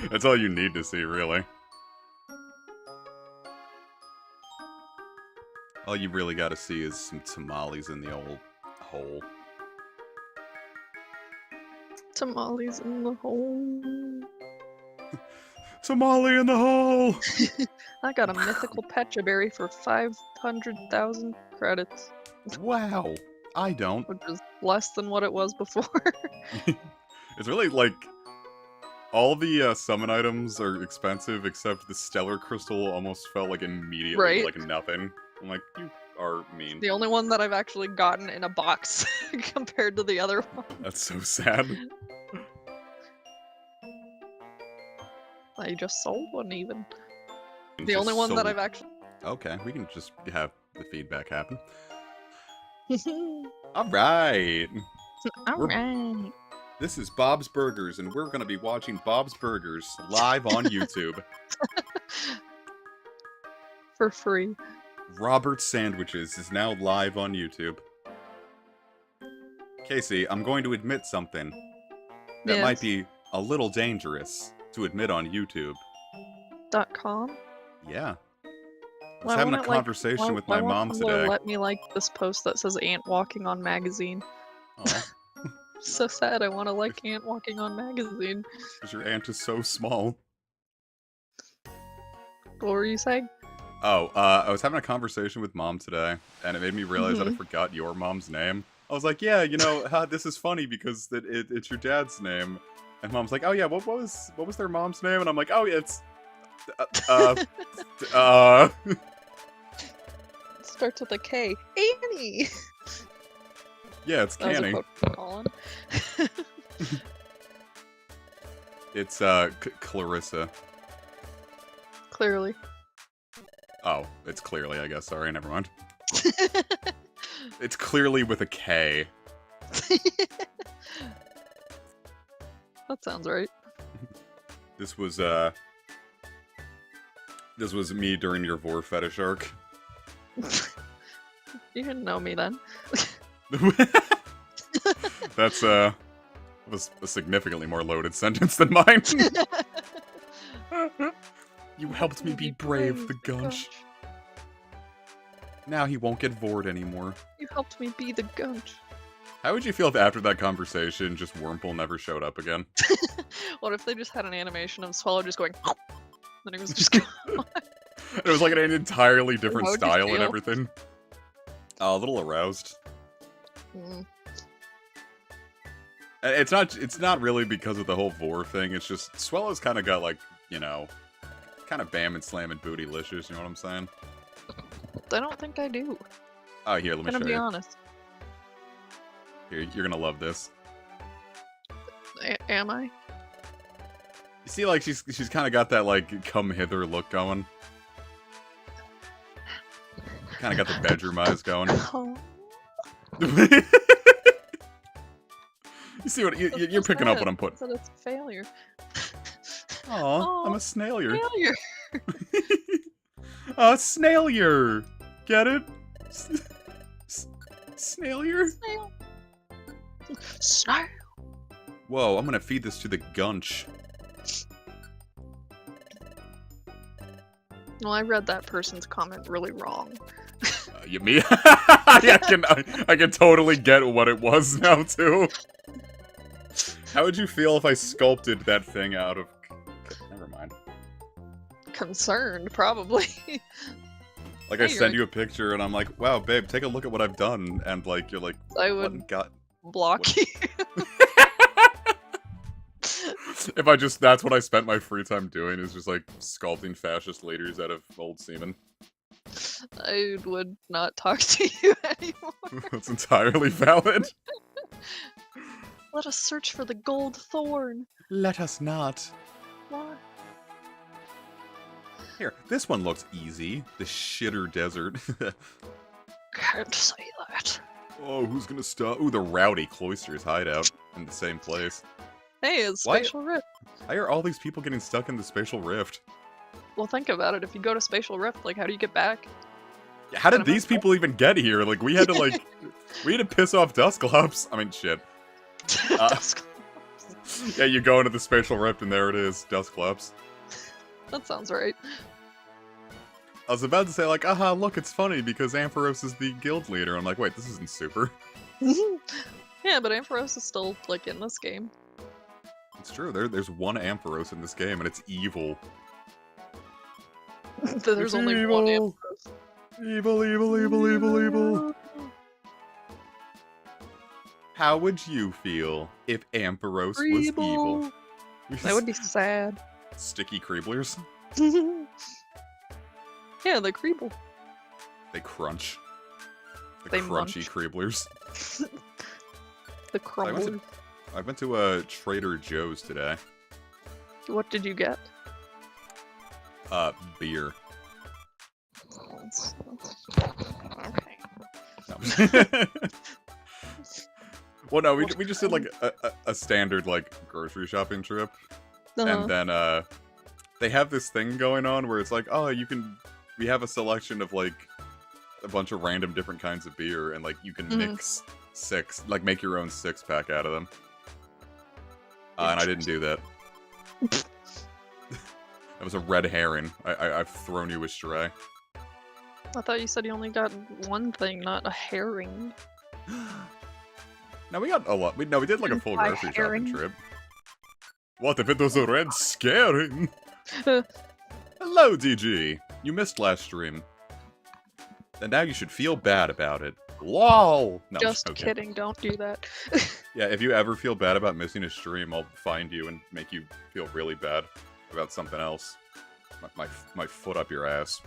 That's all you need to see, really. All you really gotta see is some tamales in the old hole. Tamales in the hole. Tamale in the hole! I got a mythical Pecha Berry for 500,000 credits. Wow. I don't. Which is less than what it was before. It's really like all the summon items are expensive, except the stellar crystal almost felt like immediately Right. like nothing. I'm like, you are mean. The only one that I've actually gotten in a box compared to the other one. That's so sad. I just sold one even. It's The just only one so... that I've actually. Okay, we can just have the feedback happen. Alright! Alright. This is Bob's Burgers, and we're gonna be watching Bob's Burgers live on YouTube. For free. Robert's Sandwiches is now live on YouTube. Casey, I'm going to admit something that might be a little dangerous to admit on YouTube. .com? Yeah. I was having a conversation with my mom today. Let me like this post that says Ant Walking on Magazine. Oh. So sad, I want to like Ant Walking on Magazine. Because your ant is so small. What were you saying? Oh, I was having a conversation with Mom today, and it made me realize that I forgot your mom's name. I was like, yeah, you know, this is funny because it's your dad's name. And Mom's like, oh yeah, what was their mom's name? And I'm like, oh yeah, it's... Starts with a K. Annie! Yeah, it's Canny. That was a quote from Colin. It's, Clarissa. Clearly. Oh, it's clearly, I guess. Sorry, never mind. It's clearly with a K. That sounds right. This was me during your vor fetish arc. You didn't know me then. That's, was a significantly more loaded sentence than mine. You helped me be brave, the Gunch. Now he won't get vored anymore. You helped me be the Gunch. How would you feel if after that conversation, just Wurmple never showed up again? What if they just had an animation of Swallow just going, then he was just gone? It was like an entirely different How would you style and feel? everything. A little aroused. Mm. It's not really because of the whole vor thing, it's just, Swallow's kind of got like, you know, kind of bam and slam and bootylicious, you know what I'm saying? I don't think I do. Oh, here, let me I'm show gonna be you. honest. Here, you're gonna love this. Am I? You see, like, she's kind of got that, like, come hither look going. Kind of got the bedroom eyes going. Oh. You see what, you're picking up what I'm putting. So that's a failure. Aw, I'm a snailier. Failure. Snailier! Get it? Snailier? Snail. Snail. Whoa, I'm gonna feed this to the Gunch. Well, I read that person's comment really wrong. You me? I can totally get what it was now, too. How would you feel if I sculpted that thing out of... Never mind. Concerned, probably. Like, Hey, I send you a picture, and I'm like, wow, babe, take a look at what I've done. And, like, you're like, I what would got... block you. If I just... That's what I spent my free time doing, is just, like, sculpting fascist leaders out of old semen. I would not talk to you anymore. That's entirely valid. Let us search for the gold thorn. Let us not. What? Here, this one looks easy. The shitter desert. Can't say that. Oh, who's gonna stop? Ooh, the rowdy cloisters hideout in the same place. Hey, it's Why- Spatial Rift. Why are all these people getting stuck in the spatial rift? Well, think about it. If you go to Spatial Rift, like, how do you get back? How did these people even get here? Like, we had to, like... we had to piss off Dusclops. I mean, shit. Yeah, you go into the spatial rift and there it is, Dusclops. That sounds right. I was about to say, like, aha, look, it's funny because Ampharos is the guild leader. I'm like, wait, this isn't super. Yeah, but Ampharos is still, like, in this game. It's true, there's one Ampharos in this game, and it's evil. There's only one evil. Ampharos. Evil, evil, evil, evil, evil. How would you feel if Ampharos was evil? That would be sad. Sticky Creeblers. Yeah, the Creeble. They crunch. The They crunchy munch. Creeblers. The Crumbler. I went to Trader Joe's today. What did you get? Beer. Okay. No. Well, no, we just did like a standard like grocery shopping trip, and then they have this thing going on where it's like, oh, we have a selection of like a bunch of random different kinds of beer, and like you can mix six, like make your own 6-pack out of them. And I didn't do that. That was a red herring. I've thrown you astray. I thought you said you only got one thing, not a herring. No, we got a lot. We did like a full By grocery herring. shopping trip. What if it was a red scaring? Hello, DG. You missed last stream. And now you should feel bad about it. LOL! No, Just okay. kidding, don't do that. Yeah, if you ever feel bad about missing a stream, I'll find you and make you feel really bad about something else. My foot up your ass.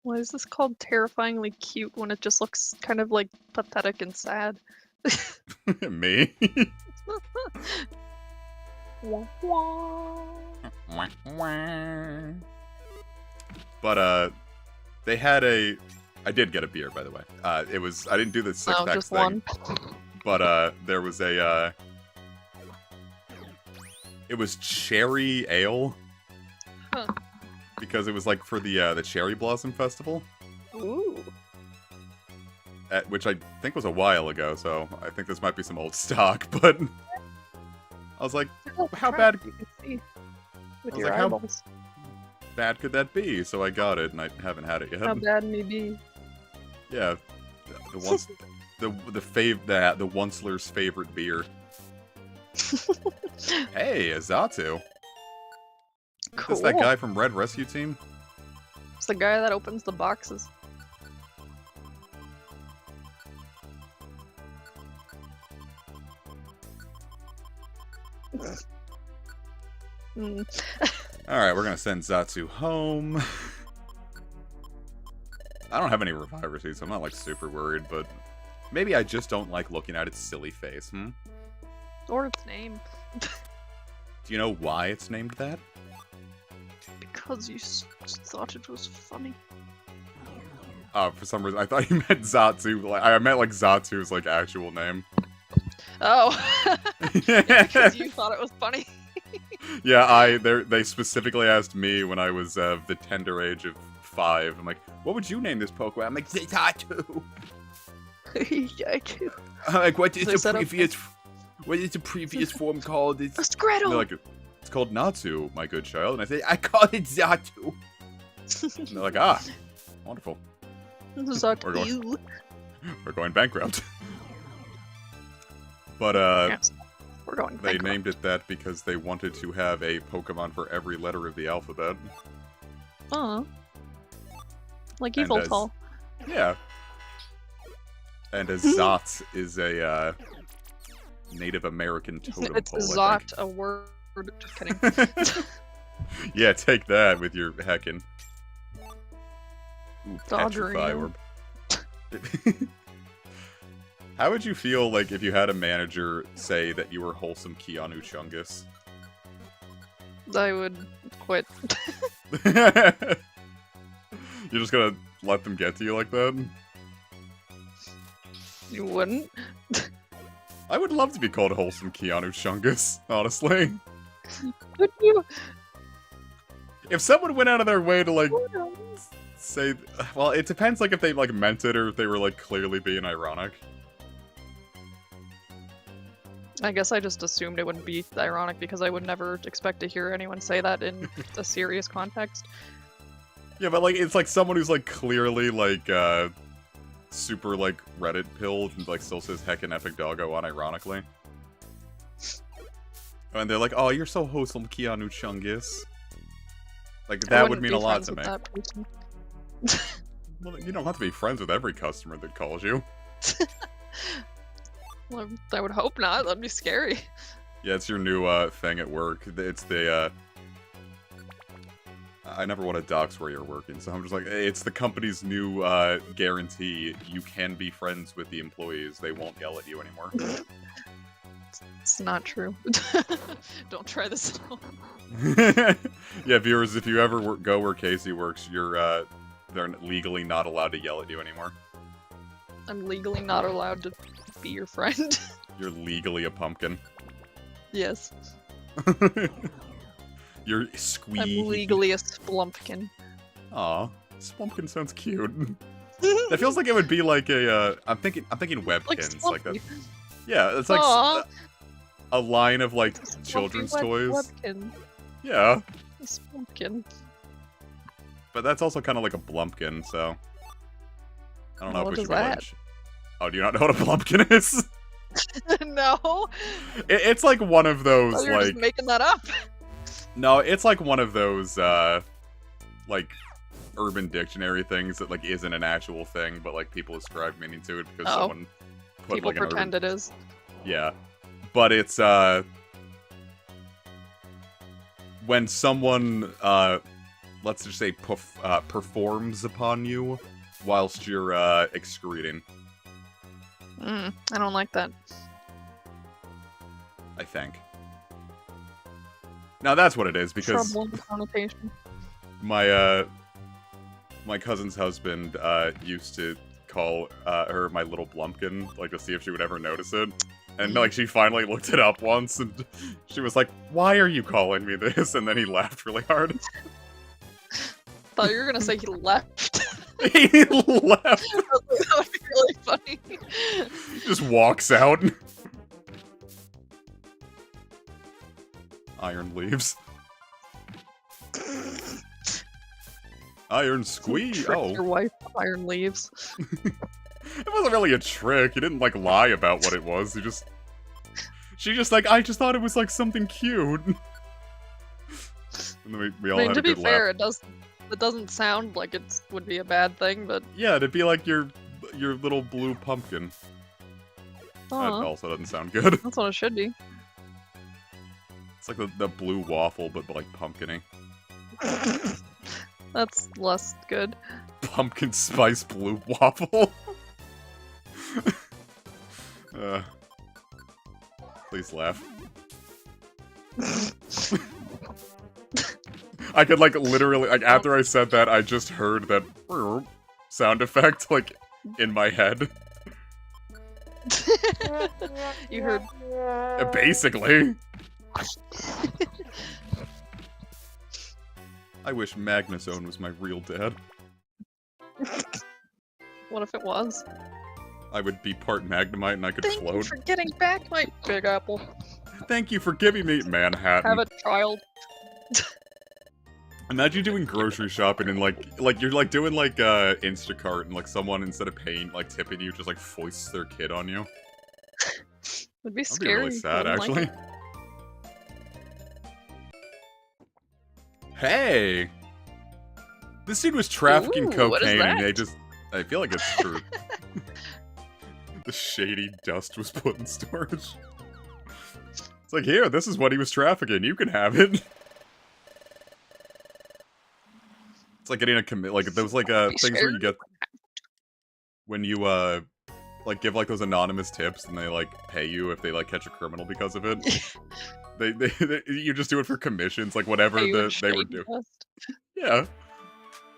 Why is this called terrifyingly cute when it just looks kind of like pathetic and sad? Me? Wah, wah. But, they had I did get a beer, by the way. I didn't do the 6-pack just thing. one. But, there was it was cherry ale. Huh. Because it was, like, for the Cherry Blossom Festival. Ooh. Which I think was a while ago, so I think this might be some old stock, but... I was like, how bad... You can see with I was your like, how- eyeballs. bad could that be? So I got it, and I haven't had it yet. How bad may be. Yeah, the Onceler's favorite beer. Hey, Azatu. Cool. Is that guy from Red Rescue Team? It's the guy that opens the boxes. Mm. Alright, we're gonna send Zatsu home. I don't have any reviver seeds, so I'm not like super worried, but maybe I just don't like looking at its silly face, Or its name. Do you know why it's named that? Because you thought it was funny. For some reason, I thought you meant Zatsu. Like, I meant like Zatsu's like actual name. Oh! Because you thought it was funny. Yeah, they specifically asked me when I was the tender age of 5. I'm like, what would you name this Pokemon? I'm like, Zatsu. Yeah, I'm like, what is They the said, previous? What is the previous form called? a They're Scrattle! like, it's called Natsu, my good child. And I say, I call it Zatsu. And they're like, ah, wonderful. Zatu. We're going bankrupt. But Yes. We're going they bankrupt. named it that because they wanted to have a Pokemon for every letter of the alphabet. Like And Evoltol. Yeah. And a Zot is a Native American totem It's pole, I Zot, a word. Just kidding. think. Yeah, take that with your heckin'. Ooh, Petrify Dodgerino. Orb. How would you feel like if you had a manager say that you were wholesome Keanu Chungus? I would quit. You're just gonna let them get to you like that? You wouldn't? I would love to be called wholesome Keanu Chungus, honestly. Would you? If someone went out of their way to like say, well, it depends like if they like meant it or if they were like clearly being ironic. I guess I just assumed it wouldn't be ironic because I would never expect to hear anyone say that in a serious context. Yeah, but like it's like someone who's like clearly like super like Reddit pilled and like still says heckin' epic doggo unironically. And they're like, oh, you're so wholesome, Keanu Chungus. Like that would mean a lot to me. Well, you don't have to be friends with every customer that calls you. Well, I would hope not. That'd be scary. Yeah, it's your new thing at work. It's the I never want to dox where you're working, so I'm just like, hey, it's the company's new guarantee. You can be friends with the employees. They won't yell at you anymore. It's not true. Don't try this at home. Yeah, viewers, if you ever go where Casey works, they're legally not allowed to yell at you anymore. I'm legally not allowed to be your friend. You're legally a pumpkin. Yes. You're squee. I'm legally a splumpkin. Aw, Splumpkin sounds cute. That feels like it would be like a. I'm thinking Webkins, like that. Yeah, it's like a line of like children's toys. Webkin. Yeah. A splumpkin. But that's also kind of like a Blumpkin, so I don't know if we should be like. Oh, do you not know what a Blumpkin is? No. It's like one of those you're like just making that up. No, it's like one of those like Urban Dictionary things that like isn't an actual thing, but like people ascribe meaning to it because someone put people like pretend it is. Yeah, but it's when someone let's just say performs upon you whilst you're excreting. I don't like that. I think. Now that's what it is because troubling connotation. My cousin's husband used to call her my little Blumpkin, like to see if she would ever notice it. And like she finally looked it up once and she was like, "Why are you calling me this?" And then he laughed really hard. Thought you were gonna say he left. He left. That would be really funny. Just walks out. Iron leaves. Iron squeeze. Oh. Your wife, iron leaves. It wasn't really a trick. He didn't like lie about what it was. She just like, I just thought it was like something cute. And then we all had a good laugh. To be fair, it doesn't sound like it would be a bad thing, but yeah, it'd be like your little blue pumpkin. That also doesn't sound good. That's what it should be. It's like the blue waffle, but like pumpkin-y. That's less good. Pumpkin spice blue waffle. Please laugh. I could like literally like after I said that, I just heard that sound effect like in my head. You heard? Basically. I wish Magnezone was my real dad. What if it was? I would be part Magnemite and I could Thank float. you for getting back my Big Apple. Thank you for giving me Manhattan. Have a child. Imagine doing grocery shopping and like you're like doing like Instacart and like someone instead of paying like tipping you just like foists their kid on you. Would be That'd scary. be really sad, actually. Like Hey! This dude was trafficking cocaine and they just... I feel like it's true. The shady dust was put in storage. It's like, here, this is what he was trafficking. You can have it. It's like getting a commit... Like, those, like, things where you get... When you, like, give, like, those anonymous tips and they, like, pay you if they, like, catch a criminal because of it. They you just do it for commissions, like whatever they were doing. Yeah.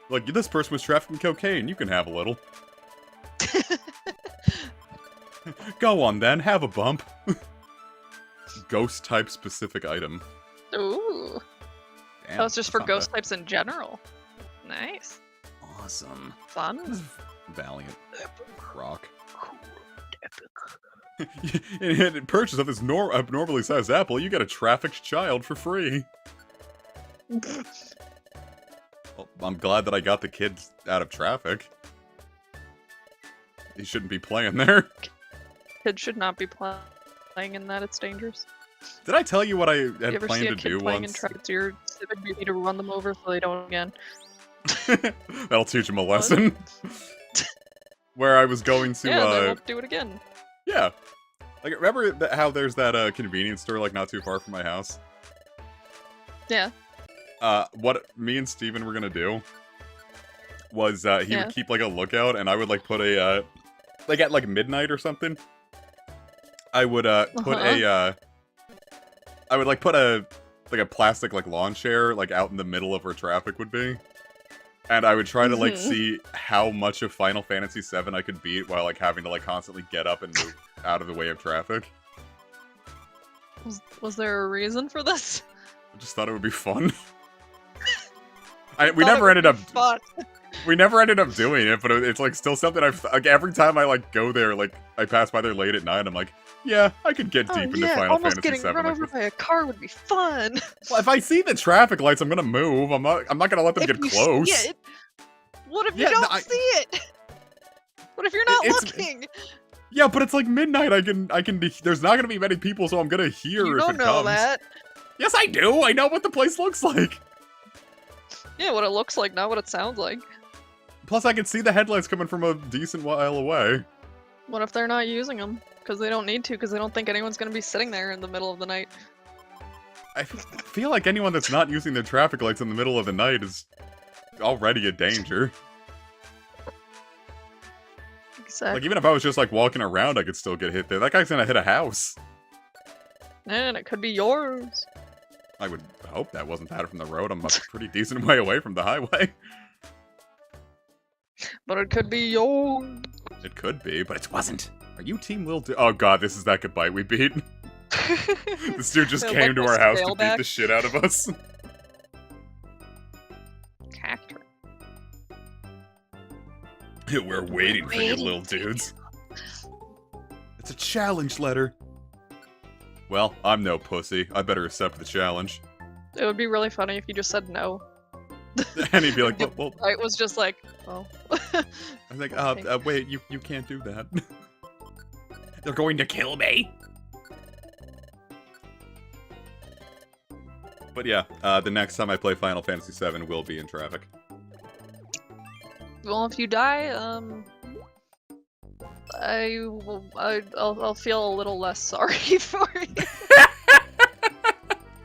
Like, this person was trafficking cocaine, you can have a little. Go on then, have a bump. Ghost type specific item. Ooh. Damn, that was just for not ghost bad. types in general. Nice. Awesome. Fun. Valiant. Croc. Epic. In purchase of this abnormally sized apple, you get a trafficked child for free. Well, I'm glad that I got the kids out of traffic. He shouldn't be playing there. Kids should not be playing in that. It's dangerous. Did I tell you what I You had ever planned see a to kid do playing in once? traffic? It's your civic duty to run them over so they don't again. That'll teach him a lesson. Where I was going to, Yeah, they won't do it again. yeah. Like, remember how there's that convenience store, like, not too far from my house? Yeah. What me and Steven were gonna do was, he Yeah. would keep, like, a lookout, and I would, like, put a, like, at, like, midnight or something, I would, put a, I would, like, put a, like, a plastic, like, lawn chair, like, out in the middle of where traffic would be. And I would try to, like, see how much of Final Fantasy VII I could beat while, like, having to, like, constantly get up and move out of the way of traffic. Was there a reason for this? I just thought it would be fun. We Thought it never would ended be up... fun. We never ended up doing it, but it's, like, still something I've... Like, every time I, like, go there, like, I pass by there late at night, I'm like, yeah, I could get deep into Final almost Fantasy getting VII. run Like over this. by a car would be fun. Well, if I see the traffic lights, I'm gonna move. I'm not gonna let them If get you close. see it, what if Yeah, you don't I- see it? What if you're not It's- looking? Yeah, but it's like midnight. I can. There's not gonna be many people, so I'm gonna hear You if don't it know comes. that. Yes, I do. I know what the place looks like. Yeah, what it looks like, not what it sounds like. Plus, I can see the headlights coming from a decent while away. What if they're not using them? Because they don't need to, because they don't think anyone's going to be sitting there in the middle of the night. I feel like anyone that's not using their traffic lights in the middle of the night is already a danger. Exactly. Like, even if I was just, like, walking around, I could still get hit there. That guy's gonna hit a house. And it could be yours. I would hope that wasn't that from the road. I'm a pretty decent way away from the highway. But it could be yours. It could be, but it wasn't. Are you Team Lil Dude? Oh god, this is that good bite we beat. This dude just Yeah, came like to my our house to scale beat back. the shit out of us. Cactor. We're waiting for you, little dudes. It's a challenge letter. Well, I'm no pussy. I better accept the challenge. It would be really funny if you just said no. And he'd be like, well, It was just like, oh. I'm like, Okay. wait, you can't do that. They're going to kill me. But yeah, the next time I play Final Fantasy VII will be in traffic. Well, if you die, I'll feel a little less sorry for you.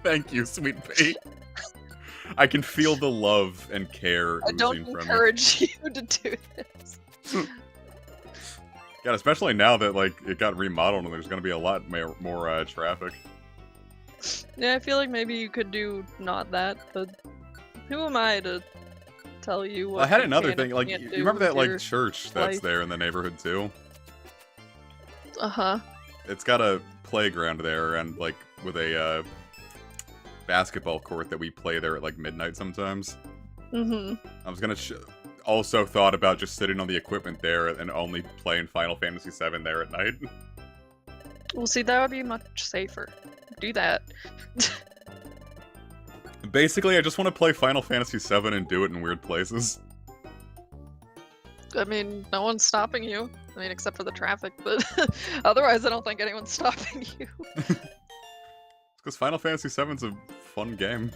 Thank you, sweet pea. I can feel the love and care I don't oozing from you. encourage you to do this. God, especially now that like it got remodeled and there's going to be a lot more traffic. Yeah, I feel like maybe you could do not that, but who am I to tell you what I had you another can thing, and like, can't you do remember that with like your church that's life? there in the neighborhood too? Uh-huh. It's got a playground there and like with a basketball court that we play there at like midnight sometimes. Mm-hmm. I was gonna also thought about just sitting on the equipment there and only playing Final Fantasy VII there at night. Well, see, that would be much safer. Do that. Basically, I just want to play Final Fantasy VII and do it in weird places. I mean, no one's stopping you. I mean, except for the traffic, but otherwise I don't think anyone's stopping you. Because Final Fantasy VII's a fun game.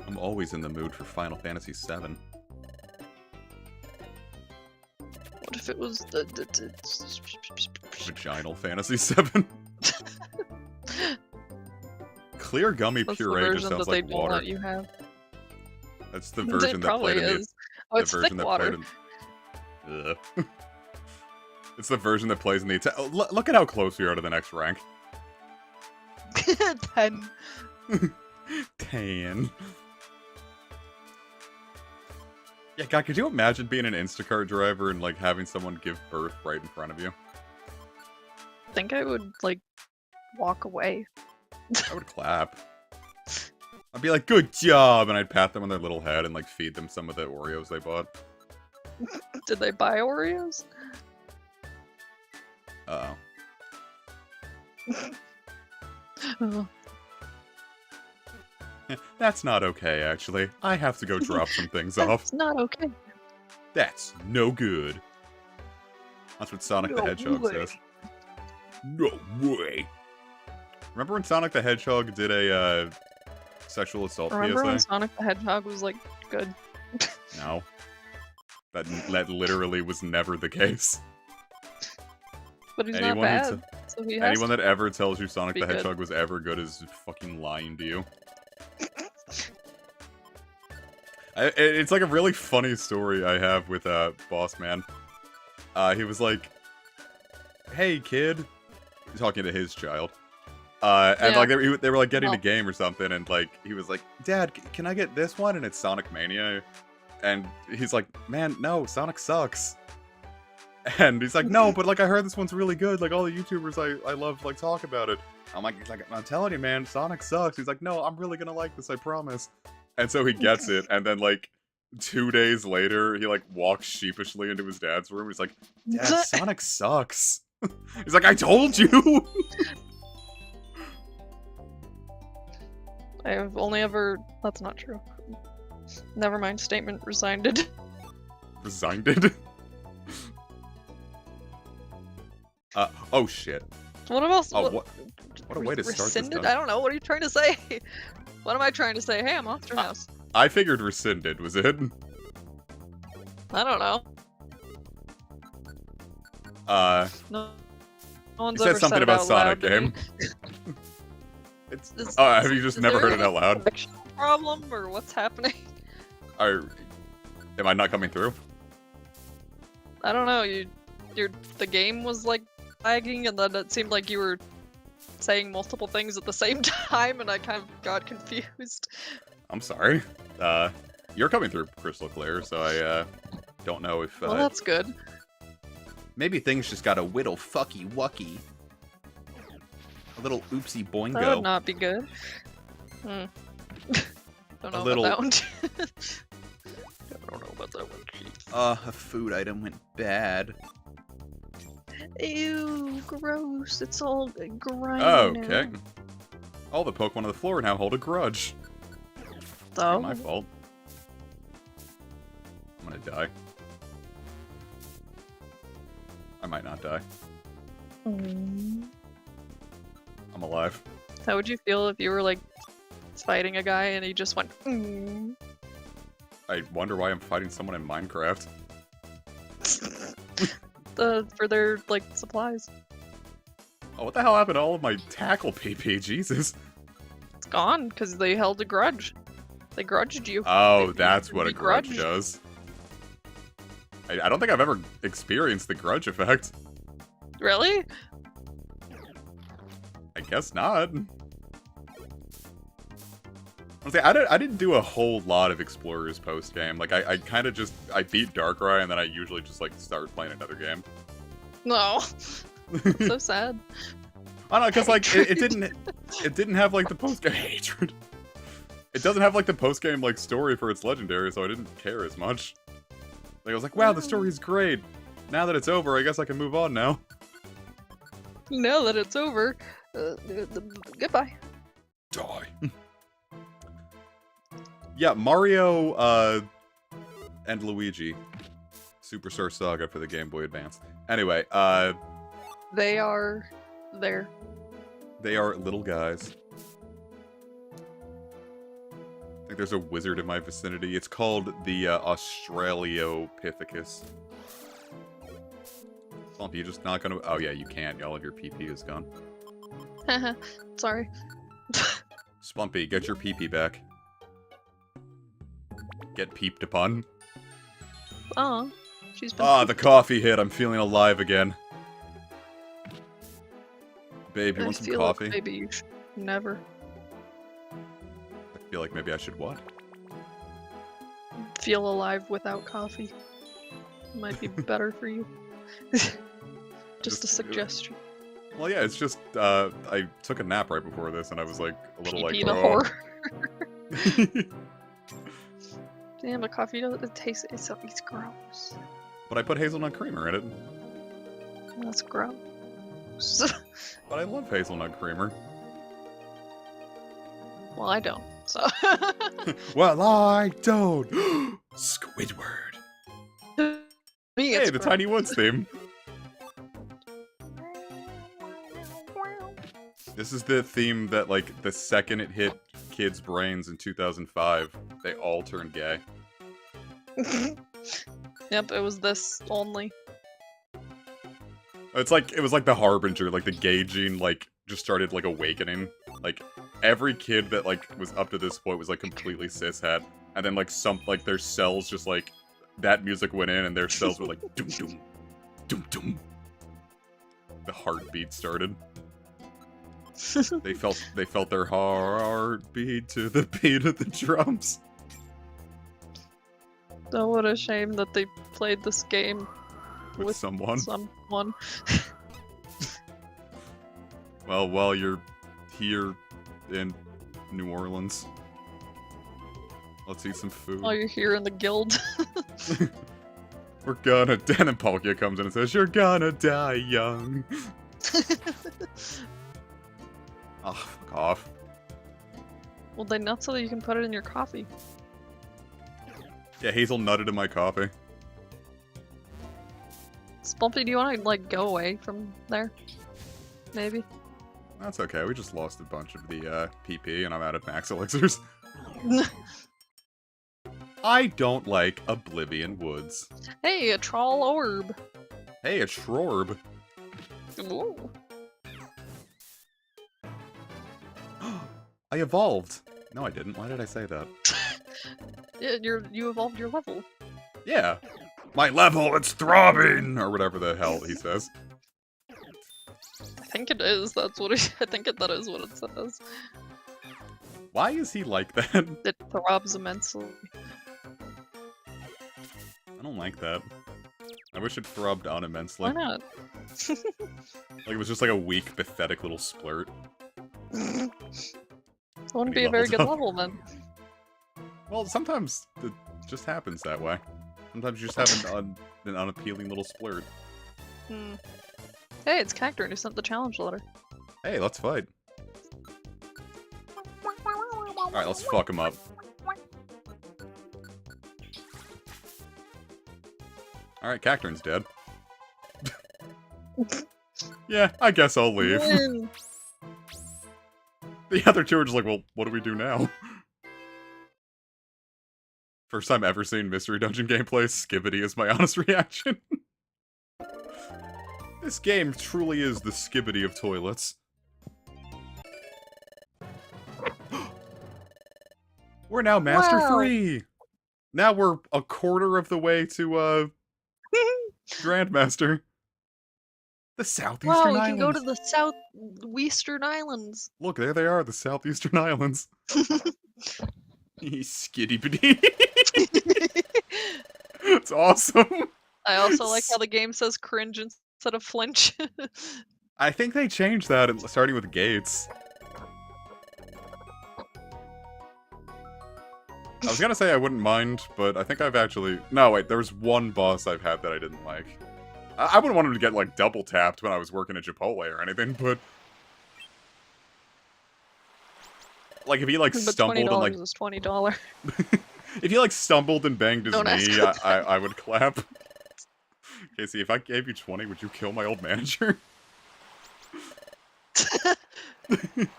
I'm always in the mood for Final Fantasy VII. What if it was the Vaginal Fantasy VII. Clear gummy That's the puree just version sounds that they like don't water. let you have. That's the It version that probably played in the is. Oh, it's thick water. Ugh. It's the version that plays in the... look at how close we are to the next rank. 10. 10. Yeah, God, could you imagine being an Instacart driver and, like, having someone give birth right in front of you? I think I would, like, walk away. I would clap. I'd be like, good job! And I'd pat them on their little head and, like, feed them some of the Oreos they bought. Did they buy Oreos? Uh-oh. Oh. That's not okay, actually. I have to go drop some things off. That's not okay. That's no good. That's what Sonic the No Hedgehog way. says. No way. Remember when Sonic the Hedgehog did a sexual assault Remember when PSA? Sonic the Hedgehog was like good? No. That literally was never the case. But he's Anyone not who bad, so he has Anyone that ever tells you Sonic be the good. Hedgehog was ever good is fucking lying to you. It's like a really funny story I have with Boss Man. He was like, "Hey kid," talking to his child. And Yeah. like they were like getting Oh. a game or something, and like he was like, "Dad, can I get this one?" And it's Sonic Mania, and he's like, "Man, no, Sonic sucks." And he's like, "No, but like I heard this one's really good. Like all the YouTubers I love like talk about it." I'm like, "I'm telling you, man, Sonic sucks." He's like, "No, I'm really gonna like this, I promise." And so he gets it, and then like 2 days later, he like walks sheepishly into his dad's room. He's like, "Dad, Sonic sucks." He's like, "I told you." I have only ever. That's not true. Never mind. Statement resigned it. Resigned it. Oh shit. What else? Oh, what a way to start this Rescinded? done. I don't know. What are you trying to say? What am I trying to say? Hey, I'm Monster House. I figured rescinded was it. I don't know. Uh, No one's you said ever something said it about out Sonic loud to me. game. It's. Is- Oh, have you just is never there heard it any out loud? connection problem or what's happening? Am I not coming through? I don't know. The game was like lagging, and then it seemed like you were saying multiple things at the same time, and I kind of got confused. I'm sorry. You're coming through Crystal Clear, so I don't know if Well, that's good. maybe things just got a whittle fucky wucky. A little oopsie That would boingo. not be good. Hmm. Don't know little- about that one. I don't know about that one. Jeez. A food item went bad. Ew, gross. It's all grimy Okay. now. All the Pokemon on the floor now hold a grudge. So, Not my fault. I'm gonna die. I might not die. Mm. I'm alive. How would you feel if you were like fighting a guy and he just went? Mm. I wonder why I'm fighting someone in Minecraft. For their like supplies. Oh, what the hell happened to all of my tackle PP? Jesus. It's gone because they held a grudge. They grudged you. Oh, They that's what a grudge begrudged. does. I don't think I've ever experienced the grudge effect. Really? I guess not. Honestly, I didn't do a whole lot of Explorers post-game. Like, I kind of just... I beat Darkrai, and then I usually just, like, start playing another game. No. So sad. I don't know, because, like, it didn't have, like, the post-game hatred. It doesn't have, like, the post-game, like, story for its legendary, so I didn't care as much. Like, I was like, wow, the story's great. Now that it's over, I guess I can move on now. Now that it's over, goodbye. Die. Yeah, Mario, and Luigi. Superstar Saga for the Game Boy Advance. Anyway, They are there. they are little guys. I think there's a wizard in my vicinity. It's called the Australiopithecus. Slumpy, you just not gonna... Oh yeah, you can't. All of your PP is gone. Sorry. Splumpy, get your PP back. Get peeped upon. Aw. She's been. Ah, the coffee hit. I'm feeling alive again. Babe, you I want some feel coffee? Like maybe you should never I feel like maybe I should what? feel alive without coffee. Might be better for you. Just a suggestion. Well, yeah, it's just, I took a nap right before this, and I was like, a little like, PP the oh. horror. Damn, but coffee doesn't taste. It's gross. But I put hazelnut creamer in it. That's gross. But I love hazelnut creamer. Well, I don't. So. Well, I don't. Squidward. Me, Hey, it's the gross. Tiny Woods theme. This is the theme that, like, the second it hit kids' brains in 2005, they all turned gay. Yep, it was this only. It's like, it was like the harbinger, like the gay gene, like, just started, like, awakening. Like, every kid that, like, was up to this point was, like, completely cishet. And then, like, their cells just, like, that music went in and their cells were like, doom doom, doom doom. The heartbeat started. They felt their heartbeat to the beat of the drums. Oh, what a shame that they played this game With someone. someone. Well, while you're here in New Orleans, let's eat some food. While you're here in the guild. We're gonna. Dan and Palkia comes in and says, "You're gonna die young." Oh, fuck off. Well, they nut so that you can put it in your coffee. Yeah, Hazel nutted in my coffee. Spumpy, do you want to, like, go away from there? Maybe? That's okay, we just lost a bunch of the PP and I'm out of max elixirs. I don't like Oblivion Woods. Hey, a troll orb! Hey, a Trorb. Ooh. I evolved. No, I didn't. Why did I say that? Yeah, you evolved your level. Yeah. My level, it's throbbing! Or whatever the hell he says. I think it is. That's what I think that is what it says. Why is he like that? It throbs immensely. I don't like that. I wish it throbbed on immensely. Why not? Like it was just like a weak, pathetic little splurt. It wouldn't He be a very levels good up. level then. Well, sometimes it just happens that way. Sometimes you just have an unappealing little splurt. Hmm. Hey, it's Cacturn who sent the challenge letter. Hey, let's fight. Alright, let's fuck him up. Alright, Cacturn's dead. Yeah, I guess I'll leave. Win. The other two are just like, well, what do we do now? First time ever seeing Mystery Dungeon gameplay, Skibidi is my honest reaction. This game truly is the Skibidi of toilets. We're now Master Wow. 3! Now we're a quarter of the way to, Grandmaster. The Southeastern Wow, we Islands. can go to the Southwestern Islands. Look, there they are, the Southeastern Islands. Skitty-bitty. It's awesome. I also like how the game says cringe instead of flinch. I think they changed that, starting with Gates. I was gonna say I wouldn't mind, but I think I've actually... No, wait, there's one boss I've had that I didn't like. I wouldn't want him to get, like, double tapped when I was working at Chipotle or anything, but... Like, if he, like, But stumbled and, like... $20 is $20. If he, like, stumbled and banged his Don't ask knee, for I would clap. Casey, if I gave you 20, would you kill my old manager?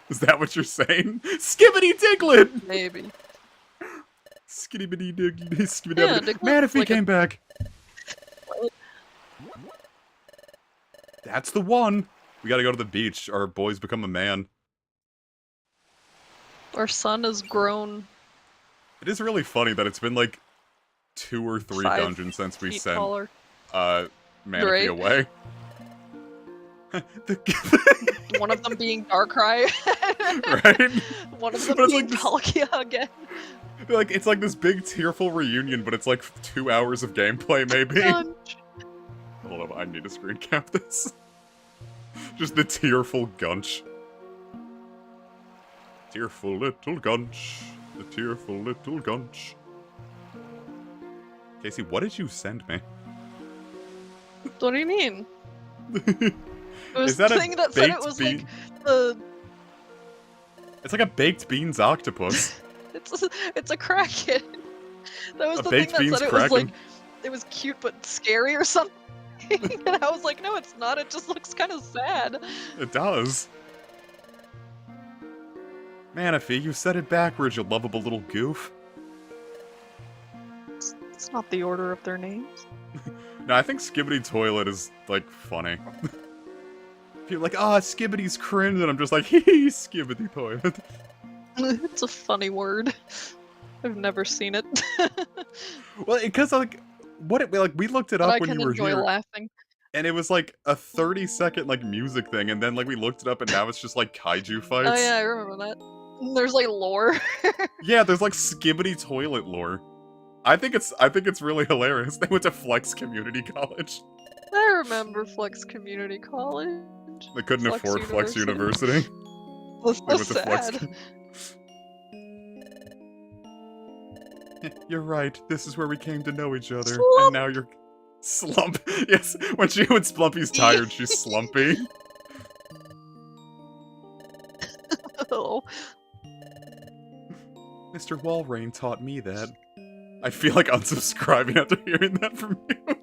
Is that what you're saying? Skibbity Diglett! Maybe. Skitty-bitty Diglett. Yeah, Diglett, Manaphy like a- came back! That's the one! We gotta go to the beach. Our boy's become a man. Our son has grown It is really funny that it's been like 2 or 3 5 dungeons since we feet sent taller. Manaphy Right. away. One of them being Darkrai. Right? One of them But it's being like this- Palkia again. Like, it's like this big tearful reunion, but it's like 2 hours of gameplay, maybe. Gunch. Hold on, I need to screen cap this. Just the tearful gunch. Tearful little gunch. The tearful little gunch. Casey, what did you send me? What do you mean? It was Is that the a thing that said it baked was bean? like the. It's like a baked beans octopus. It's a kraken. That was A the thing baked that beans said it was like kraken. it was cute but scary or something. And I was like, no, it's not. It just looks kind of sad. It does. Manaphy, you said it backwards, you lovable little goof. It's not the order of their names. No, I think Skibbity Toilet is, like, funny. People are like, ah, Skibbity's cringe, and I'm just like, hee, Skibbity Toilet. It's a funny word. I've never seen it. Well, because, like, we looked it But up I when can you were enjoy here, laughing. and it was, like, a 30-second, like, music thing, and then, like, we looked it up, and now it's just, like, kaiju fights. Oh yeah, I remember that. There's like lore. Yeah, there's, like, Skibbity Toilet lore. I think it's really hilarious. They went to Flex Community College. I remember Flex Community College. They couldn't Flex afford Flex University. University. That's They so went to Flex. sad. You're right. This is where we came to know each other, Slump. and now you're slump. Yes, when Splumpy's tired, she's slumpy. Oh. Mr. Walrein taught me that. I feel like unsubscribing after hearing that from you.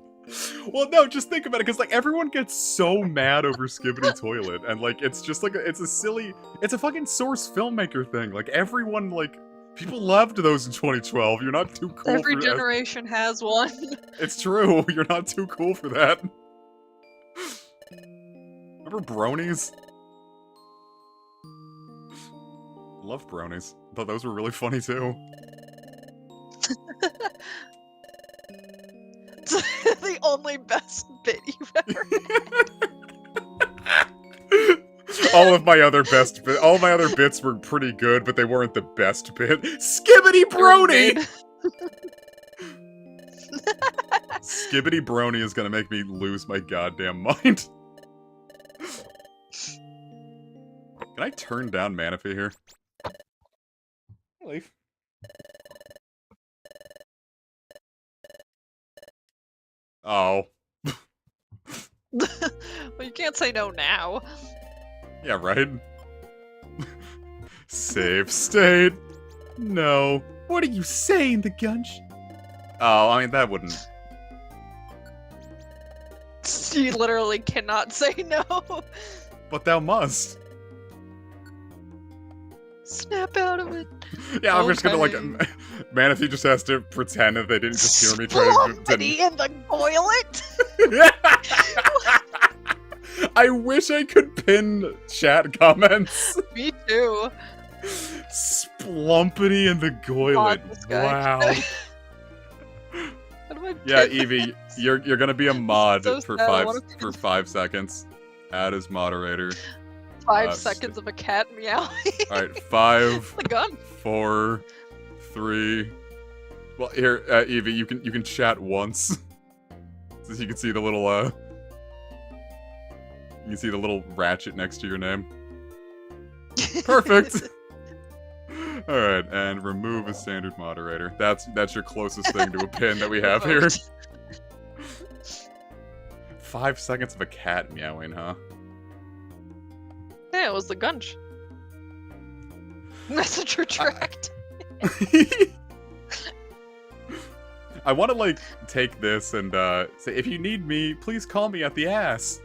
Well, no, just think about it, because, like, everyone gets so mad over Skibbity Toilet, and, like, it's just, like, it's a fucking Source filmmaker thing. Like, everyone, like, people loved those in 2012. You're not too cool Every for generation has one. It's true, you're not too cool for that. Remember bronies? Love bronies. Thought those were really funny too. It's the only best bit you've ever All my other bits were pretty good, but they weren't the best bit. Skibbity Brony! Skibbity Brony is gonna make me lose my goddamn mind. Can I turn down Manaphy here? Leave. Oh. Well, you can't say no now. Yeah, right? Save state. No. What are you saying, the Gunch? Oh, I mean, that wouldn't... You literally cannot say no. But thou must. Snap out of it. Yeah, I'm just gonna, like... Okay. Manaphy just has to pretend that they didn't just hear me try Splumpity in the toilet. I wish I could pin chat comments. Me too. Splumpity in the goilet. God, this guy. Wow. How do I Yeah, pin Evie, this? you're gonna be a mod so for sad. I 5 wanna for 5 seconds. Add as moderator. 5 seconds of a cat meowing. All right, 5, The gun. 4, 3. Well, here, Evie, you can chat once, so you can see the little you can see the little ratchet next to your name. Perfect. All right, and remove a standard moderator. That's your closest thing to a pin that we have here. 5 seconds of a cat meowing, huh? Yeah, it was the gunch. Messenger tracked. I want to, like, take this and say, if you need me, please call me at the ass.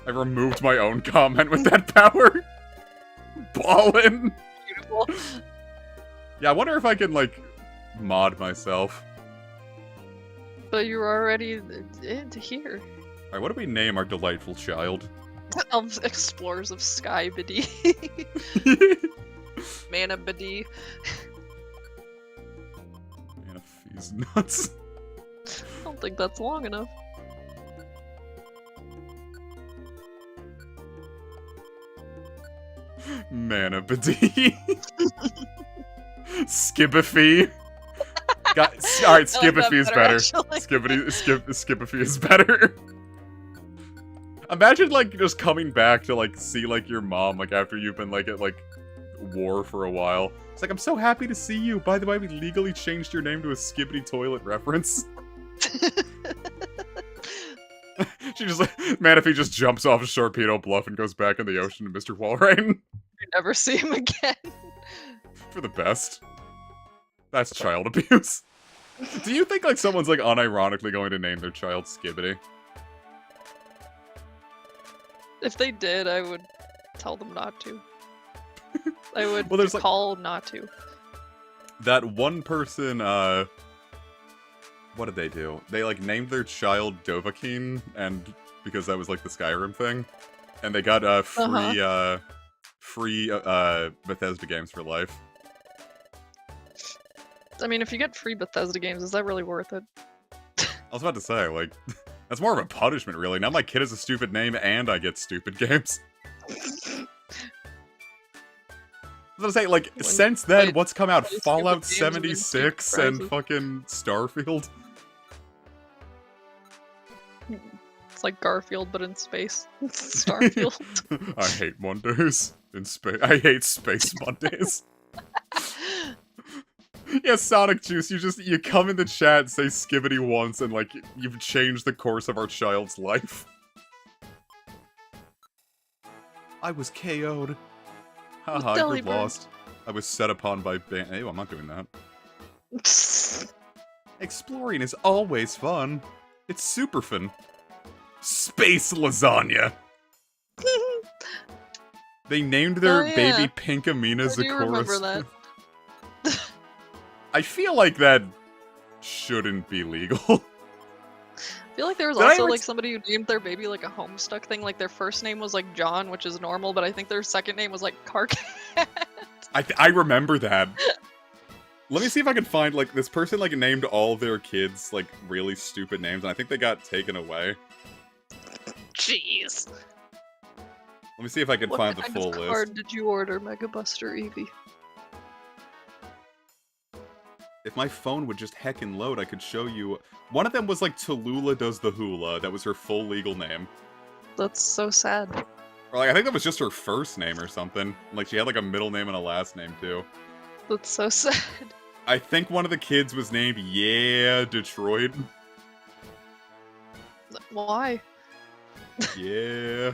I removed my own comment with that power. Ballin'. Beautiful. Yeah, I wonder if I can, like, mod myself. But you were already here. Alright, what do we name our delightful child? Explorers of Skybity. Manabity. Manaphy's nuts. I don't think that's long enough. Manapity. Skibafy. Alright, Skibafy is better. Skibafy is better. Imagine, like, just coming back to, like, see, like, your mom, like, after you've been, like, at, like, war for a while. It's like, I'm so happy to see you. By the way, we legally changed your name to a Skibbity Toilet reference. She just like, Manaphy just jumps off a Sharpedo Bluff and goes back in the ocean to Mr. Walrein. You never see him again. For the best. That's child abuse. Do you think like someone's like unironically going to name their child Skibidi? If they did, I would tell them not to. I would Well, there's, like- call not to. That one person, what did they do? They, like, named their child Dovahkiin, and because that was, like, the Skyrim thing. And they got, free Bethesda games for life. I mean, if you get free Bethesda games, is that really worth it? I was about to say, like, that's more of a punishment, really. Now my kid has a stupid name, and I get stupid games. I was gonna say, like, since then, what's come out? Fallout 76 and fucking Starfield? It's like Garfield, but in space. Starfield. I hate Mondays in space. I hate Space Mondays. Yeah, Sonic Juice, you come in the chat and say Skibidi once, and, like, you've changed the course of our child's life. I was KO'd. Haha, you're lost. I was set upon by Hey, I'm not doing that. Exploring is always fun. It's super fun. Space lasagna. They named their baby Pinkamena Zecora. I do remember that. I feel like that shouldn't be legal. I feel like there was also like somebody who named their baby like a Homestuck thing. Like their first name was like John, which is normal, but I think their second name was like Carcat. I remember that. Let me see if I can find, like, this person, like, named all their kids, like, really stupid names, and I think they got taken away. Jeez. Let me see if I can find the full list. What card did you order, Mega Buster Eevee? If my phone would just heckin' load, I could show you. One of them was, like, Tallulah Does the Hula. That was her full legal name. That's so sad. Or, like, I think that was just her first name or something. Like, she had, like, a middle name and a last name, too. That's so sad. I think one of the kids was named Detroit. Why? Yeah.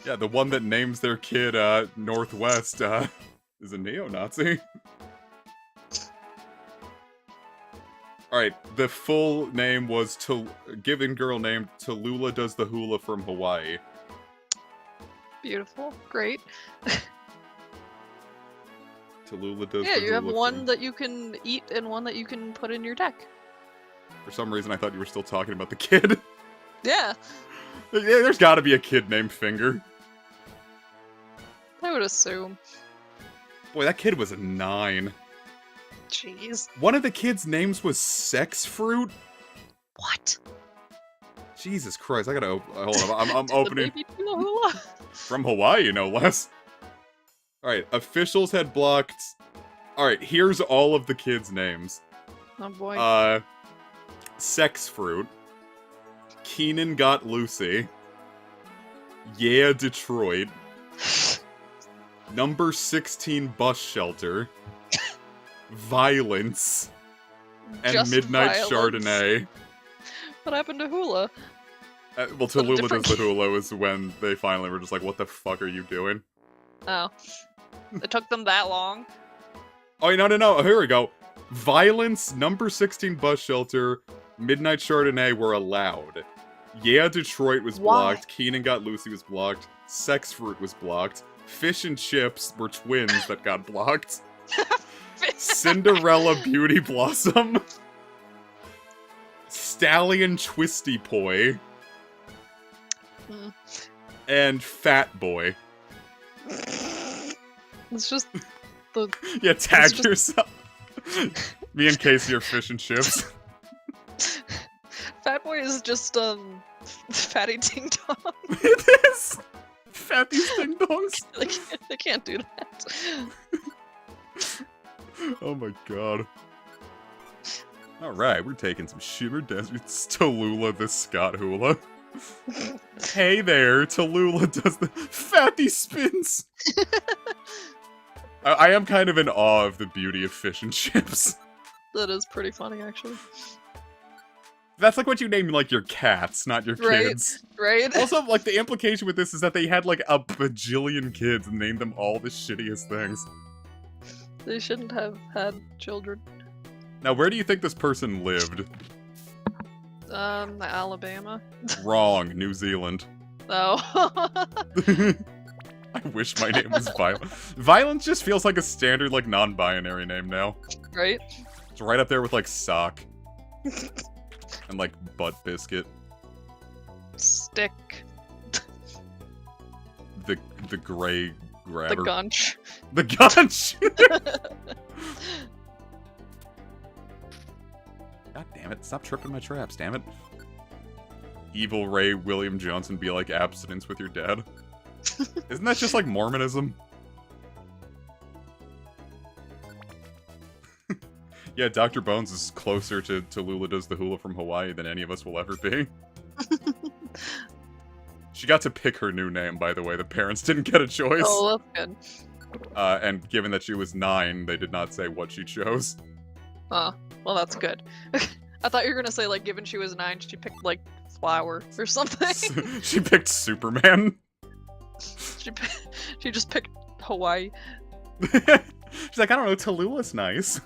Yeah, the one that names their kid, Northwest, is a neo-Nazi. Alright, the full name was given girl named Tallulah Does the Hula from Hawaii. Beautiful. Great. Tallulah Does the Yeah, you Hula have one that you can eat and one that you can put in your deck. For some reason, I thought you were still talking about the kid. Yeah. Yeah, there's gotta be a kid named Finger. I would assume. Boy, that kid was a 9. Jeez. One of the kids' names was Sex Fruit? What? Jesus Christ, I gotta hold on, I'm opening... The baby hula? From Hawaii, no less. Alright, officials had blocked... Alright, here's all of the kids' names. Oh boy. Sex Fruit. Keenan Got Lucy. Yeah, Detroit. Number 16 Bus Shelter. Violence. And Just Midnight violence. Chardonnay. What happened to Hula? Well, Tallulah Does the Hula was when they finally were just like, what the fuck are you doing? Oh. It took them that long? Oh, no, here we go. Violence, Number 16 Bus Shelter, Midnight Chardonnay were allowed. Yeah, Detroit was blocked. Keenan Got Lucy was blocked. Sex Fruit was blocked. Fish and Chips were twins that got blocked. Cinderella Beauty Blossom. Stallion Twisty Poi. And Fat Boy. It's just the... Yeah, tag yourself. Me and Casey are Fish and Chips. Fat Boy is just, Fatty Ding Dong. It is! Fatty's Ding Dongs. They can't do that. Oh my god. Alright, we're taking some Shimmer Desert. Tallulah the Scott Hula. Hey there, Tallulah does the Fatty Spins! I am kind of in awe of the beauty of Fish and Chips. That is pretty funny, actually. That's like what you name like your cats, not your Right. kids. Right? Also, like the implication with this is that they had like a bajillion kids and named them all the shittiest things. They shouldn't have had children. Now, where do you think this person lived? Alabama. Wrong, New Zealand. Oh. I wish my name was Violence. Violence just feels like a standard, like, non-binary name now. Right? It's right up there with, like, Sock. And, like, Butt Biscuit. Stick. The Gray Grabber. The Gunch. The Gunch! God damn it, stop tripping my traps, damn it. Evil Ray William Johnson be like abstinence with your dad. Isn't that just like Mormonism? Yeah, Dr. Bones is closer to Lula Does the Hula from Hawaii than any of us will ever be. She got to pick her new name, by the way. The parents didn't get a choice. Oh, that's good. And given that she was 9, they did not say what she chose. Well, that's good. I thought you were gonna say, like, given she was 9, she picked, like, flower or something. She picked Superman. She just picked Hawaii. She's like, I don't know, Tallulah's nice.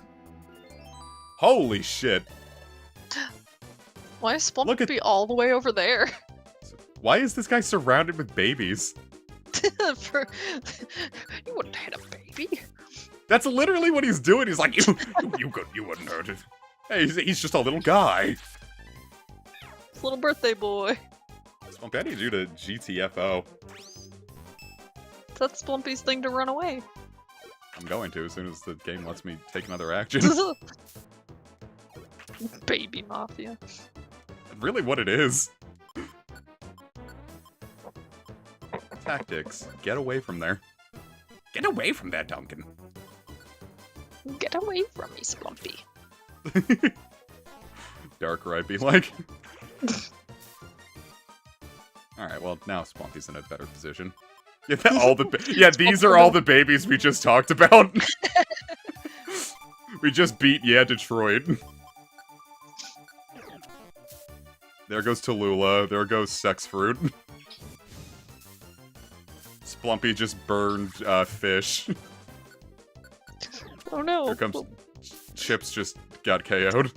Holy shit. Why is Look at- Splumpy all the way over there? Why is this guy surrounded with babies? You wouldn't hit a baby. That's literally what he's doing. He's like, you wouldn't hurt it. Hey, he's just a little guy. It's little birthday boy. Swamp, I need you to GTFO. That's Splumpy's thing to run away. I'm going to as soon as the game lets me take another action. Baby mafia. Really what it is. Tactics. Get away from there. Get away from that, Duncan. Get away from me, Splumpy. Darker, I'd be like. Alright, well, now Splumpy's in a better position. Yeah, these are all the babies we just talked about. We just beat, Detroit. There goes Tallulah. There goes Sex Fruit. Splumpy just burned fish. Oh no. Here comes Chips just got KO'd.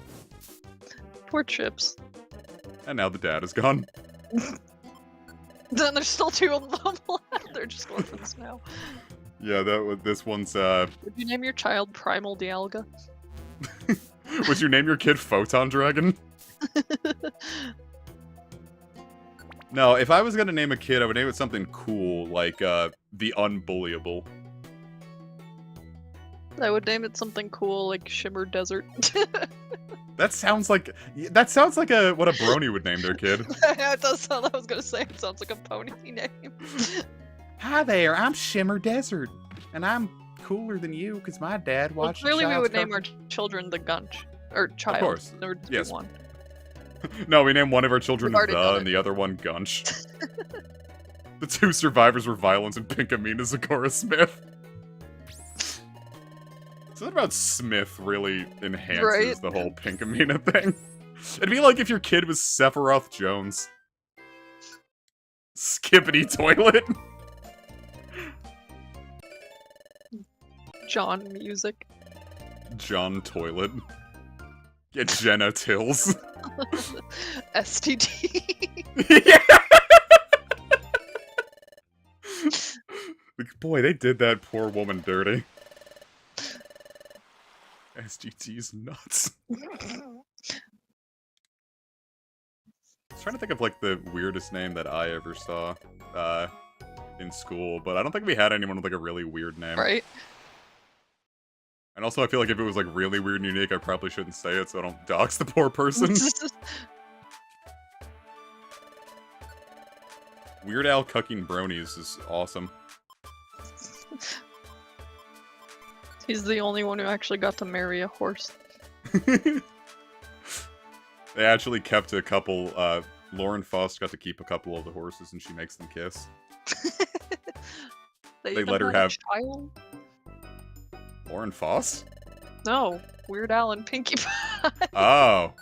Poor Chips. And now the dad is gone. Then there's still 2 of them left. They're just orphans now. Yeah, this one's Would you name your child Primal Dialga? Would you name your kid Photon Dragon? No, if I was gonna name a kid, I would name it something cool, like, the Unbullyable. I would name it something cool like Shimmer Desert. That sounds like what a brony would name their kid. Yeah, it does sound. I was gonna say it sounds like a pony name. Hi there, I'm Shimmer Desert, and I'm cooler than you because my dad Well, watched. clearly we would name our children the Gunch. Or child. Of course. There would be Yes. one. No, we named one of our children We've already The done and the other one Gunch. The 2 survivors were Violence and Pinkamena Zagora Smith. Something about Smith really enhances Right? the whole Pinkamena thing. It'd be like if your kid was Sephiroth Jones. Skippity Toilet. John Music. John Toilet. Yeah, Jenna Tills. STD. Yeah. Boy, they did that poor woman dirty. SGT's nuts. I was trying to think of like the weirdest name that I ever saw in school, but I don't think we had anyone with like a really weird name. Right? And also I feel like if it was like really weird and unique, I probably shouldn't say it so I don't dox the poor person. Weird Al cucking bronies is awesome. He's the only one who actually got to marry a horse. They actually kept a couple, Lauren Faust got to keep a couple of the horses and she makes them kiss. They They even let her had a have- child? Lauren Faust? No, Weird Al and Pinkie Pie. Oh.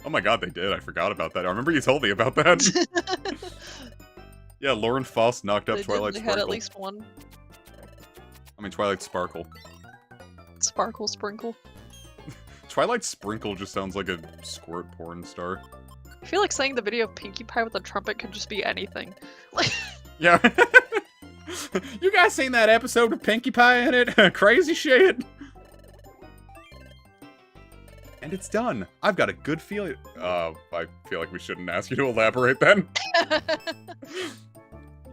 Oh my god, they did. I forgot about that. I remember you told me about that. Yeah, Lauren Faust knocked up Twilight They Sparkle. had at least one. I mean, Twilight Sparkle. Sparkle Sprinkle. Twilight Sprinkle just sounds like a squirt porn star. I feel like saying the video of Pinkie Pie with a trumpet could just be anything. Like, Yeah. You guys seen that episode of Pinkie Pie in it? Crazy shit. And it's done. I've got a good feeling. I feel like we shouldn't ask you to elaborate then.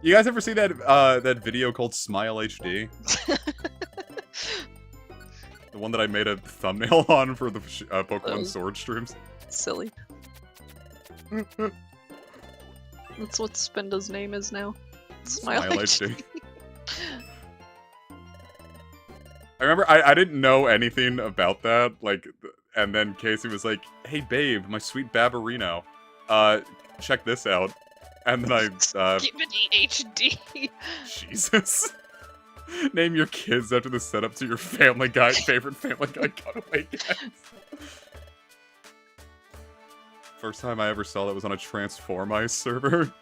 You guys ever see that that video called Smile HD? The one that I made a thumbnail on for the Pokemon Sword streams. silly. That's what Spinda's name is now. Smile HD. I remember I didn't know anything about that, like, and then Casey was like, "Hey babe, my sweet Babarino, check this out," and then I Skibidi HD. Jesus. Name your kids after the setup to your Family Guy favorite Family Guy cutaway guys. First time I ever saw that was on a Transformice server.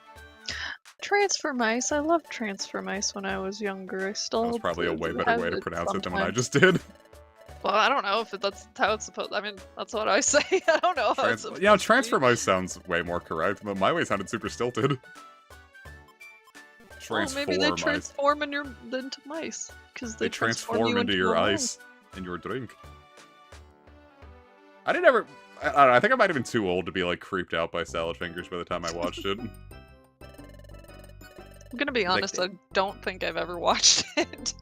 Transformice. I loved Transformice when I was younger. I still. That was probably a way better way to pronounce it than what I sometimes. just did. Well, I don't know if that's how it's supposed. I mean, that's what I say. I don't know how it's supposed Yeah, to be. Transformice sounds way more correct, but my way sounded super stilted. Well, maybe they Transformice. transform into mice because They transform into your a ice and your drink. I didn't ever. I don't know, I think I might have been too old to be like creeped out by salad fingers by the time I watched it. I'm gonna be honest. I don't think I've ever watched it.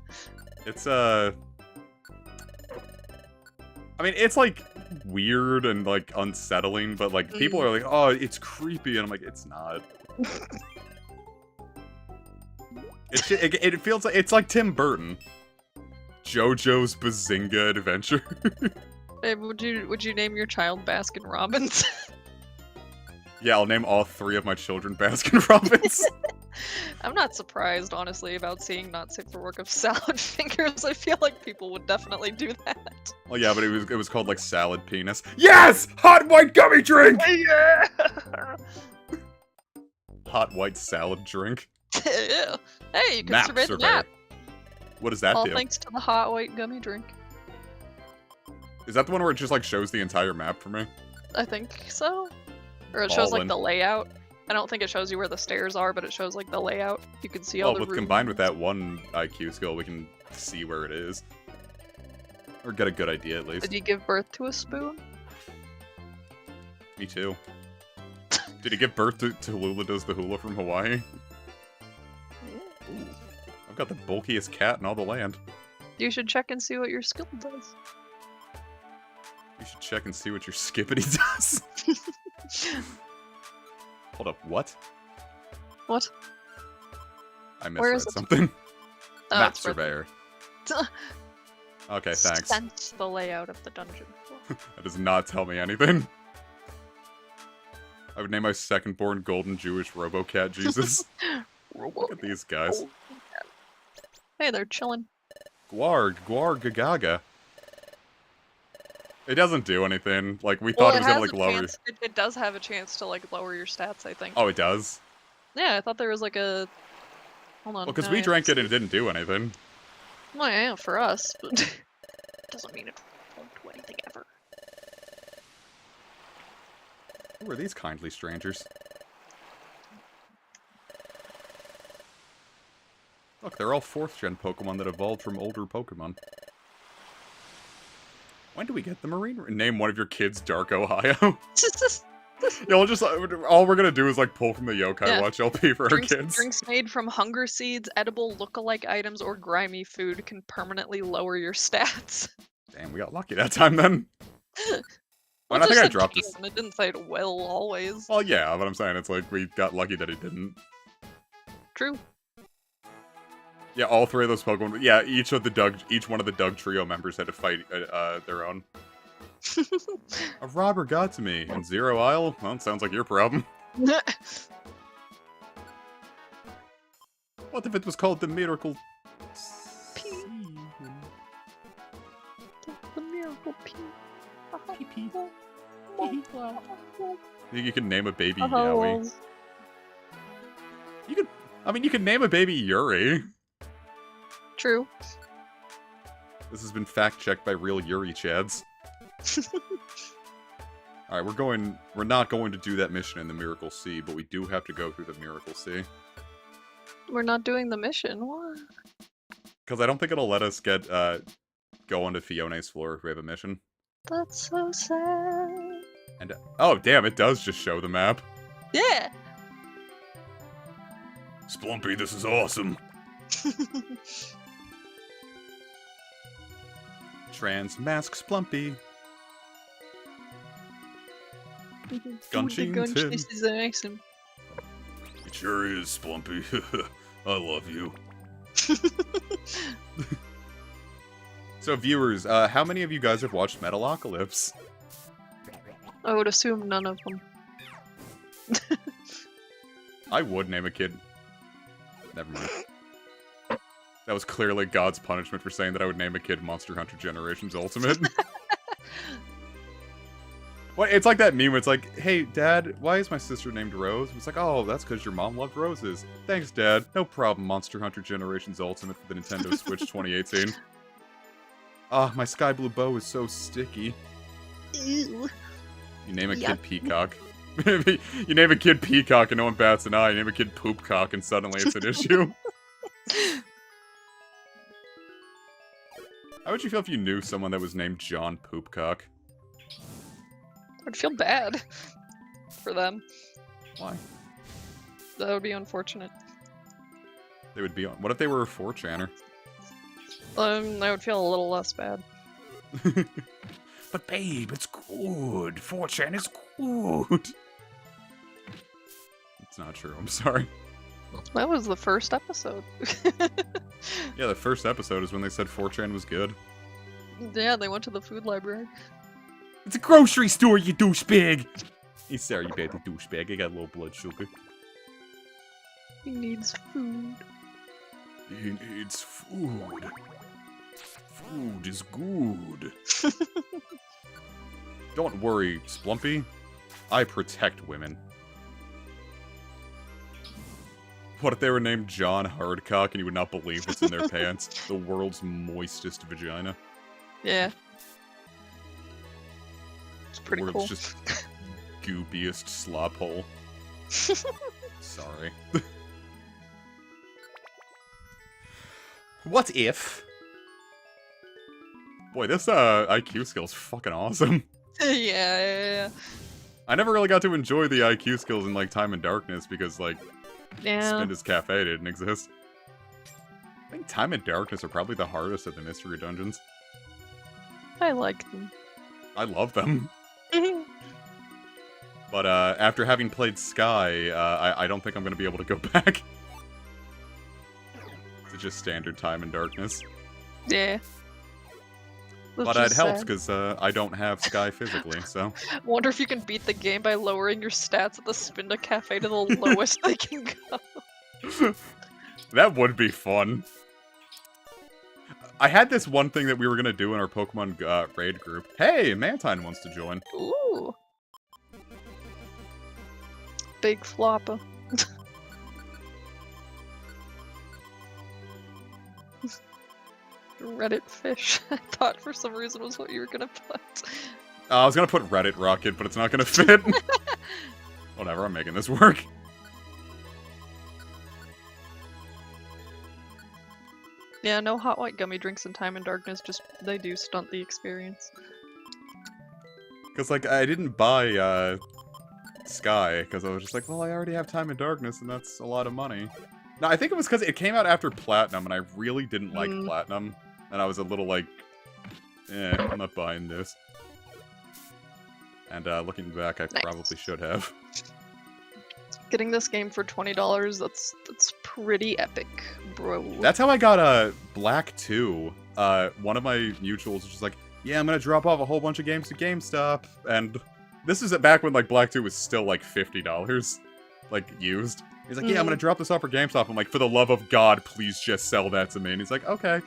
It's I mean, it's like weird and like unsettling, but like people are like, "Oh, it's creepy," and I'm like, "It's not." It feels like it's like Tim Burton. JoJo's Bazinga Adventure. Babe, would you name your child Baskin Robbins? Yeah, I'll name all 3 of my children Baskin Robbins. I'm not surprised, honestly, about seeing Not Safe for Work of salad fingers. I feel like people would definitely do that. Well, yeah, but it was called like salad penis. Yes, hot white gummy drink. Yeah. Hot white salad drink. Hey, you can Map survey the surveyor. map. What does that All do? thanks to the hot white gummy drink. Is that the one where it just like shows the entire map for me? I think so. Or it shows like Ballin'. the layout. I don't think it shows you where the stairs are, but it shows like the layout. You can see all Well, the combined with rooms. that one IQ skill, we can see where it is. Or get a good idea, at least. Did you give birth to a spoon? Me too. Did he give birth to Lula Does the Hula from Hawaii? I've got the bulkiest cat in all the land. You should check and see what your skill does. You should check and see what your Skippity does. Hold up, what? What? I Where is misread it? something. Oh, Map it's right surveyor. there. Okay, thanks. Sense the layout of the dungeon. That does not tell me anything. I would name my second-born golden Jewish Robocat Jesus. Look at these guys. Hey, they're chilling. Gwarg Gagaga. It doesn't do anything. Like, we thought it was gonna, like, lower... It does have a chance to, like, lower your stats, I think. Oh, it does? Yeah, I thought there was, like, a... Hold on. Well, because no, we I drank have it to and it didn't do anything. see. Well, yeah, for us, but... doesn't mean it won't do anything ever. Who are these kindly strangers? Look, they're all 4th-gen Pokemon that evolved from older Pokemon. When do we get the Marine? Name one of your kids Dark Ohio. Yeah, we'll just all we're gonna do is like pull from the Yokai Yeah. Watch LP for our kids. Drinks made from hunger seeds, edible look-alike items, or grimy food can permanently lower your stats. Damn, we got lucky that time then. Well, I it think just I said dropped can, this. It didn't say it will always. Well, yeah, but I'm saying it's like we got lucky that it didn't. True. Yeah, all 3 of those Pokemon. Yeah, each one of the Doug Trio members had to fight their own. A robber got to me in Zero Isle. Well, it sounds like your problem. What if it was called the Miracle? The miracle You can name a baby Oh. Yowie. You could name a baby Yuri. True. This has been fact-checked by real Yuri Chads. Alright, we're not going to do that mission in the Miracle Sea, but we do have to go through the Miracle Sea. We're not doing the mission. What? Because I don't think it'll let us get, go onto Fione's floor if we have a mission. That's so sad. And, oh damn, it does just show the map. Yeah. Splumpy, this is awesome. Trans-mask Splumpy. Gunchington. This is awesome. It sure is, Splumpy. I love you. So viewers, how many of you guys have watched Metalocalypse? I would assume none of them. I would name a kid. Never mind. That was clearly God's punishment for saying that I would name a kid Monster Hunter Generations Ultimate. What? It's like that meme where it's like, hey, Dad, why is my sister named Rose? It's like, oh, that's because your mom loved roses. Thanks, Dad. No problem, Monster Hunter Generations Ultimate for the Nintendo Switch 2018. Ah, my sky blue bow is so sticky. Ew. You name a kid Peacock. You name a kid Peacock and no one bats an eye. You name a kid Poopcock and suddenly it's an issue. How would you feel if you knew someone that was named John Poopcock? I'd feel bad for them. Why? That would be unfortunate. They would be on. What if they were a 4chaner? I would feel a little less bad. But babe, it's good. 4chan is good. It's not true. I'm sorry. That was the first episode. Yeah, the first episode is when they said 4chan was good. Yeah, they went to the food library. It's a grocery store, you douchebag! Hey, sorry, you bad douchebag. I got low blood sugar. He needs food. He needs food. Food is good. Don't worry, Splumpy. I protect women. What if they were named John Hardcock and you would not believe what's in their pants? The world's moistest vagina. Yeah. It's pretty the cool. world's just goopiest slop hole. Sorry. What if? Boy, this IQ skill's fucking awesome. Yeah. I never really got to enjoy the IQ skills in like Time and Darkness because like Yeah. Spinda's Cafe didn't exist. I think Time and Darkness are probably the hardest of the mystery dungeons. I like them. I love them. But after having played Sky, I don't think I'm going to be able to go back to just standard Time and Darkness. Yeah. But it helps because I don't have Sky physically, so... Wonder if you can beat the game by lowering your stats at the Spinda Cafe to the lowest they can go. That would be fun. I had this one thing that we were going to do in our Pokemon raid group. Hey, Mantine wants to join. Ooh. Big flopper. Reddit fish. I thought for some reason was what you were gonna put. I was going to put Reddit Rocket, but it's not going to fit. Whatever, I'm making this work. Yeah, no hot white gummy drinks in Time and Darkness, just they do stunt the experience. Because, like, I didn't buy, Sky, because I was just like, well, I already have Time and Darkness, and that's a lot of money. No, I think it was because it came out after Platinum, and I really didn't like Platinum. And I was a little like, I'm not buying this. And, looking back, I probably should have. Getting this game for $20, that's pretty epic, bro. That's how I got, Black 2. One of my mutuals was just like, yeah, I'm gonna drop off a whole bunch of games to GameStop. And this is back when, like, Black 2 was still, like, $50. Like, used. He's like, yeah, I'm gonna drop this off for GameStop. I'm like, for the love of God, please just sell that to me. And he's like, okay.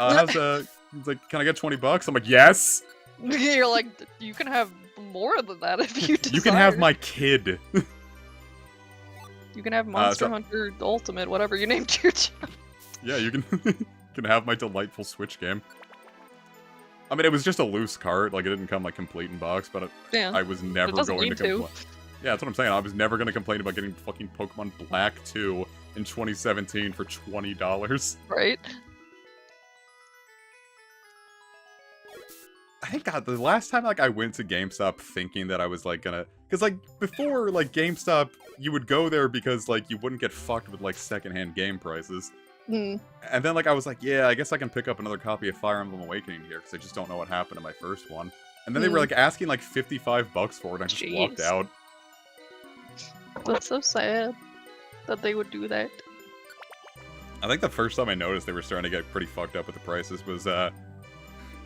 He's like, can I get $20? I'm like, yes! You're like, you can have more than that if you desire. You can have my kid. You can have Monster so- Hunter Ultimate, whatever you named your child. Yeah, you can can have my delightful Switch game. I mean, it was just a loose cart, like it didn't come like complete in box, but Yeah. I was never doesn't going need to to. complain. Yeah, that's what I'm saying. I was never going to complain about getting fucking Pokemon Black 2 in 2017 for $20. Right? I think God, the last time like I went to GameStop thinking that I was like gonna, because like before like GameStop, you would go there because like you wouldn't get fucked with like secondhand game prices. Hmm. And then, like, I was like, yeah, I guess I can pick up another copy of Fire Emblem Awakening here, because I just don't know what happened to my first one. And then they were, like, asking, like, $55 for it, and I just walked Jeez. out. That's so sad that they would do that. I think the first time I noticed they were starting to get pretty fucked up with the prices was,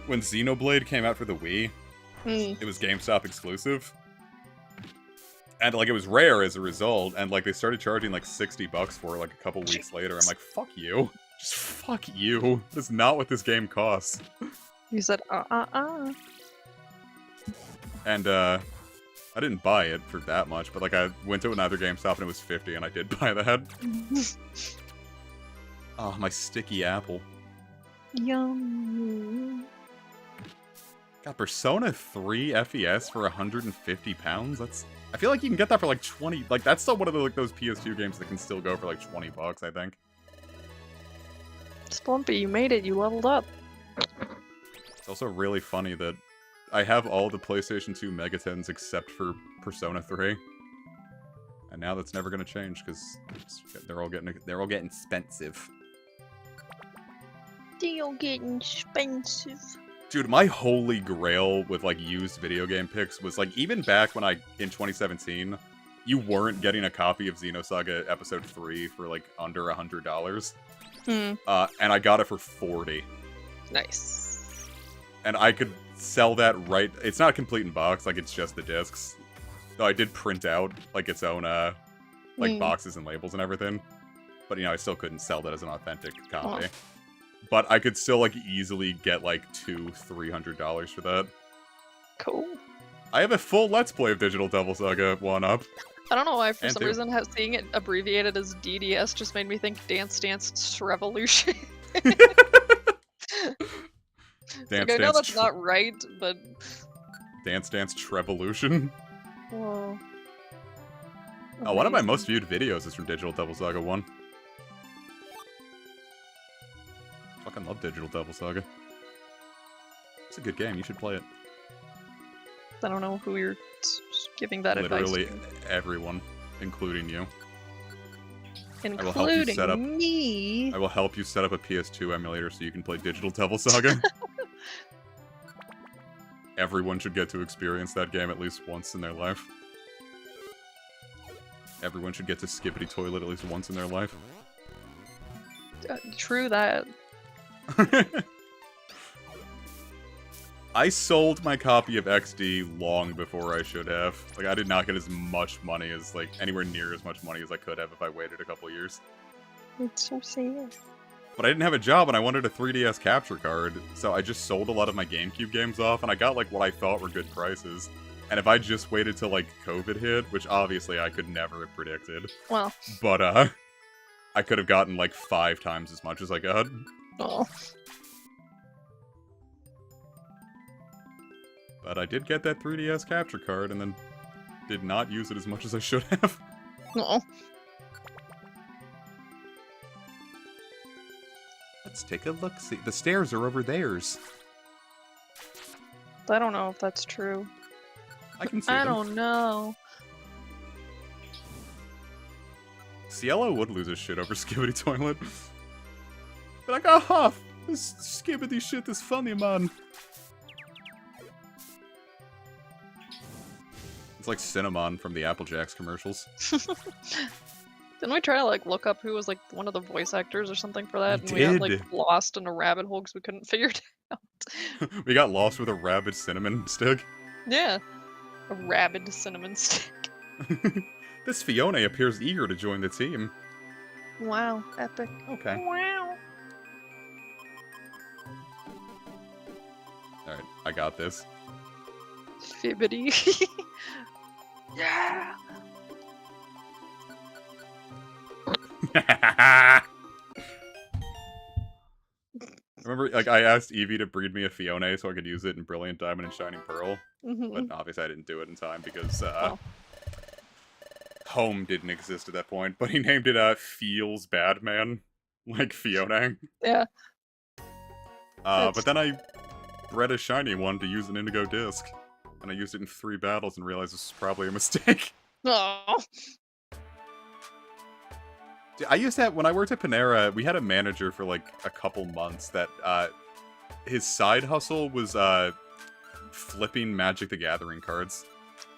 when Xenoblade came out for the Wii. Hmm. It was GameStop exclusive. And, like, it was rare as a result, and, like, they started charging, like, $60 for it, like, a couple weeks later. I'm like, fuck you. Just fuck you. That's not what this game costs. You said, And, I didn't buy it for that much, but, like, I went to another GameStop and it was $50, and I did buy that. Oh, my sticky apple. Yum. God, Persona 3 FES for £150? That's... I feel like you can get that for, like, 20... Like, that's still one of the, like, those PS2 games that can still go for, like, $20, I think. Splumpy, you made it. You leveled up. It's also really funny that I have all the PlayStation 2 Megatens except for Persona 3. And now that's never gonna change, because they're all getting expensive. They're getting expensive. Dude, my holy grail with, like, used video game picks was, like, even back when in 2017, you weren't getting a copy of Xenosaga Episode 3 for, like, under $100. Hmm. And I got it for $40. Nice. And I could sell that right... It's not complete in box, like, it's just the discs. Though I did print out, like, its own, like, boxes and labels and everything. But, you know, I still couldn't sell that as an authentic copy. Oh. But I could still, like, easily get, like, $200-300 for that. Cool. I have a full Let's Play of Digital Devil Saga 1-up. I don't know why, for And some two. reason, seeing it abbreviated as DDS just made me think Dance Dance Revolution. Dance I know Dance that's not right, but... Dance Dance Trevolution. Whoa. Oh, one of my Amazing. most viewed videos is from Digital Devil Saga 1. Fucking love Digital Devil Saga. It's a good game, you should play it. I don't know who you're giving that Literally advice everyone, including you. to. I will help you set up- Including me. I will help you set up a PS2 emulator so you can play Digital Devil Saga. Everyone should get to experience that game at least once in their life. Everyone should get to Skippity Toilet at least once in their life. True that. I sold my copy of XD long before I should have. Like, I did not get as much money as, like, anywhere near as much money as I could have if I waited a couple years. It's so sad. But I didn't have a job and I wanted a 3DS capture card, so I just sold a lot of my GameCube games off, and I got, like, what I thought were good prices. And if I just waited till, like, COVID hit, which obviously I could never have predicted, Well, but, I could have gotten, like, 5 times as much as I got. oh. But I did get that 3DS capture card and then did not use it as much as I should have. Oh. Let's take a look. See, the stairs are over theirs. I don't know if that's true. I can see I them. don't know. Cielo would lose his shit over Skibbity Toilet. But like, aha! This Skibbity shit is funny, man. It's like Cinnamon from the Apple Jacks commercials. Didn't we try to like look up who was like one of the voice actors or something for that? We And we got like did. lost in a rabbit hole because we couldn't figure it out. We got lost with a rabid cinnamon stick. Yeah. A rabid cinnamon stick. This Fiona appears eager to join the team. Wow, epic. Okay. Wow. Alright, I got this. Fibbity. Yeah. Remember, like, I asked Eevee to breed me a Fione so I could use it in Brilliant Diamond and Shining Pearl. But obviously I didn't do it in time because, Home didn't exist at that point. But he named it, Feels Bad Man. Like Fione. Yeah. But then I bred a shiny one to use an Indigo Disc. And I used it in 3 battles and realized this was probably a mistake. Oh. I used to have, when I worked at Panera, we had a manager for like a couple months that, his side hustle was, flipping Magic the Gathering cards.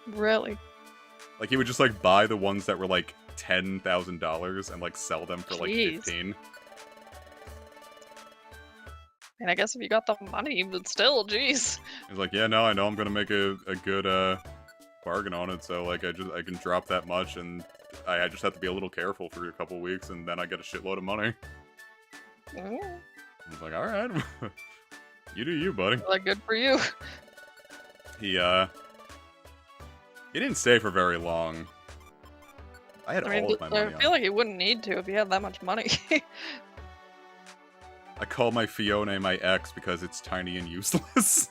Really? Like, he would just, like, buy the ones that were, like, $10,000 and, like, sell them for, like, Jeez. 15. And I guess if you got the money, but still, jeez. He's like, yeah, no, I know I'm gonna make a good, bargain on it, so, like, I can drop that much, and I just have to be a little careful for a couple weeks, and then I get a shitload of money. Mm. I was like, alright. You do you, buddy. Well, good for you. He didn't stay for very long. I had all of my money I feel on. like he wouldn't need to if he had that much money. I call my Fione my ex because it's tiny and useless.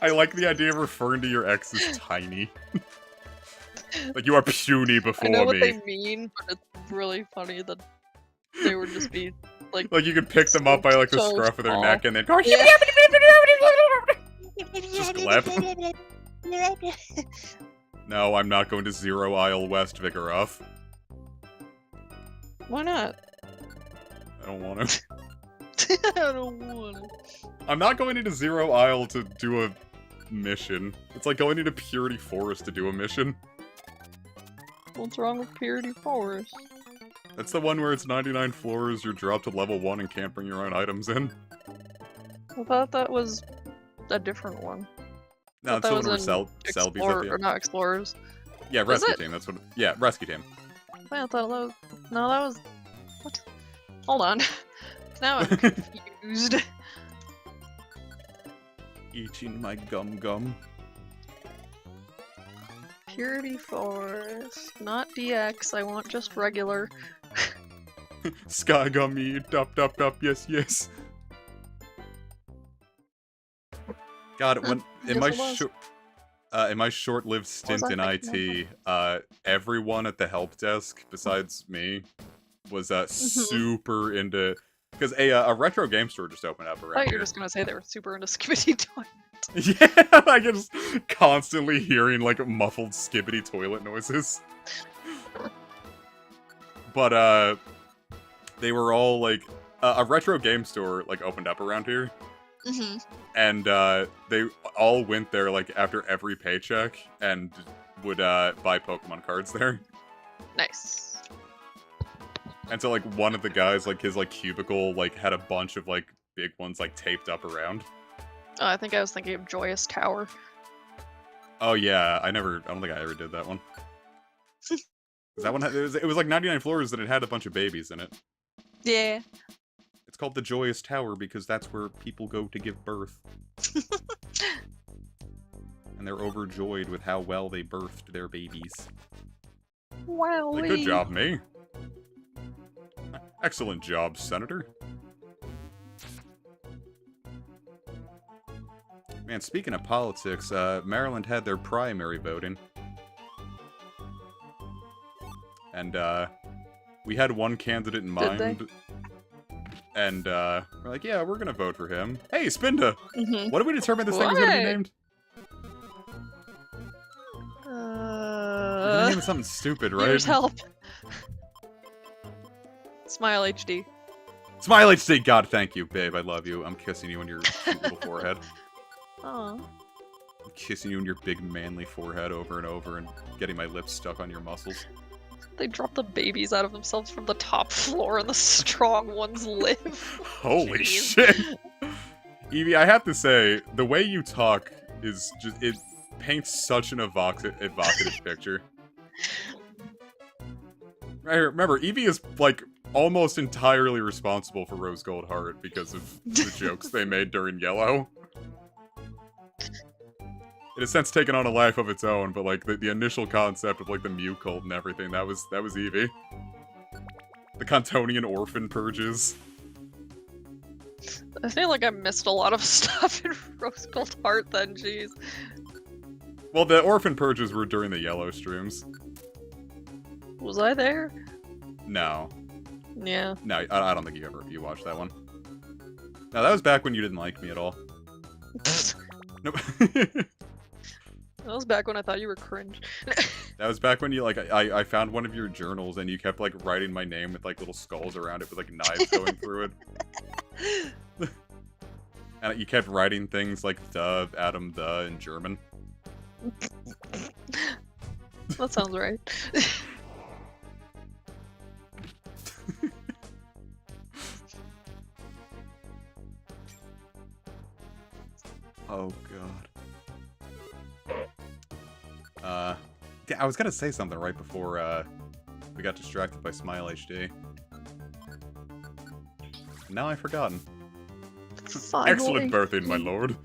I like the idea of referring to your ex as tiny. Like, you are puny before I know what me. they mean, but it's really funny that they would just be like. Like, you could pick them up by, like, the so scruff of their small. neck and then go, Yeah. Just clap. No, I'm not going to Zero Isle West, Vigoroth. Why not? I don't want to. I don't want to. I'm not going into Zero Isle to do a mission. It's like going into Purity Forest to do a mission. What's wrong with Purity Forest? That's the one where it's 99 floors, you're dropped to level 1 and can't bring your own items in. I thought that was a different one. No, it's the one where Selby's at the Or end. not Explorers. Yeah, Is Rescue it? Team, that's what... Yeah, Rescue Team. I thought that was... No, that was... What? Hold on. Now I'm confused. Eating my gum. Purity Forest. Not DX, I want just regular. Sky Gummy, dup, yes. God, when in my short-lived stint I in thinking IT, everyone at the help desk besides me was super into, because a retro game store just opened up I around thought you here. were just gonna say they were super into Skibidi Toilet. Yeah, I can just constantly hearing like muffled skibbity toilet noises. But they were all like a retro game store like opened up around here. Mm-hmm. And they all went there like after every paycheck and would buy Pokemon cards there. Nice. And so like one of the guys, like his like cubicle like had a bunch of like big ones like taped up around. Oh, I think I was thinking of Joyous Tower. Oh yeah, I don't think I ever did that one. 'Cause that one it was like 99 floors and it had a bunch of babies in it. Yeah. It's called the Joyous Tower because that's where people go to give birth. And they're overjoyed with how well they birthed their babies. Wow. Like, good job, me. Excellent job, Senator. Man, speaking of politics, Maryland had their primary voting. And, we had one candidate in Did they? mind. And, we're like, yeah, we're gonna vote for him. Hey, Spinda! Mm-hmm. What did we determine this thing was gonna be What? named? We're gonna name it something stupid, right? Here's help. Smile HD. Smile HD! God, thank you, babe. I love you. I'm kissing you on your cute little forehead. Aw. I'm kissing you on your big manly forehead over and over and getting my lips stuck on your muscles. They drop the babies out of themselves from the top floor and the strong ones live. Holy Jeez. shit! Eevee, I have to say, the way you talk is just, it paints such an evocative picture. Right, remember, Eevee is, like, almost entirely responsible for Rose Gold Heart because of the jokes they made during Yellow. it has since taken on a life of its own, but like the initial concept of like the Mew cult and everything, that was Eevee. The Cantonian orphan purges. I feel like I missed a lot of stuff in Rose Gold Heart then, jeez. Well, the orphan purges were during the yellow streams. Was I there? No. Yeah. No, I don't think you watched that one. No, that was back when you didn't like me at all. Nope. That was back when I thought you were cringe. That was back when you, like, I found one of your journals and you kept, like, writing my name with, like, little skulls around it with, like, knives going through it. And you kept writing things like the, Adam, the, in German. That sounds right. Oh, God. Yeah, I was gonna say something right before, we got distracted by Smile HD. Now I've forgotten. Finally. Excellent birthing, my lord.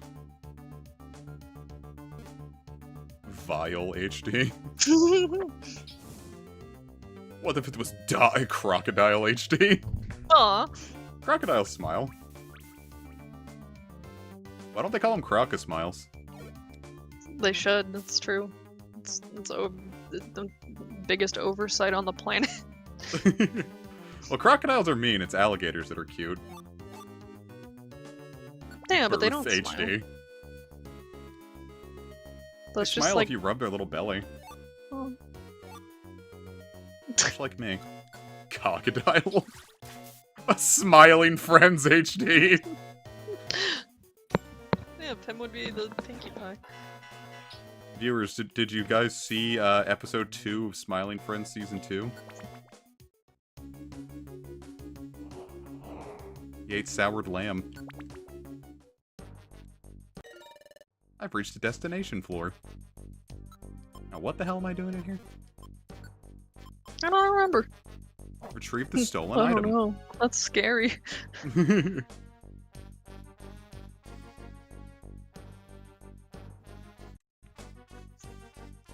Vile HD. What if it was Crocodile HD? Aw. Crocodile Smile. Why don't they call them Croca Smiles? They should, that's true. It's the biggest oversight on the planet. Well, crocodiles are mean, it's alligators that are cute. Yeah, but they don't Earth smile. HD. That's They just smile like... if you rub their little belly. Oh. Much like me. Crocodile. A smiling Friends HD. Yeah, Pim would be the Pinkie Pie. Viewers, did you guys see episode 2 of Smiling Friends Season 2? He ate soured lamb. I've reached the destination floor. Now what the hell am I doing in here? I don't remember. Retrieve the stolen Oh item. no, that's scary.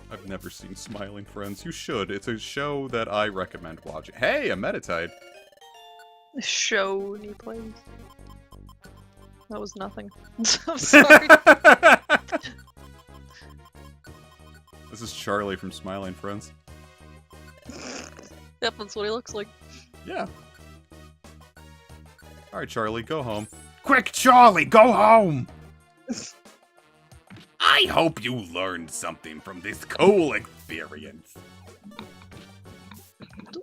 I've never seen Smiling Friends. You should. It's a show that I recommend watching. Hey, a Metatite! Show he plays. That was nothing. I'm sorry. This is Charlie from Smiling Friends. Yep, that's what he looks like. Yeah. Alright, Charlie, go home. Quick, Charlie, go home! I hope you learned something from this cool experience.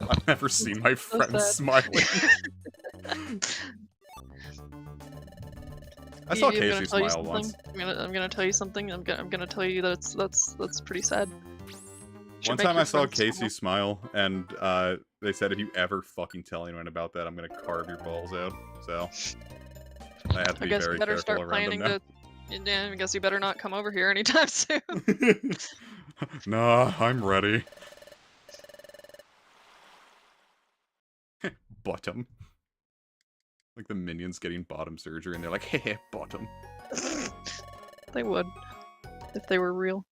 I've never seen my friend sad. smiling. I saw I'm gonna Casey tell you smile once. something. I'm gonna tell you something. I'm gonna tell you that's pretty sad. Should One make time your I saw friends Casey smile, and they said if you ever fucking tell anyone about that, I'm gonna carve your balls out. So I have to I be guess very you better careful start around planning them to. Yeah, I guess you better not come over here anytime soon. now. Nah, I'm ready. Bottom. Like the minions getting bottom surgery, and they're like, hey, bottom. They would, if they were real.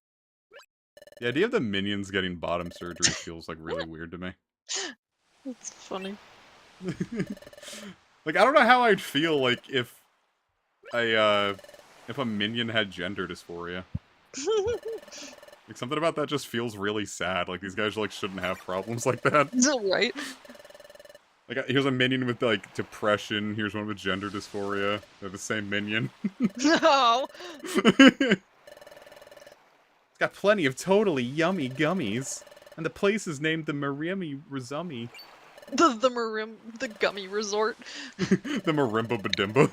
The idea of the minions getting bottom surgery feels like really weird to me. That's funny. Like, I don't know how I'd feel like if a minion had gender dysphoria. Like, something about that just feels really sad. Like, these guys like shouldn't have problems like that. Right? Like, here's a minion with like depression. Here's one with gender dysphoria. They're the same minion. No. It's got plenty of totally yummy gummies, and the place is named the Marimi Rizumi. The gummy resort. The Marimba Badimba.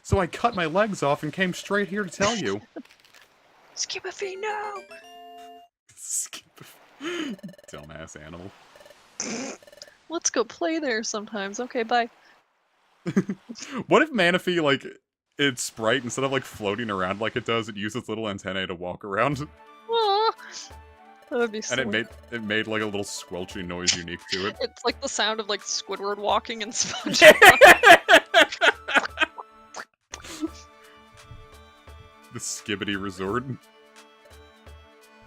So I cut my legs off and came straight here to tell you. Skipafy, no. Dumbass animal. Let's go play there sometimes. Okay, bye. What if Manaphy, like, its sprite, instead of like floating around like it does, it used its little antennae to walk around? Aw. That would be And sweet. it made like a little squelching noise unique to it. It's like the sound of like Squidward walking in SpongeBob. The Skibbity Resort.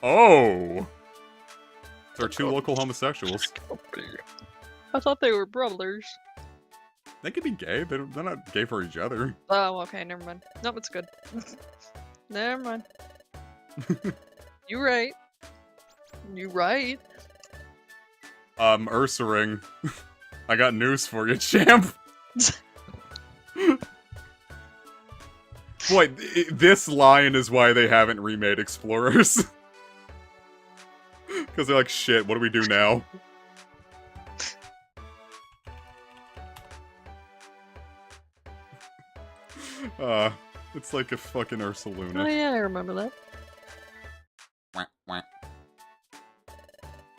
Oh! There are two local homosexuals. I thought they were brothers. They could be gay, they're not gay for each other. Oh, okay, never mind. Nope, it's good. Never mind. You right. You right. Ursaring. I got news for you, champ! Boy, this line is why they haven't remade Explorers. Because they're like, shit, what do we do now? It's like a fucking Ursaluna. Oh yeah, I remember that.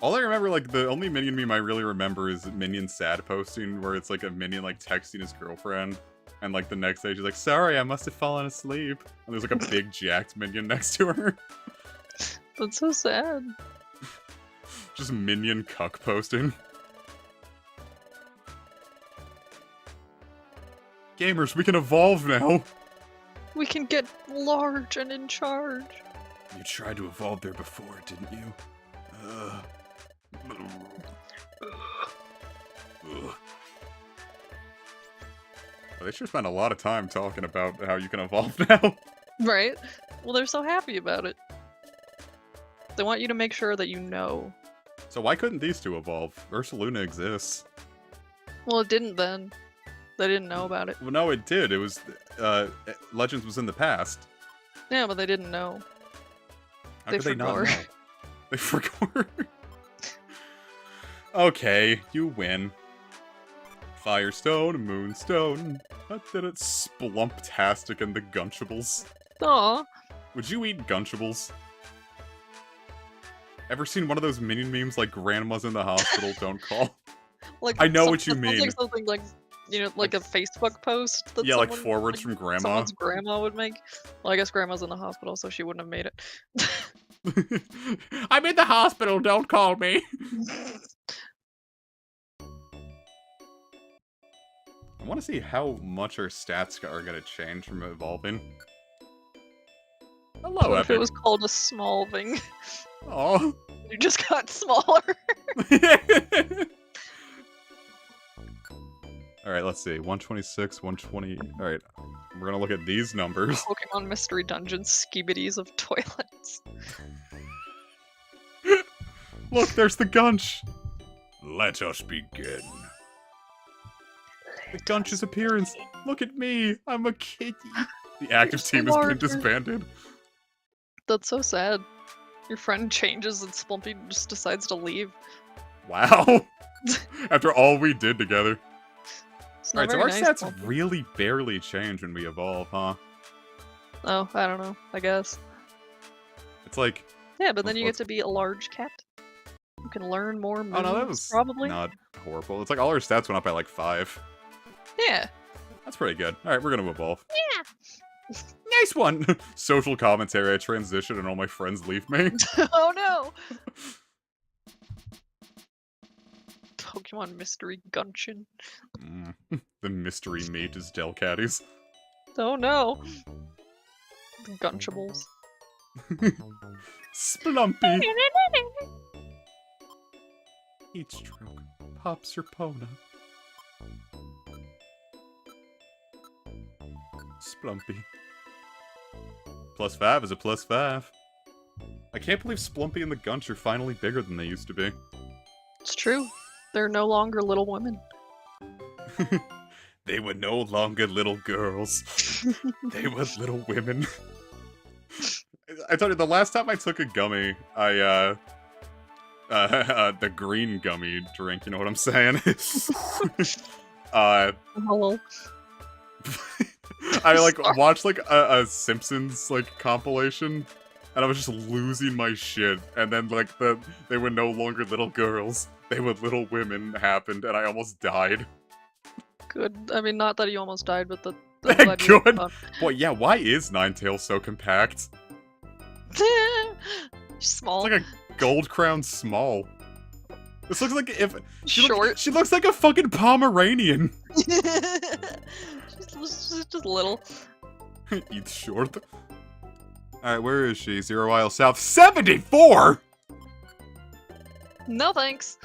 All I remember, like, the only Minion meme I really remember is Minion sad posting, where it's like a Minion, like, texting his girlfriend, and, like, the next day she's like, sorry, I must have fallen asleep. And there's, like, a big jacked Minion next to her. That's so sad. Just Minion cuck posting. Gamers, we can evolve now! We can get large and in charge. You tried to evolve there before, didn't you? Well, they sure spent a lot of time talking about how you can evolve now. Right? Well, they're so happy about it. They want you to make sure that you know. So why couldn't these two evolve? Ursaluna exists. Well, it didn't then. They didn't know about it. Well, no, it did. It was, Legends was in the past. Yeah, but they didn't know. How They could they not forgot. know? They forgot. Okay, you win. Firestone, Moonstone. That did it. Splumptastic and the Gunchables. Aw. Would you eat Gunchables? Ever seen one of those Minion memes like grandma's in the hospital, don't call? Like, I know what you that sounds mean. like something like, you know, like a Facebook post that Yeah, like someone, forwards from grandma. someone's grandma would make. Well, I guess grandma's in the hospital, so she wouldn't have made it. I'm in the hospital, don't call me. I want to see how much our stats are going to change from evolving. Hello, What if it Epic. was called a small thing? Aw. You just got smaller. Alright, let's see. 126, 120. Alright, we're going to look at these numbers. Pokemon Mystery Dungeon skibbities of toilets. Look, there's the Gunch. Let us begin. The Gunch's appearance. Look at me. I'm a kitty. The active team has been Larger. disbanded. That's so sad. Your friend changes and Splumpy just decides to leave. Wow. After all we did together. It's not Alright, so our very nice, stats Splumpy. really barely change when we evolve, huh? Oh, I don't know. I guess. It's like, Yeah, but then you get Let's- to be a large cat. You can learn more moves, oh no, that was probably. not horrible. It's like all our stats went up by like 5. Yeah. That's pretty good. Alright, we're gonna evolve. Yeah. Nice one! Social commentary, I transition and all my friends leave me. Oh no! Pokemon Mystery Gunchin. The mystery meat is Delcatties. Oh no! The Gunchables. Splumpy! Heat stroke. Pops your Pona. Splumpy. +5 is a +5. I can't believe Splumpy and the Gunch are finally bigger than they used to be. It's true. They're no longer little women. They were no longer little girls. They were little women. I told you, the last time I took a gummy, the green gummy drink, you know what I'm saying? Hello. I like Sorry. watched like a Simpsons like compilation, and I was just losing my shit. And then like they were no longer little girls, they were little women happened, and I almost died. Good. I mean, not that he almost died, but I'm glad you Good. had Boy, yeah, why is Ninetales so compact? fun. Small. It's like a gold crown small. This looks like if Short. she looks like a fucking Pomeranian. She's just little. Eats short. Alright, where is she? 0 Isle South. 74?! No thanks.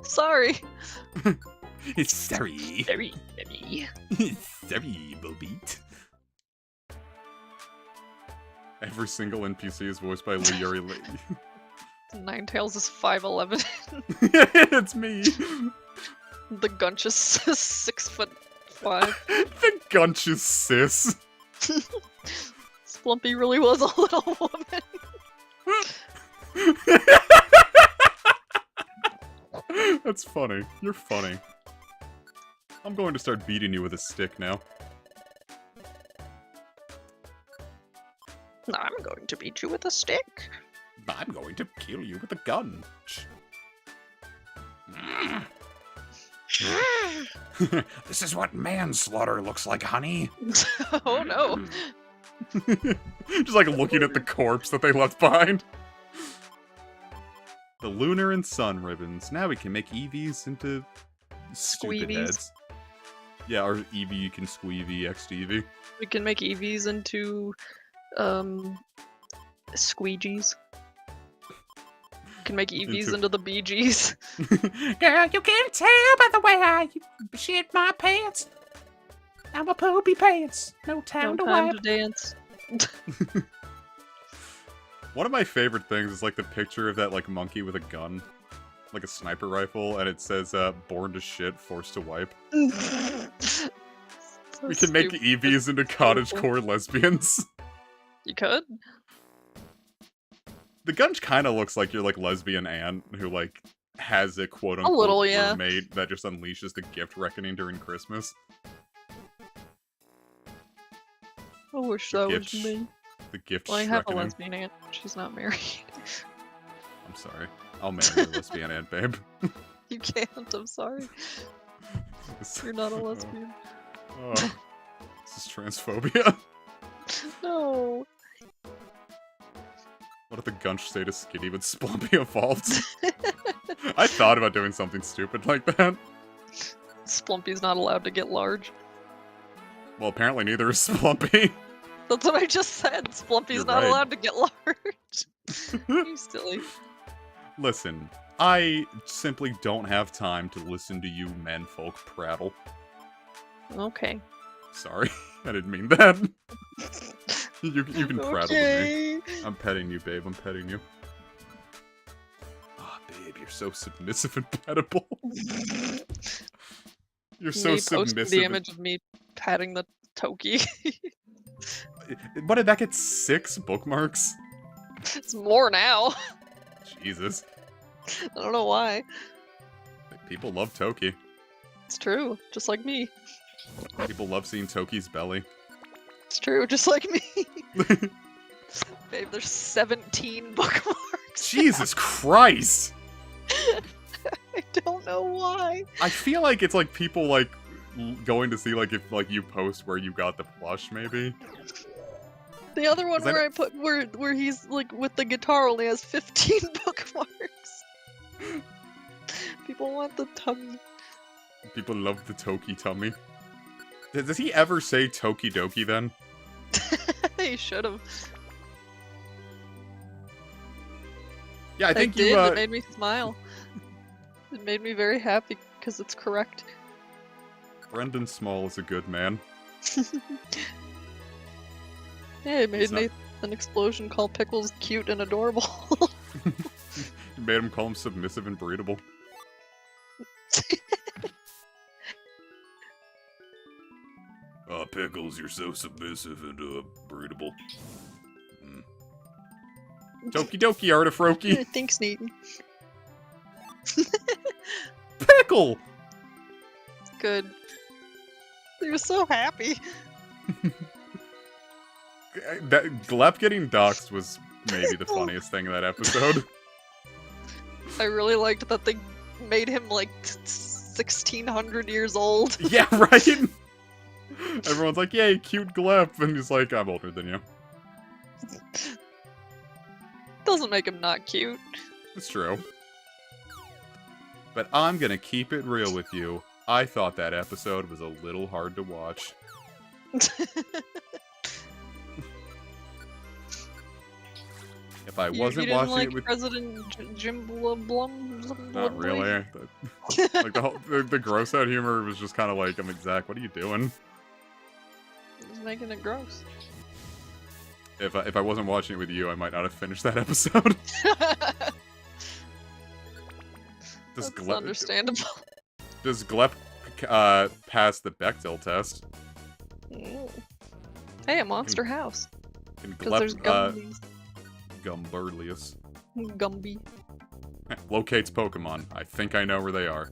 Sorry. It's sorry. Very, very. Sorry, Bulbeat. Every single NPC is voiced by Leori Lee. Ninetales is 5'11". It's me. The Gunch is 6'5". The Gunch is sis. Splumpy really was a little woman. That's funny. You're funny. I'm going to start beating you with a stick now. I'm going to beat you with a stick. I'm going to kill you with a gun. This is what manslaughter looks like, honey. Oh no. Just like looking at the corpse that they left behind. The lunar and sun ribbons. Now we can make EVs into stupid Squeevies. heads. Yeah, or EV you can squeevy X to EV. We can make EVs into squeegees. We can make EVs into the BGs. Girl, you can tell by the way I shit my pants. I'm a poopy pants. No time No to time wipe. to dance. One of my favorite things is like the picture of that like monkey with a gun. Like a sniper rifle, and it says, born to shit, forced to wipe. So We can make stupid. EVs into cottagecore lesbians. You could. The Gunch kind of looks like your like lesbian aunt who like has a quote unquote little, yeah. roommate that just unleashes the gift reckoning during Christmas. I wish The that was gift me. The gift Well, I have a reckoning. lesbian aunt. She's not married. I'm sorry. I'll marry your lesbian aunt, babe. You can't. I'm sorry. You're not a lesbian. Oh, this is transphobia. No. What if the Gunch stayed a skinny but Splumpy evolved? I thought about doing something stupid like that. Splumpy's not allowed to get large. Well, apparently neither is Splumpy. That's what I just said. Splumpy's You're not right. allowed to get large. You silly. Listen, I simply don't have time to listen to you menfolk prattle. Okay. Sorry, I didn't mean that. You can prattle with me. Okay. I'm petting you, babe. I'm petting you. Ah, babe, you're so submissive and pettable. You're so Me posting submissive. the image of me patting the Toki. What did that get? 6 bookmarks? It's more now. Jesus. I don't know why. People love Toki. It's true. Just like me. People love seeing Toki's belly. It's true. Just like me. Babe, there's 17 bookmarks. Jesus Christ! I don't know why. I feel like it's like people like going to see like if like you post where you got the plush maybe. The other one Is that- where I put where he's like with the guitar only has 15 bookmarks. People want the tummy. People love the Toki tummy. Does he ever say Toki Doki then? He should have. Yeah, I think did. you It made me smile. It made me very happy because it's correct. Brendan Small is a good man. Yeah, it made He's not- Nathan Explosion call Pickles cute and adorable. You made him call him submissive and breedable. Pickles, you're so submissive and breedable. Toki Doki Artifroki. Thanks, Nathan. Pickle! Good. You're so happy. That Glep getting doxxed was maybe the funniest thing in that episode. I really liked that they made him like 1600 years old. Yeah, right? Everyone's like, yay, cute Glep, and he's like, I'm older than you. Doesn't make him not cute. It's true. But I'm gonna keep it real with you. I thought that episode was a little hard to watch. If I You wasn't didn't watching like it with... President Jim Blum? Not really. Like, the gross out humor was just kind of like, I'm Zach, what are you doing? He's making it gross. If I wasn't watching it with you, I might not have finished that episode. Does That's understandable. Does Glep pass the Bechdel test? Ooh. Hey, a monster house. Can Because there's Gumbies. Gumberlius Gumby. locates Pokemon. I think I know where they are.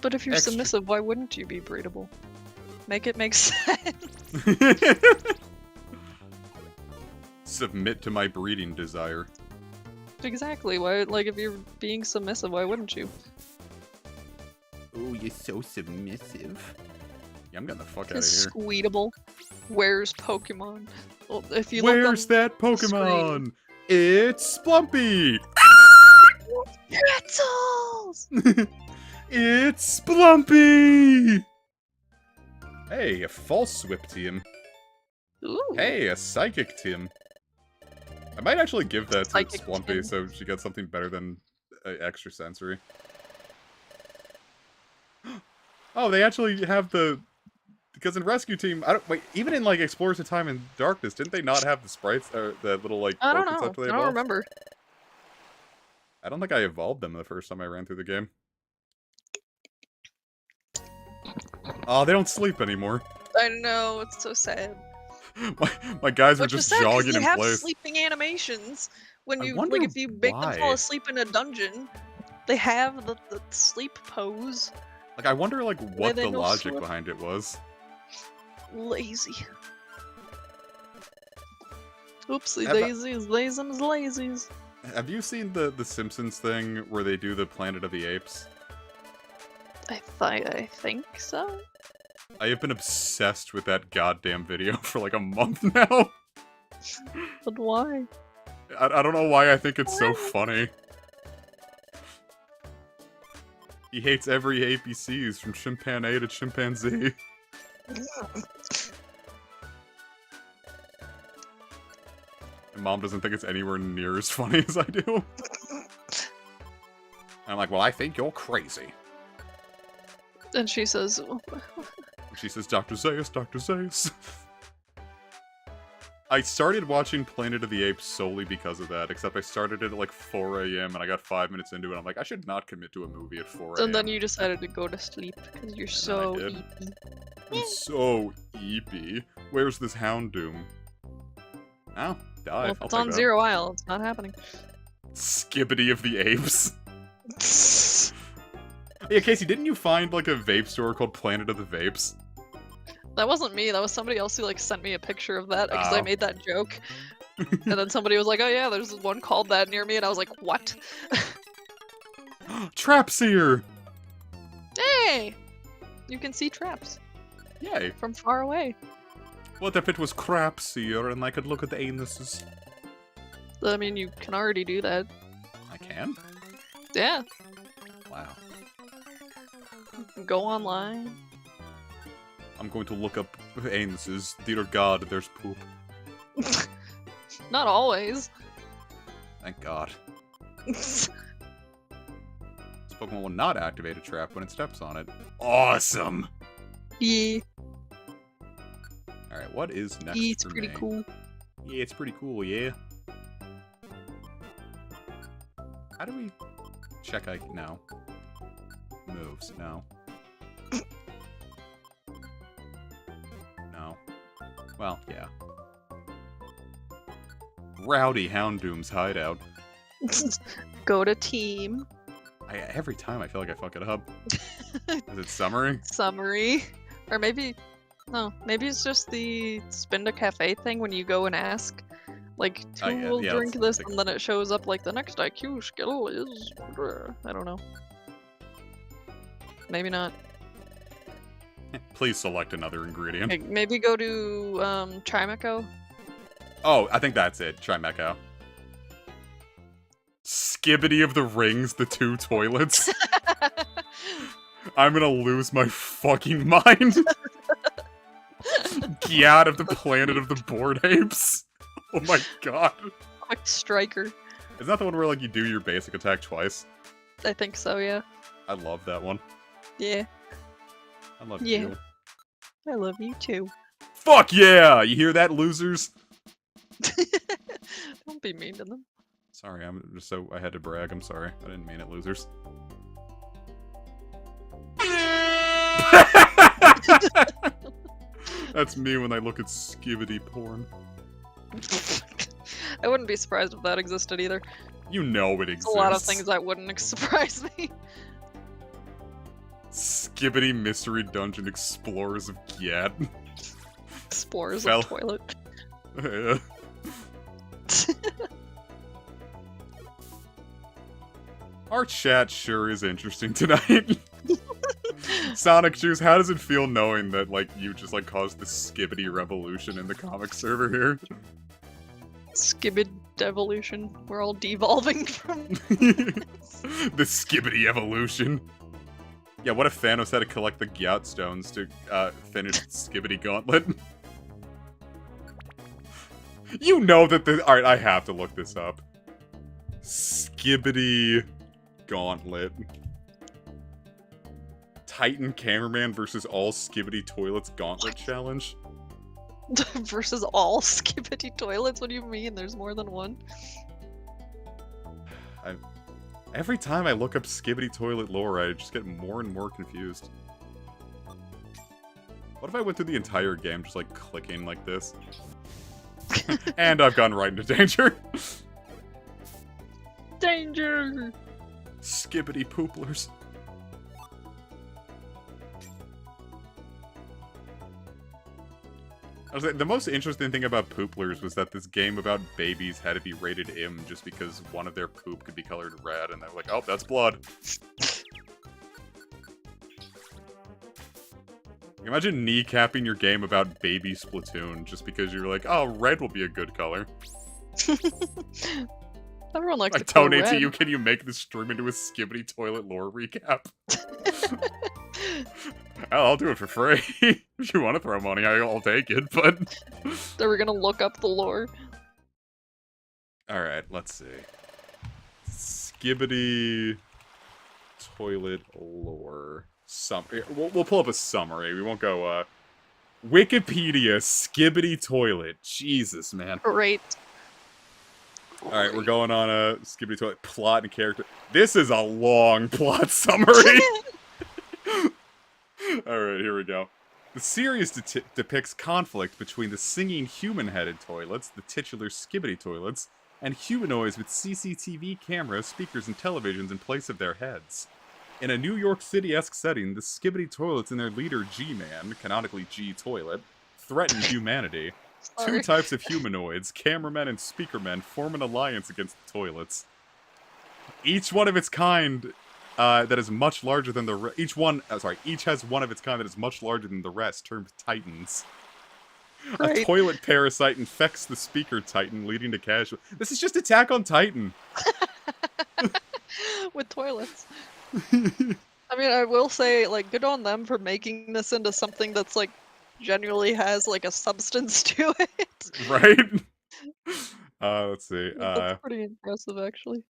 But if you're Extra. submissive, why wouldn't you be breedable? Make it make sense. Submit to my breeding desire. Exactly. Why, like, if you're being submissive, why wouldn't you? Oh, you're so submissive. Yeah, I'm getting the fuck out of It's here. Squeedable. Where's Pokemon? Well, if you Where's look that Pokemon? It's Splumpy! on pretzels! It's Splumpy! Hey, a false Swiptium. Ooh. Hey, a Psychic Tim. I might actually give that to Psychic Splumpy Tim. so she gets something better than extra sensory. Oh, they actually have the... Because in Rescue Team, I don't... Wait, even in, like, Explorers of Time and Darkness, didn't they not have the sprites, or the little, like, I don't Pokemon know. stuff that they I don't evolved? remember. I don't think I evolved them the first time I ran through the game. Oh, they don't sleep anymore. I know, it's so sad. My guys were Which is just sad 'cause jogging they in have place. sleeping animations. When I you, wonder like, if you make them fall why. asleep in a dungeon, they have the sleep pose. Like, I wonder, like, what they the don't logic slip. behind it was. Lazy. Oopsie Have I- daisies, lasums, lazies. Have you seen the Simpsons thing where they do the Planet of the Apes? I think so. I have been obsessed with that goddamn video for like a month now. But why? I don't know why I think it's so funny. He hates every APCs from Chimpanzee to Chimpanzee. And Mom doesn't think it's anywhere near as funny as I do. And I'm like, well, I think you're crazy. And she says, She says, Dr. Zaius, Dr. Zaius. I started watching Planet of the Apes solely because of that, except I started it at like 4 a.m. and I got 5 minutes into it. I'm like, I should not commit to a movie at 4 a.m. and then you decided to go to sleep because you're so did. eepy. I'm so eepy. Where's this Houndoom? Ow, die. Well, if I'll it's take on that. Zero Isle, it's not happening. Skibbity of the Apes. Yeah, Casey, didn't you find like a vape store called Planet of the Vapes? That wasn't me. That was somebody else who like sent me a picture of that because I Oh. made that joke. And then somebody was like, "Oh yeah, there's one called that near me," and I was like, "What?" Trapseer! Hey, you can see traps Yay. from far away. What if it was Crapseer and I could look at the anuses? I mean, you can already do that. I can? Yeah, Wow. go online. I'm going to look up anuses. Dear God, there's poop. Not always. Thank God. This Pokemon will not activate a trap when it steps on it. Awesome! Yeah, Alright, what is next it's for pretty me? cool. Yeah, it's pretty cool, yeah. How do we check no. Moves, no. No. Well, yeah. Rowdy Houndoom's hideout. Go to team. Every time I feel like I fuck it up. Is it summary? Summary. Or maybe, no, maybe it's just the spin to cafe thing when you go and ask, like, who yeah, will yeah, drink let's this, take and then it shows up like the next IQ skill is, I don't know. Maybe not. Please select another ingredient. Like, maybe go to Chimeco. Oh, I think that's it. Try Mecho. Skibbity of the Rings, the two toilets. I'm gonna lose my fucking mind. Gyat of the Planet of the Bored Apes. Oh my god. Quick striker. Isn't that the one where like you do your basic attack twice? I think so, yeah. I love that one. Yeah. I love Yeah. you. I love you too. Fuck yeah! You hear that, losers? Don't be mean to them. Sorry, I'm just so I had to brag. I'm sorry. I didn't mean it, losers. That's me when I look at skibbity porn. I wouldn't be surprised if that existed either. You know it There's exists. a lot of things that wouldn't surprise me. Skibbity Mystery Dungeon Explorers of Gyat. Explorers Fell. of toilet. Yeah. Our chat sure is interesting tonight. Sonic Juice, how does it feel knowing that, like, you just, like, caused the skibbity revolution in the comic server here? Skibbid evolution. We're all devolving from. The skibbity evolution. Yeah, what if Thanos had to collect the Gyat stones to finish the skibbity gauntlet? You know that the. Alright, I have to look this up. Skibbity gauntlet. Titan Cameraman versus all Skibbity Toilets Gauntlet Challenge. Versus all skibbity toilets? What do you mean? There's more than one? Every time I look up Skibbity Toilet lore, I just get more and more confused. What if I went through the entire game just like clicking like this? And I've gone right into danger. Danger! Skibbity pooplers. I was like, the most interesting thing about pooplers was that this game about babies had to be rated M just because one of their poop could be colored red, and they're like, oh, that's blood. Imagine kneecapping your game about baby Splatoon just because you're like, oh, red will be a good color. Everyone likes I the color donate to red. you, can you make this stream into a Skibbity Toilet lore recap? I'll do it for free. If you want to throw money, I'll take it, but... They were gonna look up the lore. Alright, let's see. Skibbity Toilet lore. We'll pull up a summary. We won't go, Wikipedia Skibbity Toilet. Jesus, man. Great. Alright, we're going on a Skibbity Toilet plot and character. This is a long plot summary! Alright, here we go. The series depicts conflict between the singing human-headed toilets, the titular Skibbity toilets, and humanoids with CCTV cameras, speakers, and televisions in place of their heads. In a New York City-esque setting, the Skibbity toilets and their leader G-Man, canonically G-Toilet, threaten humanity. Sorry. Two types of humanoids, cameramen and speakermen, form an alliance against the toilets. Each one of its kind that is much larger than the each has one of its kind that is much larger than the rest, termed Titans. Great. A toilet parasite infects the speaker Titan, leading to casual. This is just Attack on Titan. With toilets. I mean, I will say, like, good on them for making this into something that's, like, genuinely has, like, a substance to it. Right? Let's see. That's pretty impressive, actually.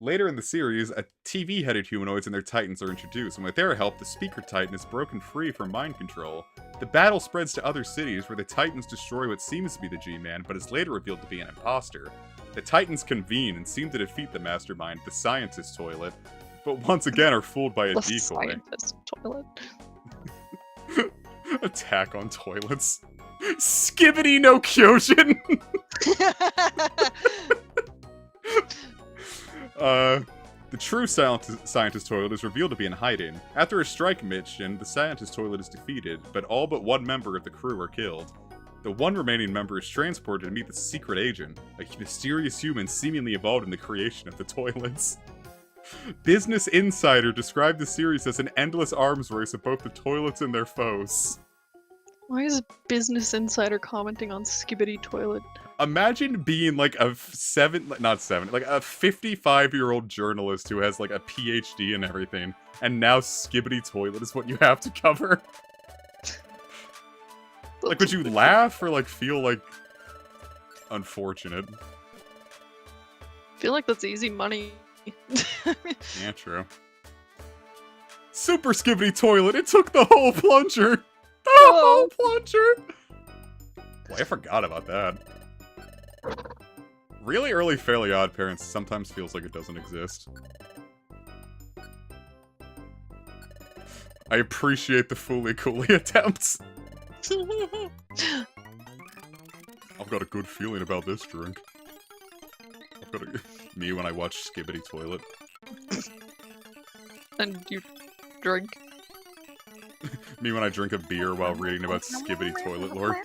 Later in the series, a TV-headed humanoids and their titans are introduced, and with their help, the speaker titan is broken free from mind control. The battle spreads to other cities, where the titans destroy what seems to be the G-Man, but is later revealed to be an imposter. The titans convene and seem to defeat the mastermind, the scientist toilet, but once again are fooled by a The decoy. scientist toilet. Attack on toilets. Skibbity no Kyojin! The true scientist toilet is revealed to be in hiding. After a strike mission, the scientist toilet is defeated, but all but one member of the crew are killed. The one remaining member is transported to meet the secret agent, a mysterious human seemingly involved in the creation of the toilets. Business Insider described the series as an endless arms race of both the toilets and their foes. Why is Business Insider commenting on Skibbity Toilet? Imagine being like a 55-year-old journalist who has like a PhD and everything, and now Skibbity Toilet is what you have to cover. Like, would you laugh or, like, feel, like, unfortunate? I feel like that's easy money. Yeah, true. Super Skibbity Toilet, it took the whole plunger! The whole plunger! Boy, I forgot about that. Really early Fairly Odd Parents sometimes feels like it doesn't exist. I appreciate the Fooly Cooly attempts. I've got a good feeling about this drink. I've got a... Me when I watch Skibbity Toilet. And you drink. Me when I drink a beer while reading about Skibbity Toilet lore.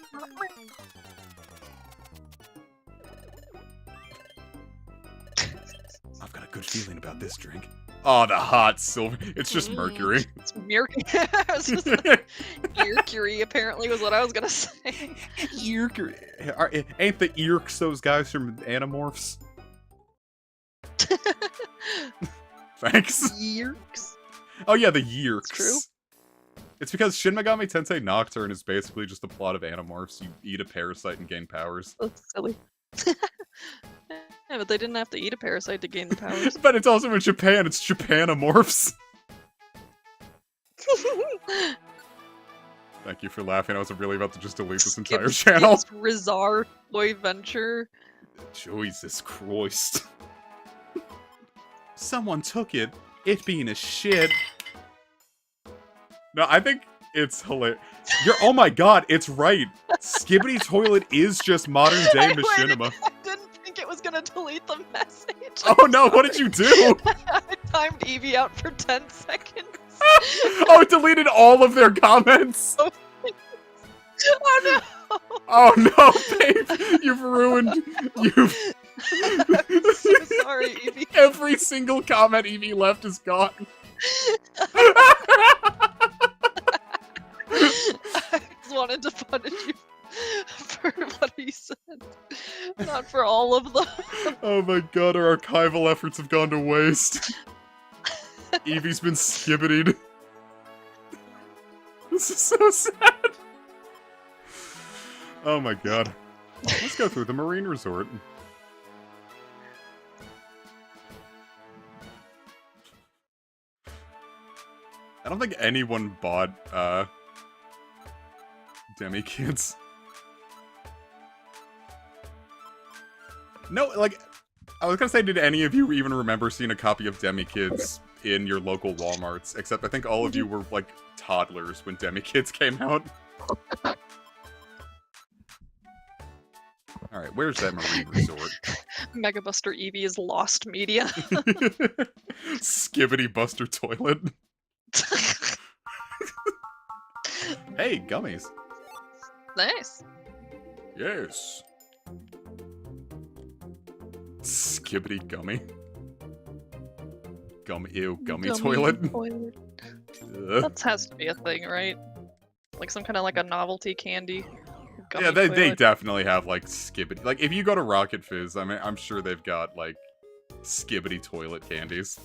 I've got a good feeling about this drink. Oh, the hot silver. It's just mercury. It's mercury. Mercury, apparently, was what I was gonna say. Mercury. Ain't the Earks those guys from Animorphs? Thanks. Yerks. Oh yeah, the Yeerks. True. It's because Shin Megami Tensei Nocturne is basically just a plot of Animorphs. You eat a parasite and gain powers. That's silly. Yeah, but they didn't have to eat a parasite to gain the powers. But it's also in Japan. It's Japanimorphs. Thank you for laughing. I was really about to just delete this entire channel. Rizar Toy Venture. Jesus Christ. Someone took it. It being a shit. No, I think it's hilarious. Oh my god, it's right. Skibbity Toilet is just modern day Machinima. I didn't think it was gonna delete the message. Oh no, what did you do? I timed Eevee out for 10 seconds. Oh, it deleted all of their comments. Oh no. Oh no, babe. You've ruined. You've. I'm so sorry, Eevee. Every single comment Eevee left is gone. I just wanted to punish you for what he said, not for all of them. Oh my god, our archival efforts have gone to waste. Eevee's been skibbitied. This is so sad. Oh my god. Let's go through the marine resort. I don't think anyone bought, Demi Kids. No, like, I was gonna say, did any of you even remember seeing a copy of Demi Kids in your local Walmarts? Except I think all of you were, like, toddlers when Demi Kids came out. Alright, where's that marine resort? Mega Buster Eevee is lost media. Skibbity Buster Toilet. Hey, gummies. Nice. Yes. Skibbity gummy. Ew, gummy toilet. That has to be a thing, right? Like some kind of like a novelty candy. Yeah, they definitely have like skibbity. Like if you go to Rocket Fizz, I mean, I'm sure they've got like skibbity toilet candies.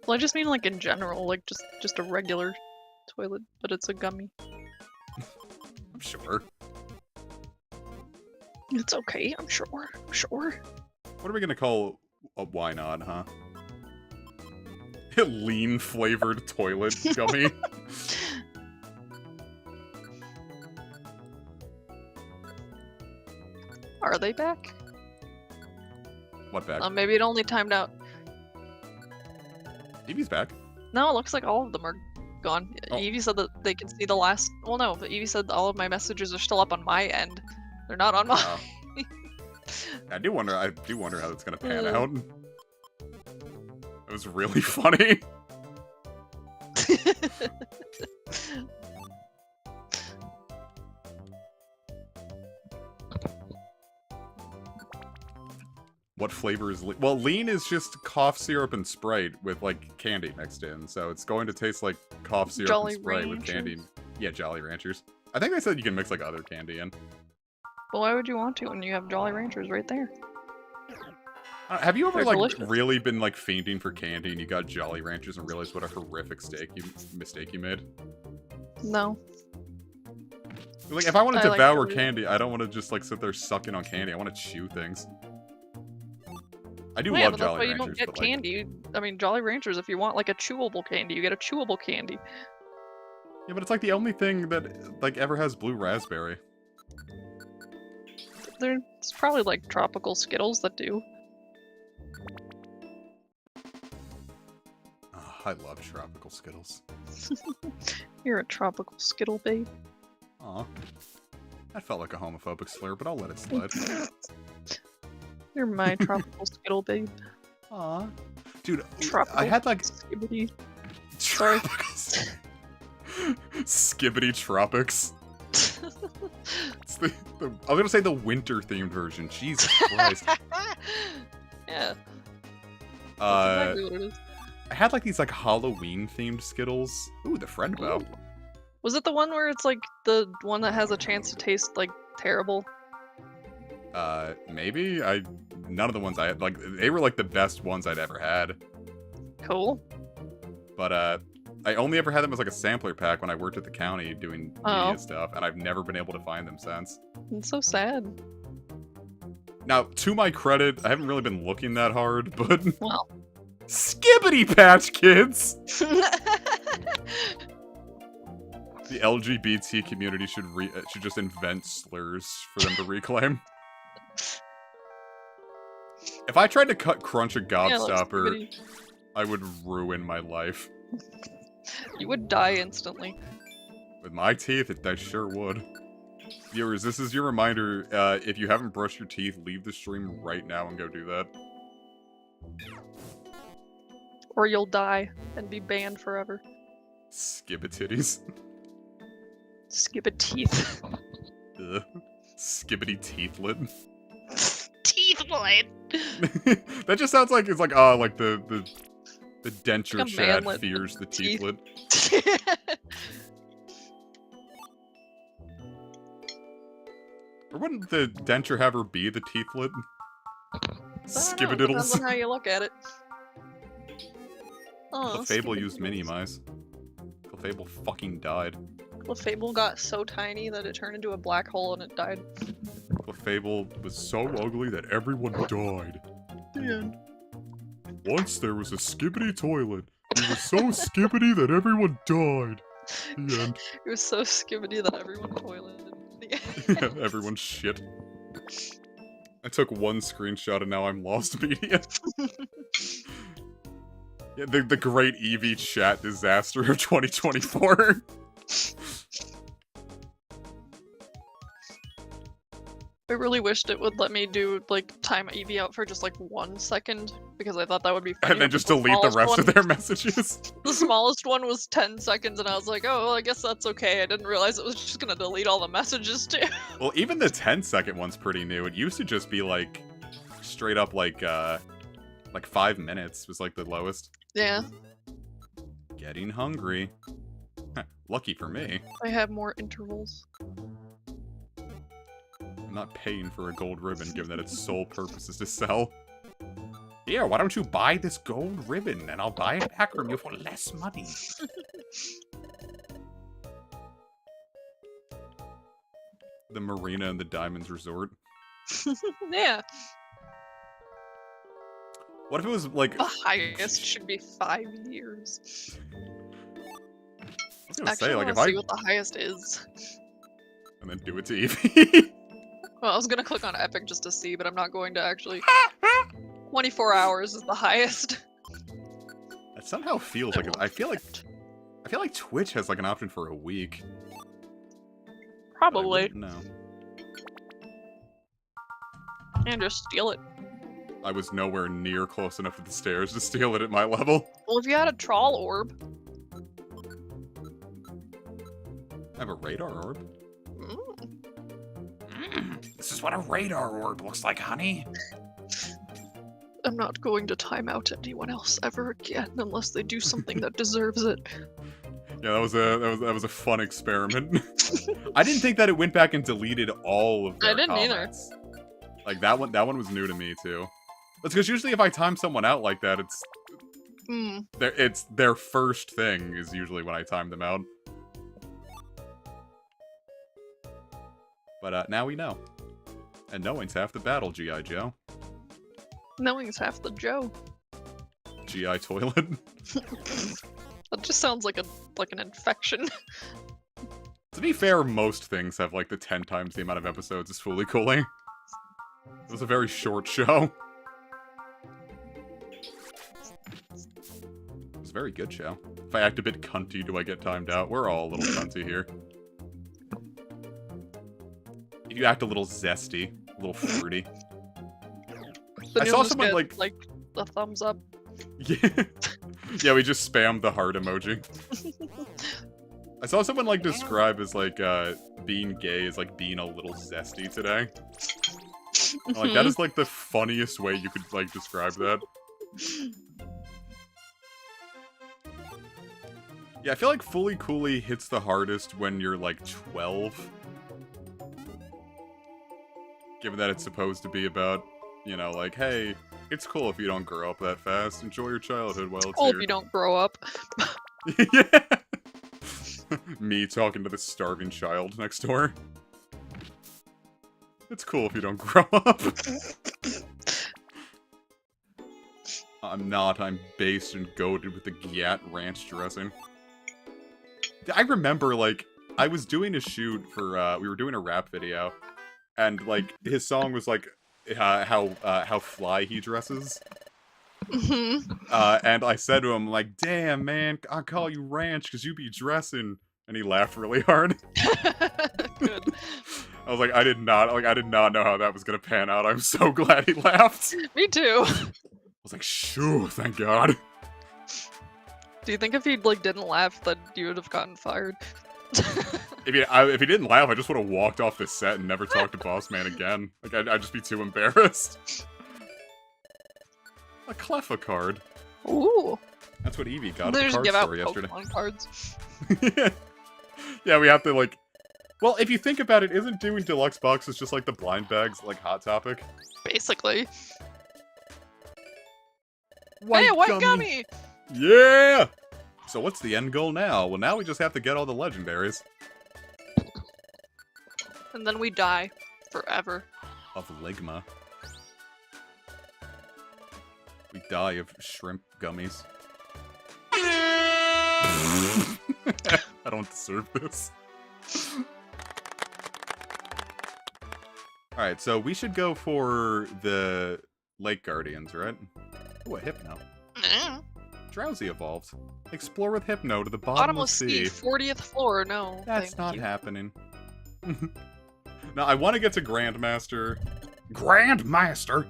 Well, I just mean like in general, like just a regular toilet, but it's a gummy. I'm sure. It's okay, I'm sure. I'm sure. What are we gonna call a why not, huh? Lean flavored toilet gummy. Are they back? What back? Maybe it only timed out. Eevee's back. No, it looks like all of them are gone. Oh. Eevee said that they can see the last. Well, no, but Eevee said all of my messages are still up on my end. They're not on mine. Oh. I do wonder how that's gonna pan out. It was really funny. What flavor is lean? Well, lean is just cough syrup and Sprite with like candy mixed in, so it's going to taste like cough syrup Jolly and Sprite with candy. Yeah, Jolly Ranchers. I think they said you can mix like other candy in. Well, why would you want to when you have Jolly Ranchers right there? Have you ever They're like delicious. really been like fiending for candy and you got Jolly Ranchers and realized what a horrific mistake you made? No. Like, if I want to I like devour jelly. candy, I don't want to just, like, sit there sucking on candy. I want to chew things. I do Well, yeah, love but that's Jolly why you Ranchers, don't get but, like... candy. I mean, Jolly Ranchers, if you want like a chewable candy, you get a chewable candy. Yeah, but it's, like, the only thing that, like, ever has blue raspberry. There's probably like tropical Skittles that do. Oh, I love tropical Skittles. You're a tropical Skittle babe. Aw. That felt like a homophobic slur, but I'll let it slide. You're my tropical Skittle babe. Aw. Dude, Tropical I had, like... Skibbity. Sorry. Skibbity Tropics. It's the, I was gonna say the winter-themed version. Jesus Christ. Yeah. Uh, Exactly what it is. I had, like, these, like, Halloween-themed Skittles. Ooh, the friend bow. Was it the one where it's like the one that has a chance to taste like terrible? Maybe? None of the ones I had, like, they were, like, the best ones I'd ever had. Cool. But, I only ever had them as, like, a sampler pack when I worked at the county doing media stuff, and I've never been able to find them since. It's so sad. Now, to my credit, I haven't really been looking that hard, but... Well. Skibbity Patch Kids! The LGBT community should just invent slurs for them to reclaim. If I tried to cut Crunch a Gobstopper, Skibbity. I would ruin my life. You would die instantly. With my teeth, I sure would. Viewers, this is your reminder. If you haven't brushed your teeth, leave the stream right now and go do that. Or you'll die and be banned forever. Skibbititties. Skibba teeth. Ugh. Skibbity Teethlet. Teeth blade. That just sounds like it's like like the denture Like a chat manlet fears the teeth. teethlet. Or wouldn't the denture haver be the teethlet? Depends Skibbididdles. on how you look at it. Oh, Clefable used Skibbity. mini mice. Clefable fucking died. Clefable got so tiny that it turned into a black hole and it died. Clefable was so ugly that everyone died. The end. Once there was a skibbity toilet. It was so skibbity that everyone died. The end. It was so skibbity that everyone toileted. Yeah, everyone shit. I took one screenshot and now I'm lost media. Yeah, the great Eevee chat disaster of 2024. I really wished it would let me do, like, time Eevee out for just, like, 1 second, because I thought that would be funny. And then just delete the rest of their messages. The smallest one was 10 seconds, and I was like, oh, well, I guess that's okay. I didn't realize it was just gonna delete all the messages, too. Well, even the 10-second one's pretty new. It used to just be, like, straight up, like 5 minutes was, like, the lowest. Yeah, Getting hungry. Lucky for me. I have more intervals. I'm not paying for a gold ribbon, given that its sole purpose is to sell. Here, why don't you buy this gold ribbon, and I'll buy it back from you for less money. The marina and the Diamonds Resort. Yeah, What if it was, like... the highest should be 5 years. I was gonna Actually, say, I like, wanna if I... see what the highest is. And then do it to Eevee. Well, I was gonna click on Epic just to see, but I'm not going to actually. 24 hours is the highest. It somehow feels like... I feel like Twitch has, like, an option for a week. Probably. No. And just steal it. I was nowhere near close enough to the stairs to steal it at my level. Well, if you had a troll orb. I have a radar orb. Mm, This is what a radar orb looks like, honey. I'm not going to time out anyone else ever again unless they do something that deserves it. Yeah, that was a fun experiment. I didn't think that it went back and deleted all of their I didn't either. comments. Like that one was new to me too. That's because usually if I time someone out like that, it's their first thing is usually when I time them out. But now we know. And knowing's half the battle, G.I. Joe. Knowing's half the Joe. G.I. Toilet. That just sounds like an infection. To be fair, most things have like the 10 times the amount of episodes as Fooly Cooly. It was a very short show. It was a very good show. If I act a bit cunty, do I get timed out? We're all a little cunty here. If you act a little zesty, a little fruity. Then I you'll saw just someone get, like the thumbs up. Yeah. Yeah, we just spammed the heart emoji. I saw someone like describe as like being gay as like being a little zesty today. Like that is like the funniest way you could like describe that. Yeah, I feel like Fooly Cooly hits the hardest when you're like 12. Given that it's supposed to be about, you know, like, hey, it's cool if you don't grow up that fast. Enjoy your childhood while it's Cool if here. you don't grow up. Yeah. Me talking to the starving child next door. It's cool if you don't grow up. I'm not. I'm based and goated with the Gyat ranch dressing. I remember, like, I was doing a shoot for, we were doing a rap video, and, like, his song was, like, how fly he dresses. And I said to him, like, damn, man, I'll call you Ranch because you be dressing. And he laughed really hard. Good. I was like, I did not know how that was gonna pan out. I'm so glad he laughed. Me too. I was like, shoo, thank God. Do you think if he like didn't laugh, that you would have gotten fired? If he didn't laugh, I just would have walked off the set and never talked to Boss Man again. Like, I'd just be too embarrassed. A Cleffa card. Ooh. That's what Eevee got They at the just card give out store yesterday. Pokemon cards. Yeah, we have to, like... Well, if you think about it, isn't doing deluxe boxes just like the blind bags, like Hot Topic? Basically. Hey, a white gummy! Yeah! So what's the end goal now? Well, now we just have to get all the legendaries. And then we die. Forever. Of Ligma. We die of shrimp gummies. I don't deserve this. Alright, so we should go for the Lake Guardians, right? Ooh, a Hypno. Drowsy evolved. Explore with Hypno to the bottomless sea. 40th floor, no. That's thank not you. happening. No, I want to get to Grandmaster. Grandmaster?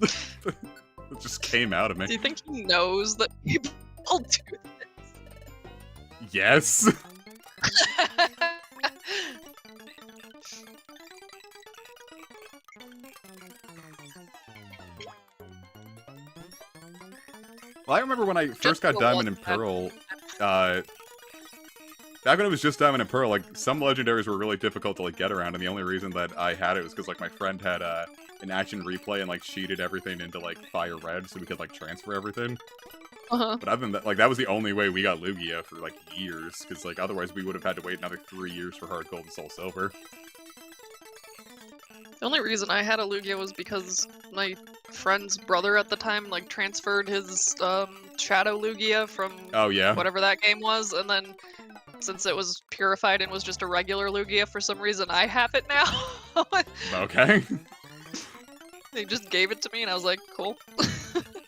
It just came out of me. Do you think he knows that people do Yes. this? Well, I remember when I first Just got the Diamond one and that- Pearl, back when it was just Diamond and Pearl, like, some legendaries were really difficult to, like, get around, and the only reason that I had it was because, like, my friend had, an action replay and, like, cheated everything into, like, Fire Red so we could, like, transfer everything. Uh-huh. But other than that, like, that was the only way we got Lugia for, like, years, because, like, otherwise we would have had to wait another 3 years for Heart Gold and Soul Silver. The only reason I had a Lugia was because my friend's brother at the time, like, transferred his, Shadow Lugia from Oh, yeah? whatever that game was, and then since it was purified and was just a regular Lugia for some reason, I have it now. Okay. They just gave it to me and I was like, cool.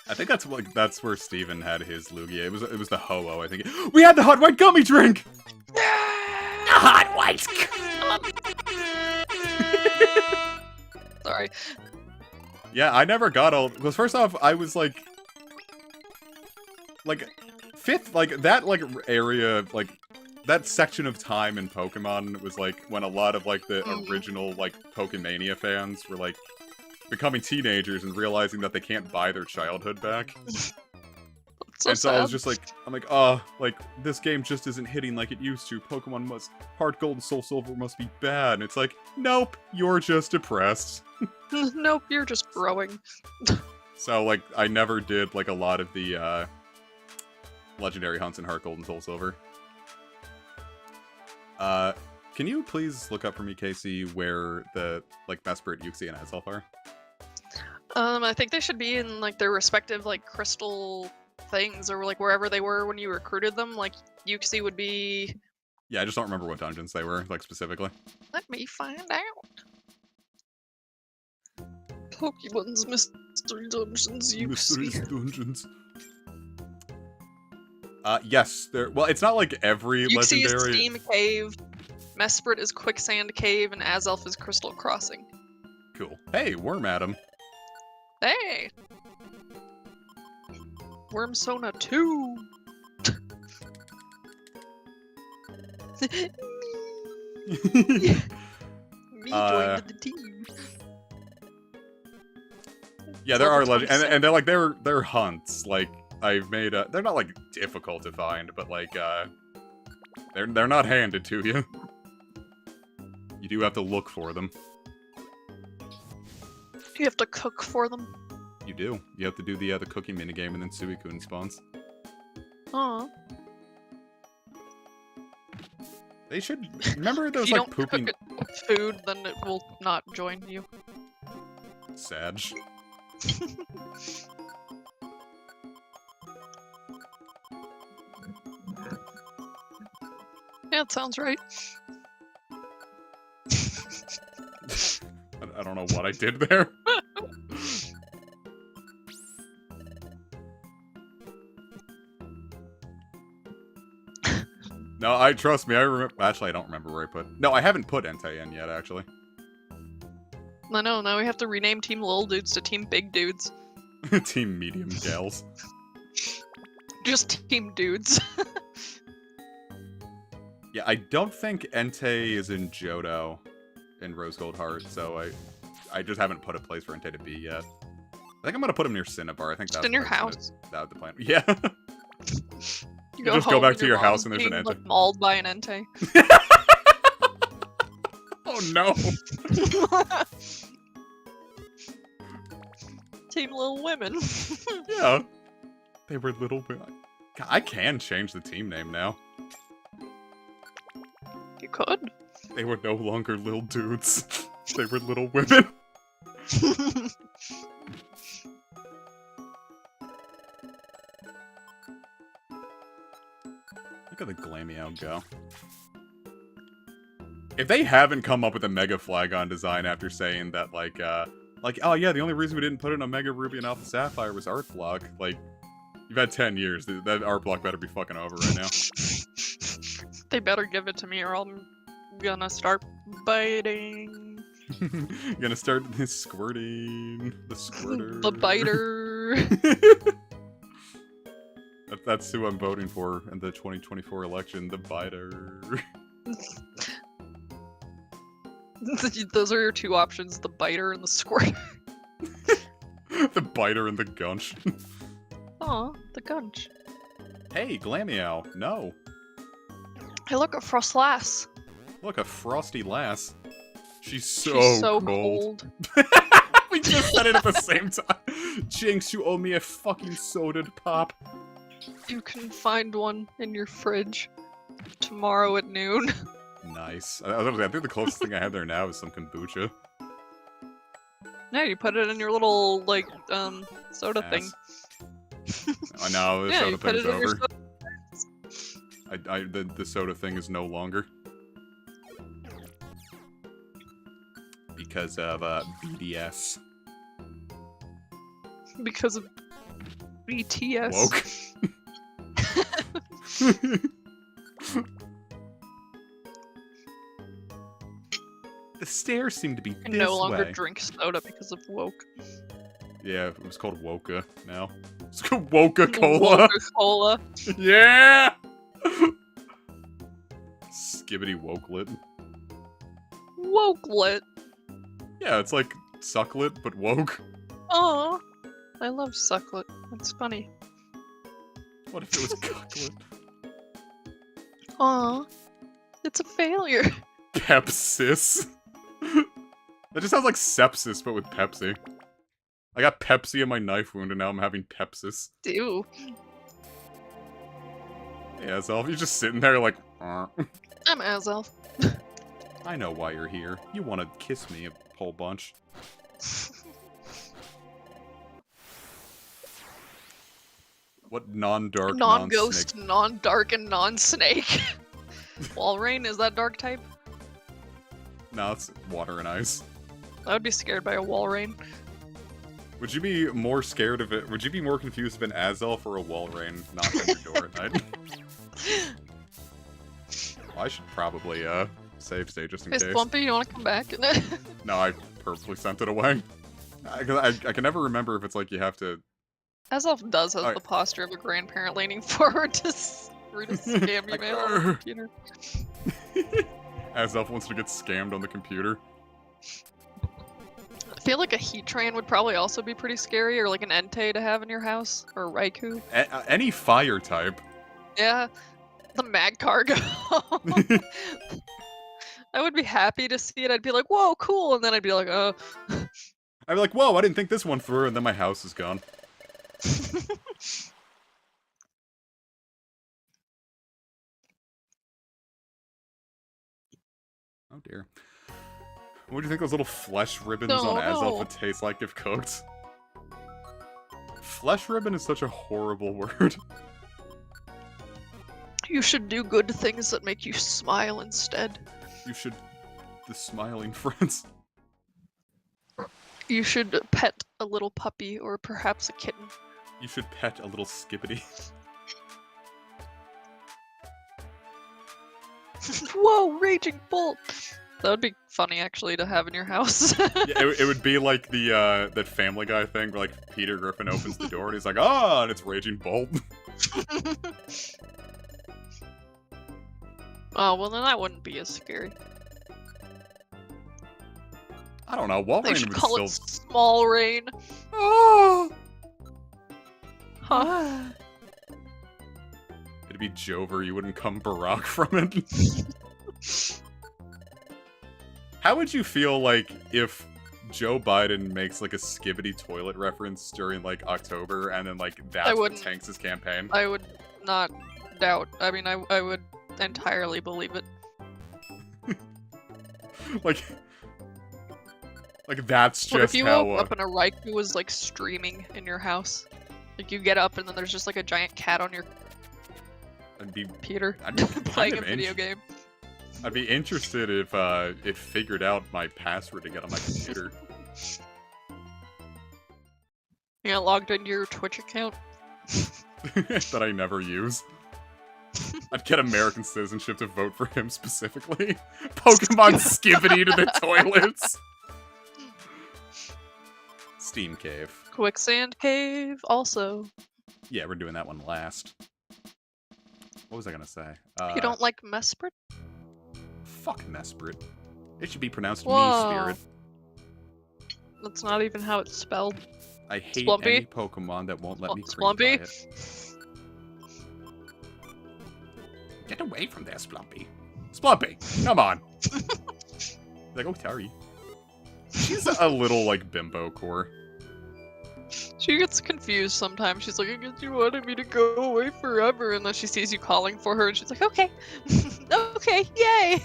I think that's where Steven had his Lugia. It was the Ho-Oh, I think. We had the hot white gummy drink! Hot white. Sorry. Yeah, I never got all. Because first off, I was like, fifth, like that, like area, like that section of time in Pokemon was like when a lot of like the original like Pokemania fans were like becoming teenagers and realizing that they can't buy their childhood back. So and so I was sad. just like, I'm like, oh, like this game just isn't hitting like it used to. Pokemon must Heart Gold and Soul Silver must be bad. And it's like, nope, you're just depressed. Nope, you're just growing. So, like, I never did, like, a lot of the, legendary hunts in Heart Gold and Soul Silver. Can you please look up for me, Casey, where the like Mesprit, Yuxi, and Azelf are? I think they should be in like their respective like crystal things, or like wherever they were when you recruited them. Like Yuxi would be. Yeah, I just don't remember what dungeons they were, like specifically. Let me find out. Pokemon's Mystery Dungeons, Yuxi. Dungeons. Yes, there. Well, it's not like every Yuxi is legendary. Steam Cave, Mesprit is Quicksand Cave, and Azelf is Crystal Crossing. Cool. Hey, Worm Adam. Hey! Wormsona 2! Me joined the team. Yeah, there are Level legends, and they're like they're hunts. Like I've made, they're not like difficult to find, but like they're not handed to you. You do have to look for them. You have to cook for them. You do. You have to do the cooking minigame, and then Suicune spawns. Aw. They should remember those If you like don't pooping. cook it food, then it will not join you. Sag. Yeah, it sounds right. I don't know what I did there. No, trust me. I remember. Actually, I don't remember where I put. No, I haven't put Entei in yet. Actually, I know, now we have to rename Team Little Dudes to Team Big Dudes. Team Medium Gals. Just Team Dudes. Yeah, I don't think Entei is in Johto in Rose Gold Heart, so I just haven't put a place for Entei to be yet. I think I'm gonna put him near Cinnabar. I think Just that's in your where I was house. That was the plan. Yeah. You just go home back and to your house mom's and there's an being, like, Entei. mauled by an Entei. Oh no. Team Little Women. Yeah. They were little bit. God, I can change the team name now. You could. They were no longer little dudes. They were little women. Look at the Glameow go. If they haven't come up with a Mega Flagon design after saying that, like, oh yeah, the only reason we didn't put in a Mega Ruby and Alpha Sapphire was art block, like, you've had 10 years. That art block better be fucking over right now. They better give it to me or I'm gonna start biting. Gonna start squirting. The squirter. The biter. That's who I'm voting for in the 2024 election, the biter. Those are your two options, the biter and the squirter. The biter and the gunch. Aw, the gunch. Hey, Glameow, no. Hey, look, a Frostlass. Look, a frosty lass. She's She's so cold. cold. We just said it at the same time. Jinx, you owe me a fucking sodaed pop. You can find one in your fridge tomorrow at noon. Nice. I think the closest thing I have there now is some kombucha. Yeah, you put it in your little, like, soda thing. I know, the Yeah, soda you put thing's it in your over. soda. The soda thing is no longer. Because of, BDS. Because of BTS. Woke. The stairs seem to be You can this no longer way. drink soda because of woke. Yeah, it was called Woka now. It's called Woka-Cola. Cola. Yeah! Skibbity Wokelet. Wokelet. Yeah, it's like Sucklet, but woke. Aw. I love Sucklet. That's funny. What if it was Cucklet? Aw. It's a failure. Pepsis. That just sounds like sepsis, but with Pepsi. I got Pepsi in my knife wound, and now I'm having Pepsis. Ew. Yeah, so you're just sitting there like, I'm Azelf. I know why you're here. You want to kiss me a whole bunch. What non-dark, Non-ghost, non-snake? non-dark, and non-snake. Walrein, is that dark type? No, it's water and ice. I would be scared by a Walrein. Would you be more scared of it? Would you be more confused if an Azelf or a Walrein knocked on your door at night? Well, I should probably save state just in Hey, case. Splumpy, you want to come back? No, I purposely sent it away. I can never remember if it's like you have to. Azelf does have Alright. the posture of a grandparent leaning forward to read a scam Like, email on the "Arr." computer. Azelf wants to get scammed on the computer. I feel like a Heatran would probably also be pretty scary, or like an Entei to have in your house, or a Raikou. Any fire type. Yeah, the Mag Cargo. I would be happy to see it. I'd be like, whoa, cool, and then I'd be like, I'd be like, whoa, I didn't think this one through, and then my house is gone. Oh dear. What do you think those little flesh ribbons on Azelf would taste like if cooked? Flesh ribbon is such a horrible word. You should do good things that make you smile instead. You should... The smiling friends. You should pet a little puppy, or perhaps a kitten. You should pet a little skippity. Whoa, Raging Bolt! That would be funny, actually, to have in your house. Yeah, it would be like the that Family Guy thing where like Peter Griffin opens the door and he's like, ah, and it's Raging Bolt. Oh, well then that wouldn't be as scary. I don't know, They Walrein should would call still... it Small Rain. Oh! Huh. It'd be Jover, you wouldn't come Barack from it. How would you feel like if Joe Biden makes like a Skibbity toilet reference during like October and then like that's what wouldn't. tanks his campaign? I would not doubt. I mean, I would entirely believe it. Like that's What if just you how... woke up and a Raikou was like streaming in your house? Like you get up and then there's just like a giant cat on your I'd be computer I'd be playing a kind of video game. I'd be interested if it figured out my password to get on my computer. You got logged into your Twitch account. That I never use. I'd get American citizenship to vote for him specifically. Pokemon Skibbity to the toilets. Steam Cave. Quicksand Cave, also. Yeah, we're doing that one last. What was I gonna say? You don't like Mesprit? Fuck Mesprit. It should be pronounced Whoa. Me-Spirit. That's not even how it's spelled. I hate Splumpy? any Pokemon that won't let me cream Splumpy? by it. Get away from there, Splumpy. Splumpy, come on. Like, oh, sorry. She's a little, like, bimbo core. She gets confused sometimes. She's like, I guess you wanted me to go away forever. And then she sees you calling for her and she's like, okay. Okay, yay.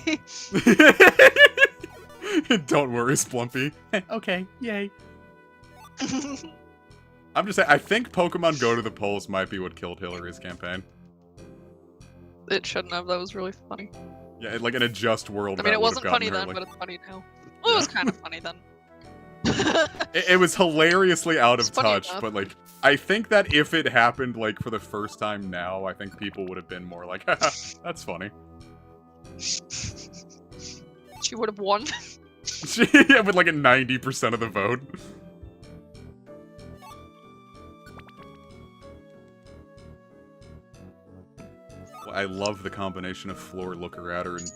Don't worry, Splumpy. Okay, yay. I'm just saying, I think Pokemon Go to the Polls might be what killed Hillary's campaign. It shouldn't have. That was really funny. Yeah, like in a just world. I mean, that it would've wasn't gotten funny her, then, like- but it's funny now. Well, it was kind of funny then. It was hilariously out of It's funny touch, enough. but like, I think that if it happened like for the first time now, I think people would have been more like, haha, that's funny. She would have won. Yeah, with like a 90% of the vote. Well, I love the combination of floor looker at her and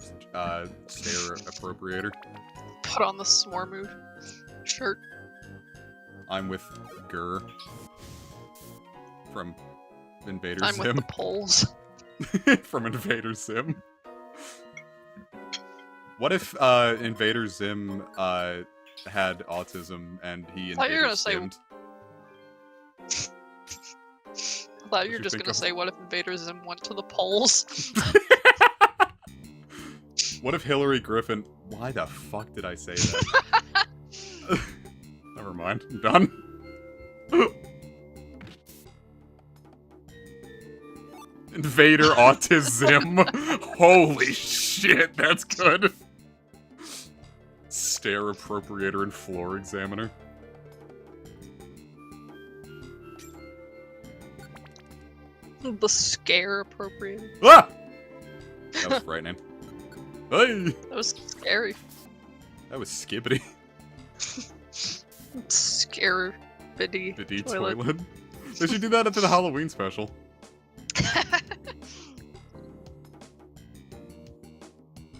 stare appropriator. Put on the s'more mood shirt. I'm with Gur from Invader I'm with Sim. the polls. From Invader Zim. What if Invader Zim had autism and he thought you were Invader gonna say- Simmed? I thought you were you just think gonna of? say, what if Invader Zim went to the polls? What if Hillary Griffin... Why the fuck did I say that? Never mind. I'm done. Invader autism. Holy shit, that's good. Stare appropriator and floor examiner. The scare appropriator. Ah! That was frightening. Hey! That was scary. That was skibbity. Scare biddy Toilet. They should do that after the Halloween special.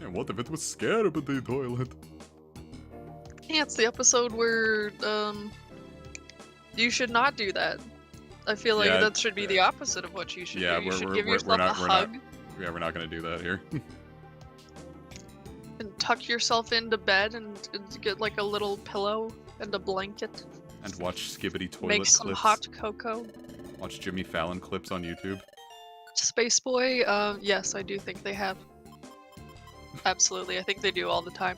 Yeah, what if it was Scarabiddy toilet? Yeah, it's the episode where you should not do that. I feel like that should be the opposite of what you should do. You should give yourself a hug. We're not gonna do that here. And tuck yourself into bed and get like a little pillow and a blanket. And watch Skibbity toilet Make some clips. hot cocoa. Watch Jimmy Fallon clips on YouTube. Space Boy, yes, I do think they have. Absolutely, I think they do all the time.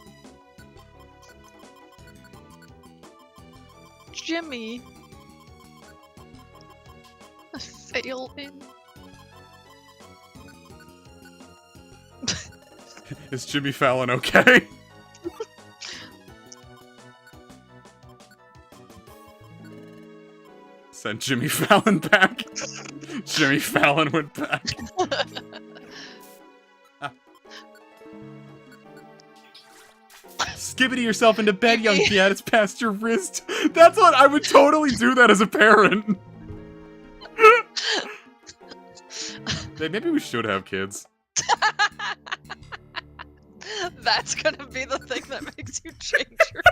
Jimmy. I fail in. Is Jimmy Fallon okay? Send Jimmy Fallon back. Jimmy Fallon went back. Skibbity yourself into bed, young dad. It's past your wrist. That's what I would totally do that as a parent. Maybe we should have kids. That's gonna be the thing that makes you change your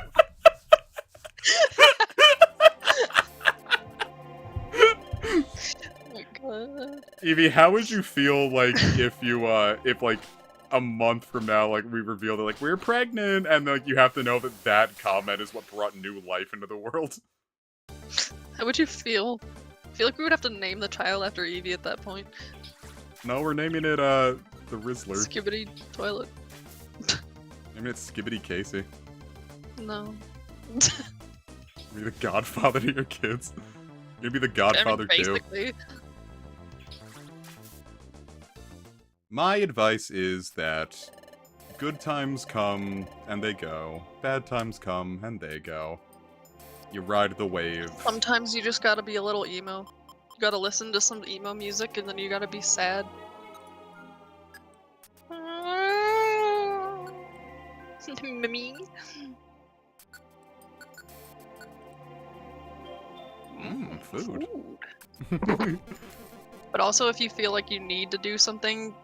Oh my god. Evie, how would you feel like if like a month from now, like we reveal that like we're pregnant, and like you have to know that that comment is what brought new life into the world? How would you feel? I feel like we would have to name the child after Evie at that point. No, we're naming it the Rizzler. Skibbity toilet. Naming it Skibbity Casey. No. Be the godfather to your kids. You're gonna be the godfather too. Basically. My advice is that good times come and they go. Bad times come and they go. You ride the wave. Sometimes you just gotta be a little emo. You gotta listen to some emo music and then you gotta be sad. Mimi. Food. But also if you feel like you need to do something,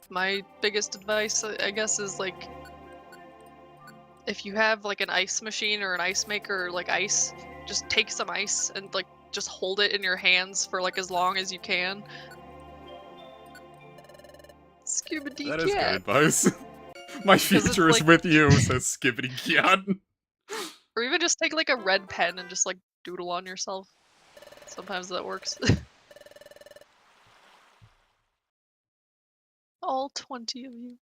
my biggest advice, I guess, is like if you have like an ice machine or an ice maker or like ice, just take some ice and like just hold it in your hands for like as long as you can. Skibbity That is good advice. My future is like... with you, says Skibbity Cat. Or even just take like a red pen and just like doodle on yourself. Sometimes that works. All 20 of you.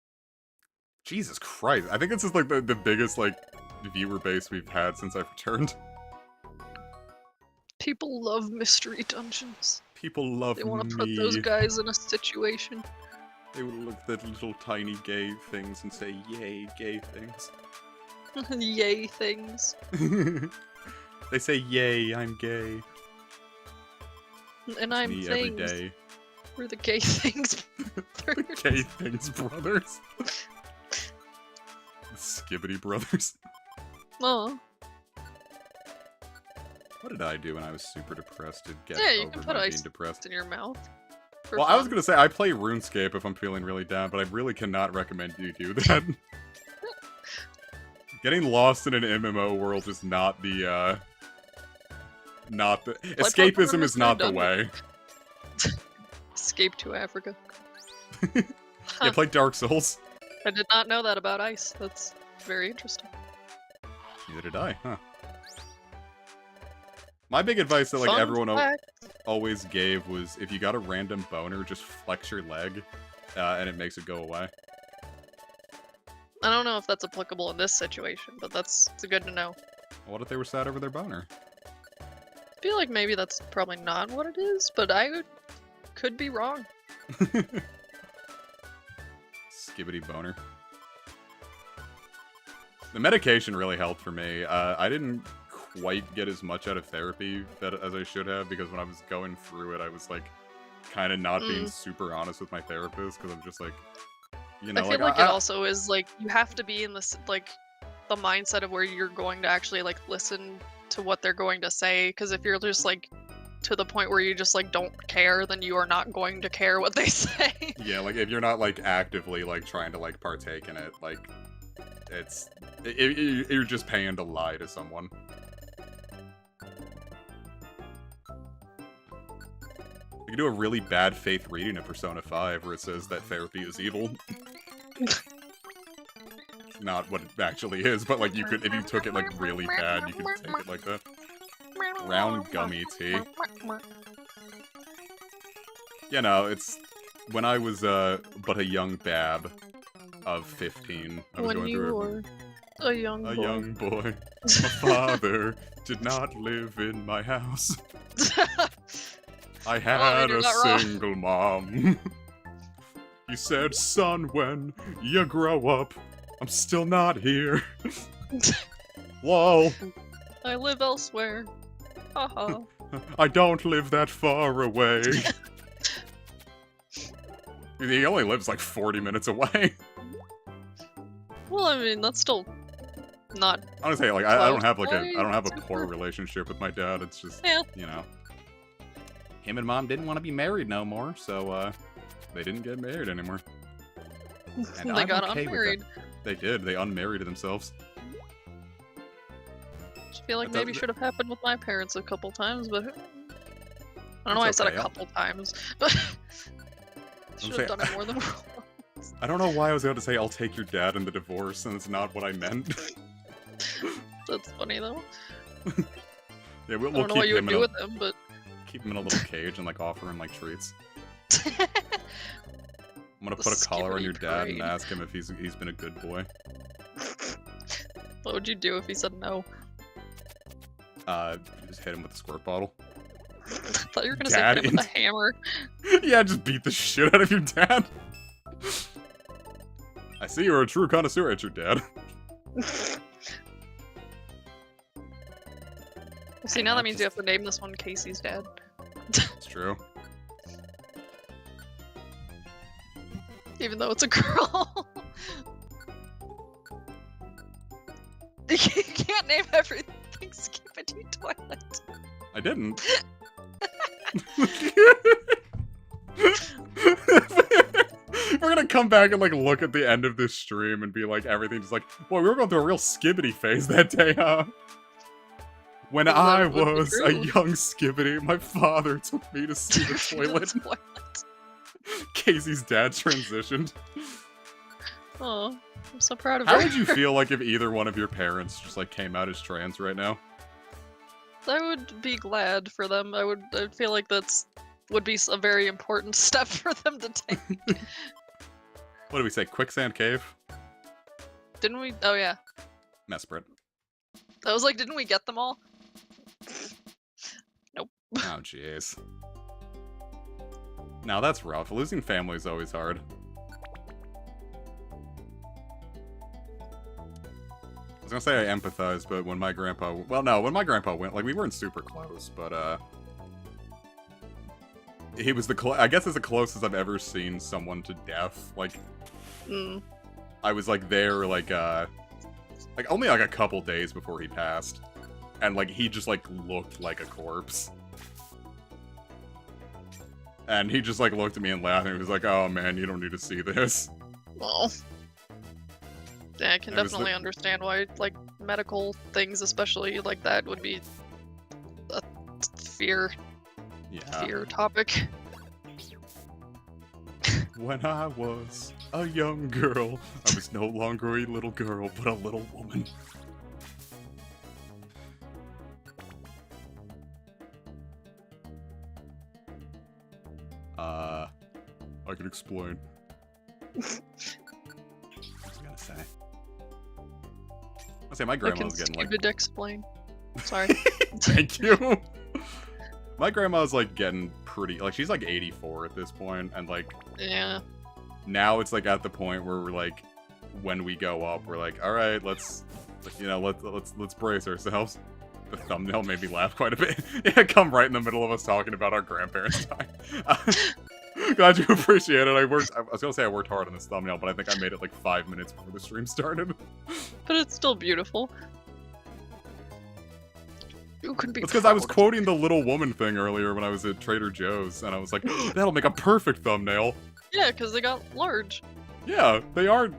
Jesus Christ. I think this is like the biggest like viewer base we've had since I've returned. People love mystery dungeons. People love me. They want to put those guys in a situation. They would look at little tiny gay things and say, yay, gay things. Yay things. They say, yay, I'm gay. And I'm me things. every day. We're the gay things brothers. Gay things brothers. The Skibbity brothers. Oh. What did I do when I was super depressed to get Yeah, you over can put my ice being depressed? in your mouth. Well, I was gonna say I play RuneScape if I'm feeling really down, but I really cannot recommend you do that. Getting lost in an MMO world is not the escapism is not the way. Escape to Africa. Yeah, play Dark Souls. I did not know that about ice. That's very interesting. Neither did I, huh? My big advice that like everyone always gave was if you got a random boner, just flex your leg, and it makes it go away. I don't know if that's applicable in this situation, but it's good to know. What if they were sad over their boner? I feel like maybe that's probably not what it is, but could be wrong. Skibbity boner. The medication really helped for me. I didn't quite get as much out of therapy as I should have, because when I was going through it, I was like kind of not being super honest with my therapist, because I'm just like, you know, I feel like it also is like you have to be in this like the mindset of where you're going to actually like listen to what they're going to say, because if you're just like to the point where you just like don't care, then you are not going to care what they say. Yeah, like if you're not like actively like trying to like partake in it, like you're just paying to lie to someone. You can do a really bad faith reading of Persona 5 where it says that therapy is evil. Not what it actually is, but like you could, if you took it like really bad, you could take it like that. Round gummy tea. You know, it's when I was but a young bab of 15. I was When going you through were a young boy. a young boy. My father did not live in my house. I had you're a not wrong. single mom. He said, son, when you grow up, I'm still not here. Lol. I live elsewhere. Haha. I don't live that far away. He only lives like 40 minutes away. Well, I mean, that's still not. Honestly, like I don't have like Close, I don't have a super. poor relationship with my dad. It's just Yeah. you know, him and mom didn't want to be married no more, so they didn't get married anymore. And They I'm got okay with unmarried. that. They did. They unmarried themselves. I feel like That- maybe that- should have happened with my parents a couple times, but I don't know It's why I said okay, a couple times, but should saying- have done it more than once. I don't know why I was able to say I'll take your dad in the divorce, and it's not what I meant. That's funny though. Yeah, we'll I don't know keep what you him would in do a with them, but keep him in a little cage and like offer him like treats. I'm gonna The put a collar on skibbity your dad and parade. ask him if he's been a good boy. what would you do if he said no? Just hit him with a squirt bottle. I thought you were gonna Dad say hit him with a hammer. Yeah, just beat the shit out of your dad. I see you're a true connoisseur at your dad. See, now that means you have to name this one Casey's dad. It's true. Even though it's a girl. You can't name everything Skippity Toilet. I didn't. We're gonna come back and like look at the end of this stream and be like everything's like, boy, we were going through a real skibbity phase that day, huh? When Well, I that would be was a true. young skibbity, my father took me to see the toilet. Casey's dad transitioned. Oh, I'm so proud of How her. would you feel like if either one of your parents just like came out as trans right now? I would be glad for them. I'd feel like would be a very important step for them to take. What do we say? Quicksand cave? Didn't we? Oh yeah. Mesprit. I was like, didn't we get them all? Oh jeez. Now that's rough. Losing family is always hard. I was gonna say I empathize, but when my grandpa... Well, no, when my grandpa went, like, we weren't super close, but, he was I guess it's the closest I've ever seen someone to death. Like, Mm. I was, like, there, like, only, like, a couple days before he passed. And, like, he just, like, looked like a corpse. And he just, like, looked at me and laughed, and he was like, oh, man, you don't need to see this. Well. Yeah, I can It was definitely understand why, like, medical things, especially like that, would be a fear Yeah. topic. When I was a young girl, I was no longer a little girl, but a little woman. I can explain. What was I gonna say? I say my I can grandma's getting like. stupid explain. Sorry. Thank you. My grandma's like getting pretty, like she's like 84 at this point, and like Yeah. now it's like at the point where we're like, when we go up, we're like, all right, let's brace ourselves. The thumbnail made me laugh quite a bit. Yeah, come right in the middle of us talking about our grandparents' time. Glad you appreciate it. I was gonna say I worked hard on this thumbnail, but I think I made it like 5 minutes before the stream started. But it's still beautiful. You can be It's because I was proud. quoting the Little Woman thing earlier when I was at Trader Joe's, and I was like, that'll make a perfect thumbnail. Yeah, because they got large. Yeah, they are.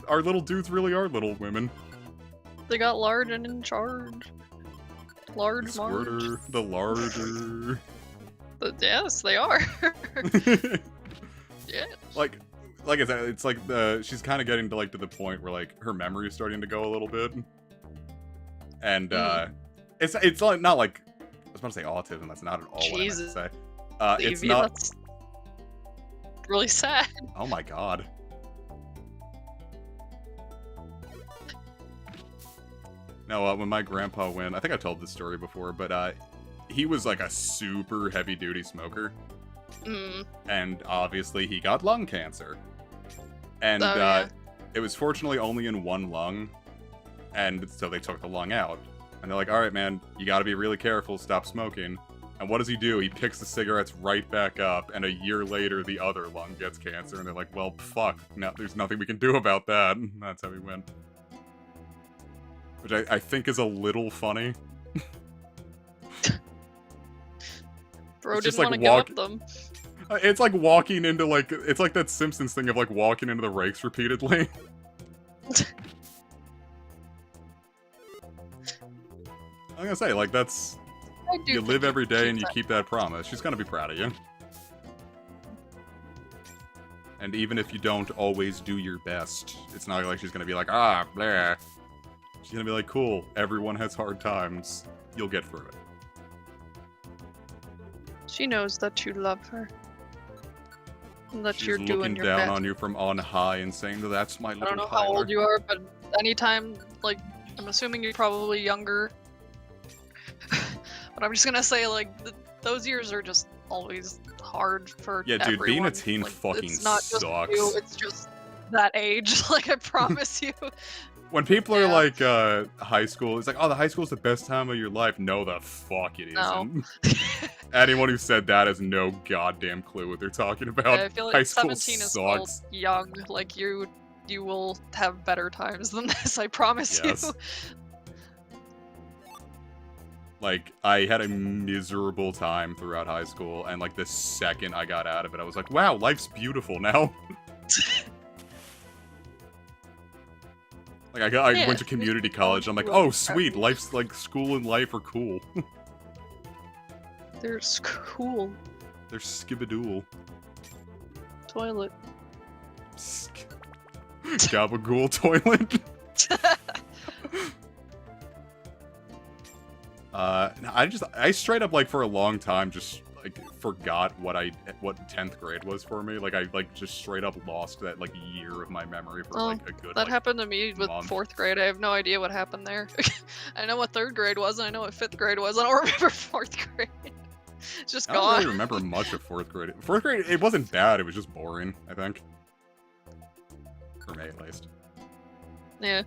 Our little dudes really are little women. They got large and in charge. The Large, squirter, the larger. Yes, they are. Yeah. like I said, it's like she's kind of getting to like to the point where like her memory is starting to go a little bit, and it's not like I was about to say autism. That's not at all Jesus. what I meant to say. It's Evie, not. That's really sad. Oh my god. No, when my grandpa went, I think I told this story before, but he was like a super heavy-duty smoker, and obviously he got lung cancer, and it was fortunately only in one lung, and so they took the lung out, and they're like, all right, man, you gotta be really careful, stop smoking. And what does he do? He picks the cigarettes right back up, and a year later, the other lung gets cancer, and they're like, well, fuck, now there's nothing we can do about that. And that's how he went. Which I think is a little funny. Bro It's didn't just like want to give up them. It's like walking into like, it's like that Simpsons thing of like walking into the rakes repeatedly. I'm gonna say, like, that's, I do you think live every day and you that. keep that promise. She's gonna be proud of you. And even if you don't always do your best, it's not like she's gonna be like, ah, blah. She's gonna be like, cool, everyone has hard times. You'll get through it. She knows that you love her. And that She's you're doing looking your down best. on you from on high and saying, that's my little I don't know Tyler. how old you are, but anytime, like, I'm assuming you're probably younger. But I'm just gonna say, like, those years are just always hard for Yeah, dude, being a everyone. teen Like, fucking it's not just sucks. you, it's just that age. Like, I promise you. When people are Yeah. like, high school, it's like, oh, the high school's the best time of your life. No, the fuck it No. isn't. Anyone who said that has no goddamn clue what they're talking about. I feel like High school 17 is still sucks. young. Like, you will have better times than this, I promise Yes. you. Like, I had a miserable time throughout high school, and like the second I got out of it, I was like, wow, life's beautiful now. Like, I Yeah, went to community it's college, I'm like, cool. oh, sweet, life's like, school and life are cool. There's cool They're skibadool. toilet. Gabagool toilet. I straight up, like, for a long time just like forgot what 10th grade was for me. Like, I like just straight up lost that like year of my memory for like a good That like, happened to me with month. 4th grade. I have no idea what happened there. I know what 3rd grade was, and I know what 5th grade was. I don't remember 4th grade. It's just I don't gone. really remember much of 4th grade. 4th grade, it wasn't bad, it was just boring, I think. For me, at least. Yeah.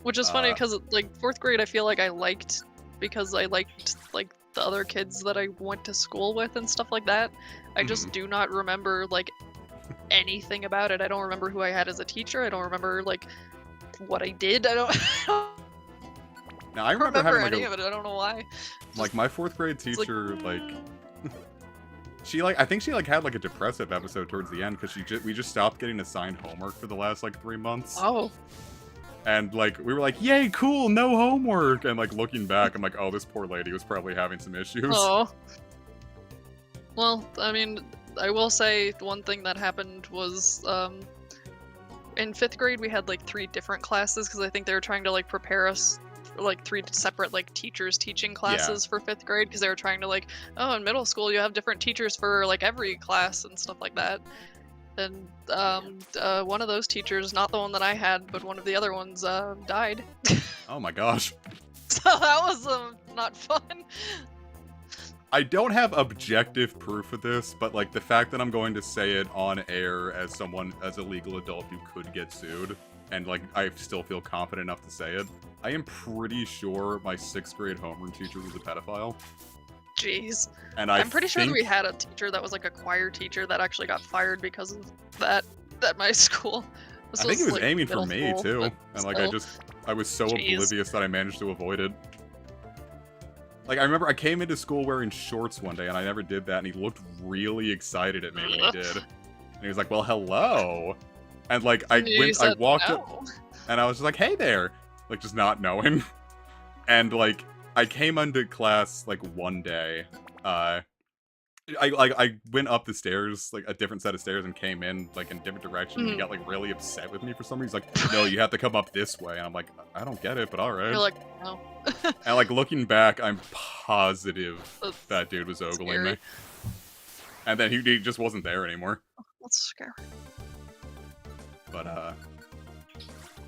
Which is funny because like 4th grade, I feel like I liked because I liked like the other kids that I went to school with and stuff like that. I just do not remember like anything about it. I don't remember who I had as a teacher. I don't remember like what I did. I don't Now, I remember remember having any like of it. I don't know why. like my 4th grade It's like, teacher, like she like, I think she like had like a depressive episode towards the end because we just stopped getting assigned homework for the last like 3 months. Oh, And, like, we were like, yay, cool, no homework! And, like, looking back, I'm like, oh, this poor lady was probably having some issues. oh. Well, I mean, I will say one thing that happened was, in 5th grade we had like 3 different classes because I think they were trying to like prepare us for like 3 separate like teachers teaching classes for 5th grade because they were trying to like, oh, in middle school you have different teachers for like every class and stuff like that. And one of those teachers, not the one that I had, but one of the other ones, died. Oh my gosh. So that was not fun. I don't have objective proof of this, but like the fact that I'm going to say it on air as someone, as a legal adult who could get sued, and like I still feel confident enough to say it, I am pretty sure my 6th grade homeroom teacher was a pedophile. Jeez. And I'm pretty sure that think- we had a teacher that was like a choir teacher that actually got fired because of that at my school. I think it was like, aiming for middle me school, too, but and like still. I was so Jeez. oblivious that I managed to avoid it. Like I remember I came into school wearing shorts one day, and I never did that, and he looked really excited at me when he did. And he was like, "Well, hello," and like I walked up, no. and I was just like, "Hey there," like just not knowing. And like I came into class like one day, I went up the stairs, like a different set of stairs, and came in like in a different direction. And he got like really upset with me for some reason. He's like, "No, you have to come up this way." And I'm like, "I don't get it, but all right." You're like, no. And like looking back, I'm positive that dude was ogling scary. me. And then he just wasn't there anymore. That's scary. But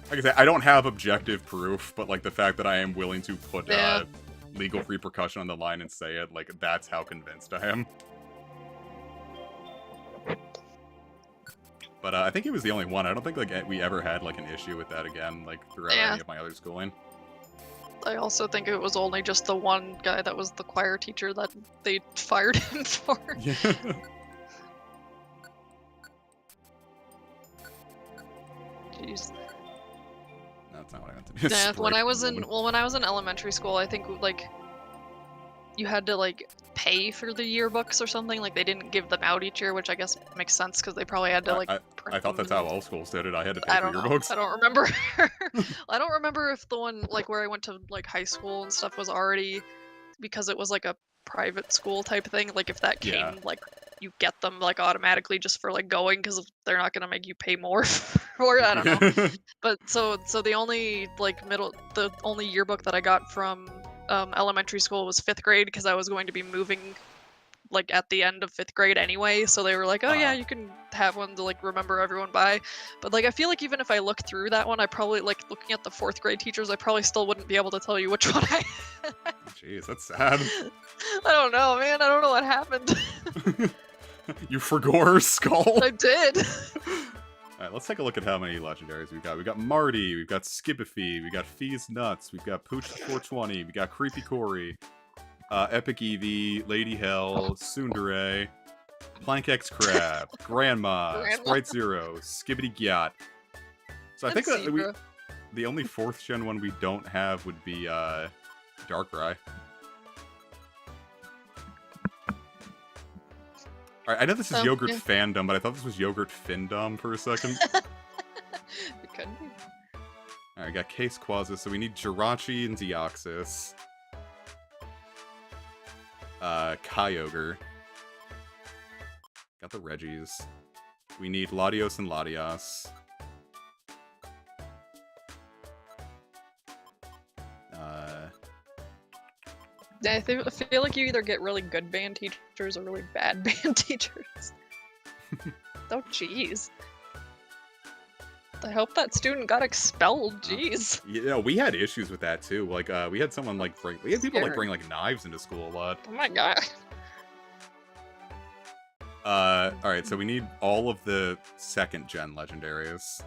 like I said, I don't have objective proof, but like the fact that I am willing to put Yeah. legal repercussion on the line and say it, like that's how convinced I am. But I think he was the only one. I don't think like we ever had like an issue with that again, like throughout Yeah. any of my other schooling. I also think it was only just the one guy that was the choir teacher that they fired him for. Yeah. Jeez. That's not what I meant to do. Yeah, when Sprite I was in woman. when I was in elementary school, I think like you had to like pay for the yearbooks or something. Like they didn't give them out each year, which I guess makes sense because they probably had to like. I print thought them that's and- how all schools did it. I had to pay I for don't your know. books. I don't remember. I don't remember if the one like where I went to like high school and stuff was already because it was like a private school type thing. Like if that came Yeah. like you get them like automatically just for like going because they're not gonna make you pay more for it. I don't know. But so the only like the only yearbook that I got from elementary school was 5th grade because I was going to be moving like at the end of 5th grade anyway, so they were like, oh yeah, Uh-huh. you can have one to like remember everyone by. But like I feel like even if I look through that one, I probably like looking at the 4th grade teachers, I probably still wouldn't be able to tell you which one I Jeez, that's sad. I don't know, man. I don't know what happened. You forgore Skull. I did. Alright, let's take a look at how many legendaries we've got. We've got Marty, we've got Skippy, we've got Fees Nuts, we've got Pooch 420, we got Creepy Cory, Epic Eevee, Lady Hell, Tsundere, Plank X Crab, Grandma, Grandma. Sprite Zero, Skibbity Gyat. So I think that Zebra. the only 4th gen one we don't have would be Darkrai. Alright, I know this is Oh, Yogurt yeah. Fandom, but I thought this was Yogurt Findom for a second. It could be. Alright, we got Case Quasis, so we need Jirachi and Deoxys. Kyogre. Got the Reggies. We need Latios and Latias. Yeah, I feel like you either get really good band teachers or really bad band teachers. Oh, jeez. I hope that student got expelled. Jeez. Yeah, we had issues with that too. Like, we had someone like we had people like Scary. bring like knives into school a lot. Oh my god. Alright, so we need all of the 2nd gen legendaries.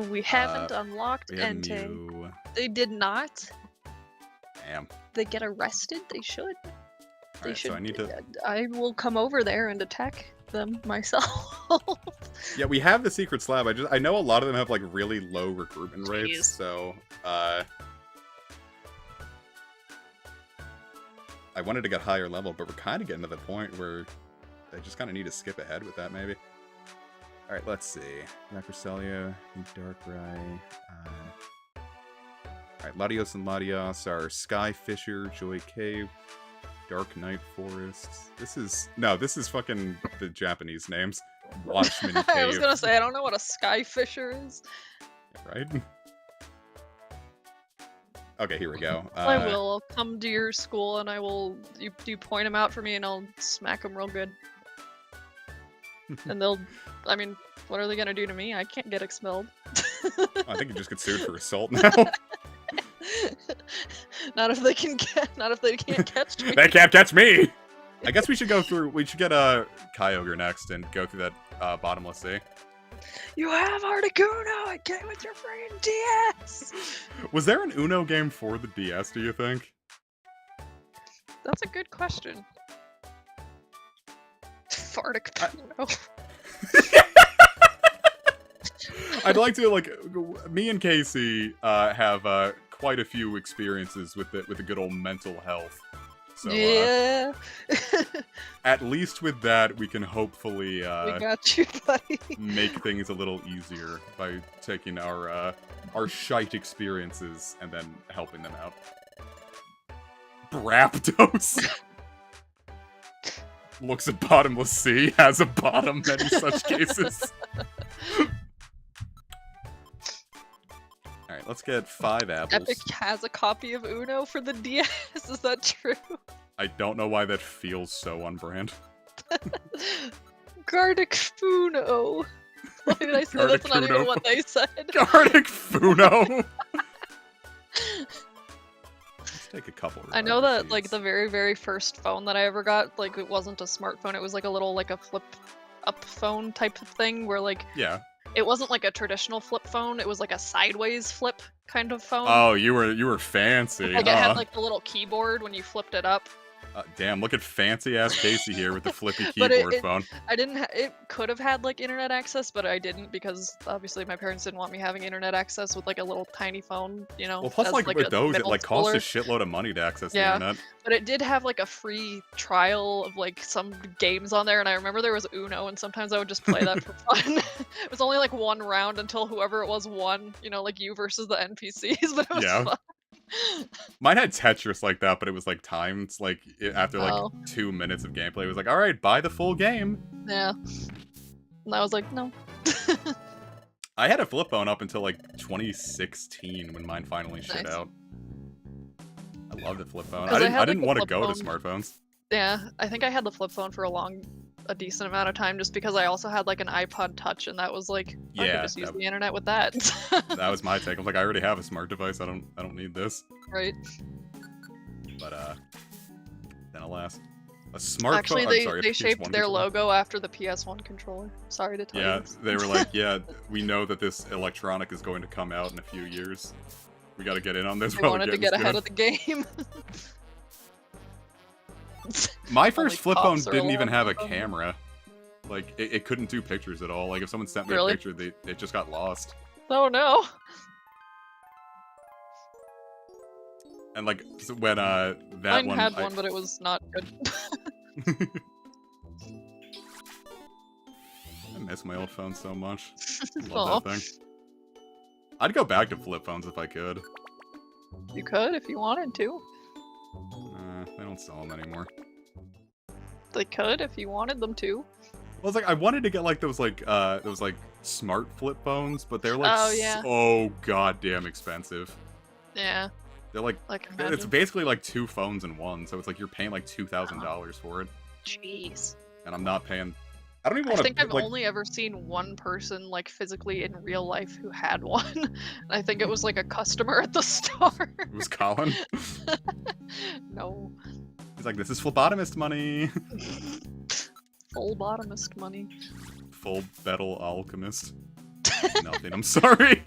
We haven't unlocked We have Entei. Mew. They did not. Damn. They get arrested. They should. They Alright, should. so I need to. I will come over there and attack them myself. Yeah, we have the secret slab. I know a lot of them have like really low recruitment rates, Jeez. so I wanted to get higher level, but we're kind of getting to the point where I just kind of need to skip ahead with that, maybe. All right, let's see. Racrocelia, Darkrai. All right, Latios and Latias are Sky Fisher, Joy Cave, Dark Knight Forest. This is fucking the Japanese names. Watchman Cave. I was gonna say I don't know what a sky fisher is. Right? Okay, here we go. I will. I'll come to your school and I will. You point them out for me and I'll smack them real good. And they'll. I mean, what are they gonna do to me? I can't get expelled. I think you just get sued for assault now. Not if they can get. Not if they can't catch me. They can't catch me! I guess we should go through. We should get Kyogre next and go through that bottomless sea. You have Articuno! I came with your friggin' DS! Was there an Uno game for the DS, do you think? That's a good question. Articuno. I'd like to, like, me and Casey have quite a few experiences with the good old mental health. So, yeah. At least with that, we can hopefully We got you, buddy. make things a little easier by taking our shite experiences and then helping them out. Braptos looks at bottomless sea, has a bottom, many such cases. Alright, let's get 5 apples. Epic has a copy of Uno for the DS. Is that true? I don't know why that feels so on brand. Gardefuno. Why did I say that's not even what they said? Gardefuno! Let's take a couple. I know that, like, the very, very first phone that I ever got, like, it wasn't a smartphone. It was like a little, like, a flip-up phone type of thing where, like, yeah. It wasn't like a traditional flip phone. It was like a sideways flip kind of phone. Oh, you were fancy. Like it had like the little keyboard when you flipped it up. Damn, look at fancy ass Casey here with the flippy keyboard phone. I didn't. It could have had like internet access, but I didn't because obviously my parents didn't want me having internet access with like a little tiny phone. You know. Well, plus as, like with those, it like costs schooler. a shitload of money to access the Yeah. internet. But it did have like a free trial of like some games on there, and I remember there was Uno, and sometimes I would just play that for fun. It was only like one round until whoever it was won. You know, like you versus the NPCs, but it was fun. Mine had Tetris like that, but it was like timed. Like after like 2 minutes of gameplay, it was like, all right, buy the full game. Yeah. And I was like, no. I had a flip phone up until like 2016 when mine finally shit out. I loved the flip phone. I didn't want to go to smartphones. Yeah, I think I had the flip phone for a decent amount of time just because I also had like an iPod Touch, and that was like, I could just use the internet with that. That was my take. I'm like, I already have a smart device. I don't need this. Right. But then alas, a smartphone. Actually, sorry, they shaped their logo after the PS1 controller. Sorry to tell you. Yeah, they were like, yeah, we know that this electronic is going to come out in a few years. We got to get in on this. We wanted to get ahead of the game. My first flip phone didn't even have a camera. Like, it couldn't do pictures at all. Like, if someone sent me a picture, it just got lost. Oh no. And like, when that Mine one... had one, but it was not good. I miss my old phone so much. Love that thing. I'd go back to flip phones if I could. You could if you wanted to. They don't sell them anymore. They could if you wanted them to. Well, it's like I wanted to get like those smart flip phones, but they're like so goddamn expensive. Yeah. They're like it's basically like 2 phones in one, so it's like you're paying like $2,000 for it. Jeez. And I'm not paying. I don't even want to. I think I've only ever seen one person like physically in real life who had one. And I think it was like a customer at the store. It was Colin. No. He's like, this is phlebotomist money. Full bottomist money. Full metal alchemist. Nothing. I'm sorry.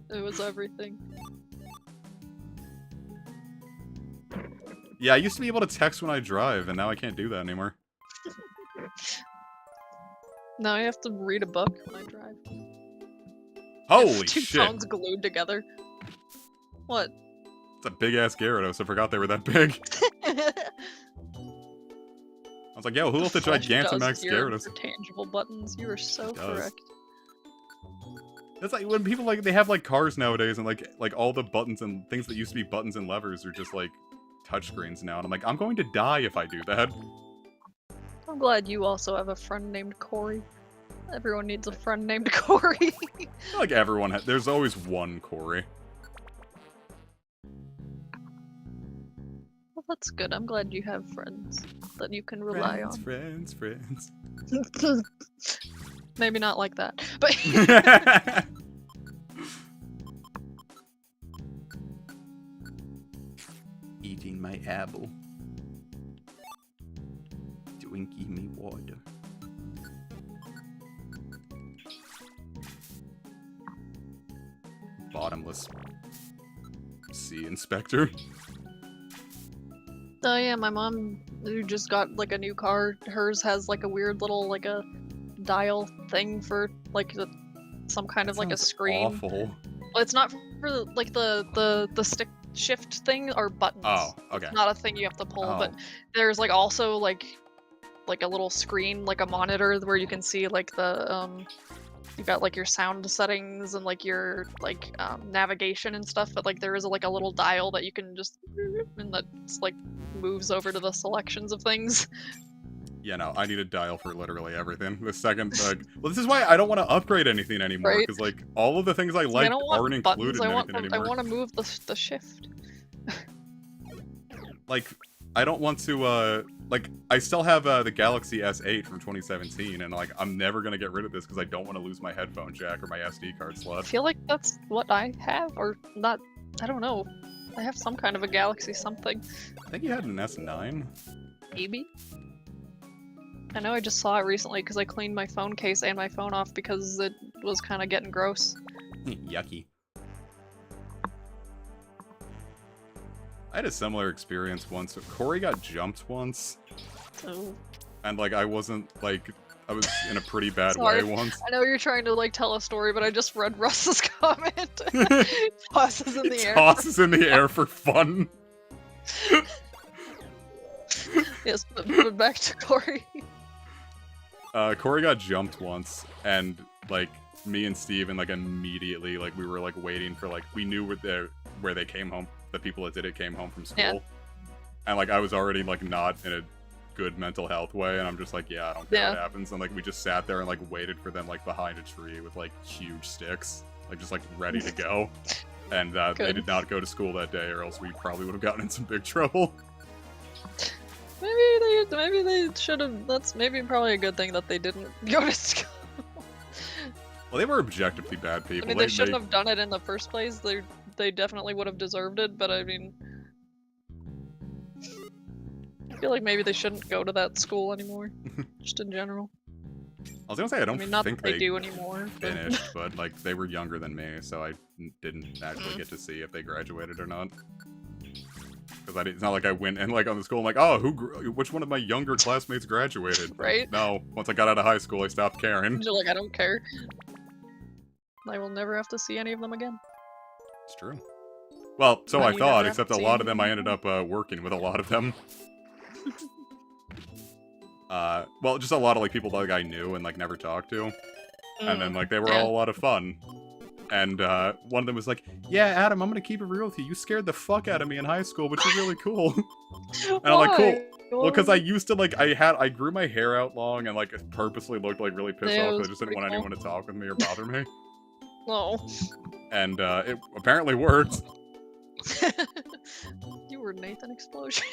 It was everything. Yeah, I used to be able to text when I drive, and now I can't do that anymore. Now I have to read a book when I drive. Holy Two shit! phones glued together. What? It's a big ass Gyarados. I forgot they were that big. I was like, yo, who left the Gigantamax Gyarados? Tangible buttons. You are so correct. It's like when people they have like cars nowadays, and like all the buttons and things that used to be buttons and levers are just like touchscreens now, and I'm like, I'm going to die if I do that. I'm glad you also have a friend named Corey. Everyone needs a friend named Corey. Like everyone, there's always one Corey. Well, that's good. I'm glad you have friends that you can rely on. Friends. Maybe not like that, but Eating my apple. Drinking me water. Bottomless sea inspector. oh yeah, my mom who just got like a new car. Hers has like a weird little like a dial thing for like some kind of like a Sounds screen. Awful. Well, it's not for like the stick shift thing or buttons. Oh, okay. It's not a thing you have to pull, Oh. but there's like also like a little screen, like a monitor where you can see like the you got like your sound settings and like your like navigation and stuff, but like there is like a little dial that you can just and that's like moves over to the selections of things. Yeah, no, I need a dial for literally everything. The second, like, well, this is why I don't want to upgrade anything anymore, Right. because like all of the things I I like don't want aren't buttons. included in I want anything I anymore. want to move the shift. Like, I don't want to, like, I still have the Galaxy S8 from 2017, and like, I'm never gonna get rid of this because I don't want to lose my headphone jack or my SD card I slot. feel like that's what I have, or not. I don't know. I have some kind of a Galaxy something. I think you had an S9. Maybe. I know I just saw it recently because I cleaned my phone case and my phone off because it was kind of getting gross. Yucky. I had a similar experience once. Corey got jumped once, So and like I wasn't like I was in a pretty bad Sorry. way once. I know you're trying to like tell a story, but I just read Russ's comment. Tosses in the air. Tosses in the air for fun. Yes, but back to Corey. Corey got jumped once, and like me and Steven like immediately like we were like waiting for like we knew where they came home. The people that did it came home from school, Yeah. and like I was already like not in a good mental health way, and I'm just like, yeah, I don't care Yeah. what happens, and like we just sat there and like waited for them like behind a tree with like huge sticks, like just like ready to go, and they Good. did not go to school that day, or else we probably would have gotten in some big trouble. Maybe they should have. That's maybe probably a good thing that they didn't go to school. Well, they were objectively bad I people. mean, they shouldn't have done it in the first place. They definitely would have deserved it, but I mean, I feel like maybe they shouldn't go to that school anymore, just in general. I was gonna say I don't I mean, not think that they do anymore. But... finished, but like they were younger than me, so I didn't actually get to see if they graduated or not. Because it's not like I went and like on the school, I'm like, oh, which one of my younger classmates graduated? Right? No, once I got out of high school, I stopped caring. You're like, I don't care. I will never have to see any of them again. It's true. Well, so Well, I you thought, never have except to a see lot of any them I ended up working with a lot of them. Well, just a lot of like people that like, I knew and like never talked to. And then like they were Yeah. all a lot of fun. And one of them was like, yeah, Adam, I'm gonna keep it real with you. You scared the fuck out of me in high school, but you're really cool. And I'm like, cool. Well, because I used to like I grew my hair out long and like purposely looked like really pissed Yeah, it off because I was just didn't want pretty anyone to talk with me or bother me. No. And it apparently worked. You were Nathan Explosion.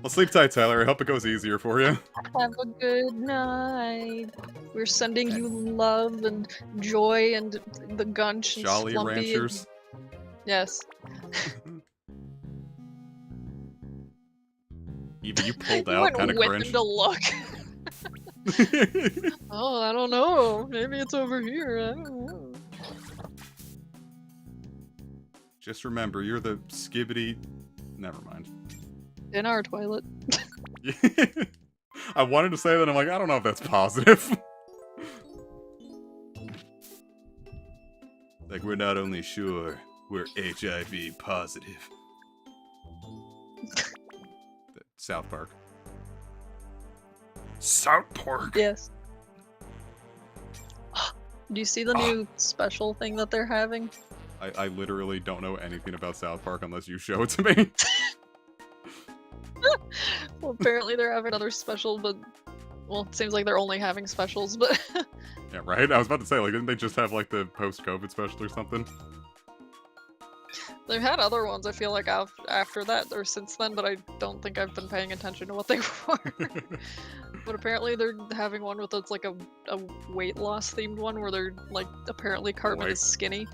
Well, sleep tight, Tyler. I hope it goes easier for you. Have a good night. We're sending you love and joy and the Gunch and Jolly Slumpy and- Ranchers. Yes. Eva, you pulled You out went kind of with cringe. him to look. Oh, I don't know. Maybe it's over here. I don't know. Just remember, you're the skibbity. Never mind. In our toilet. I wanted to say that. I'm like, I don't know if that's positive. Like, we're not only sure, we're HIV positive. South Park. South Park. Yes. Do you see the new special thing that they're having? I literally don't know anything about South Park unless you show it to me. Well, apparently they're having another special, but Well, it seems like they're only having specials, but Yeah, right? I was about to say, like, didn't they just have, like, the post-COVID special or something? they've had other ones, I feel like, after that or since then, but I don't think I've been paying attention to what they were. But apparently they're having one with it's like a weight loss themed one where they're like apparently Cartman Boy. is skinny,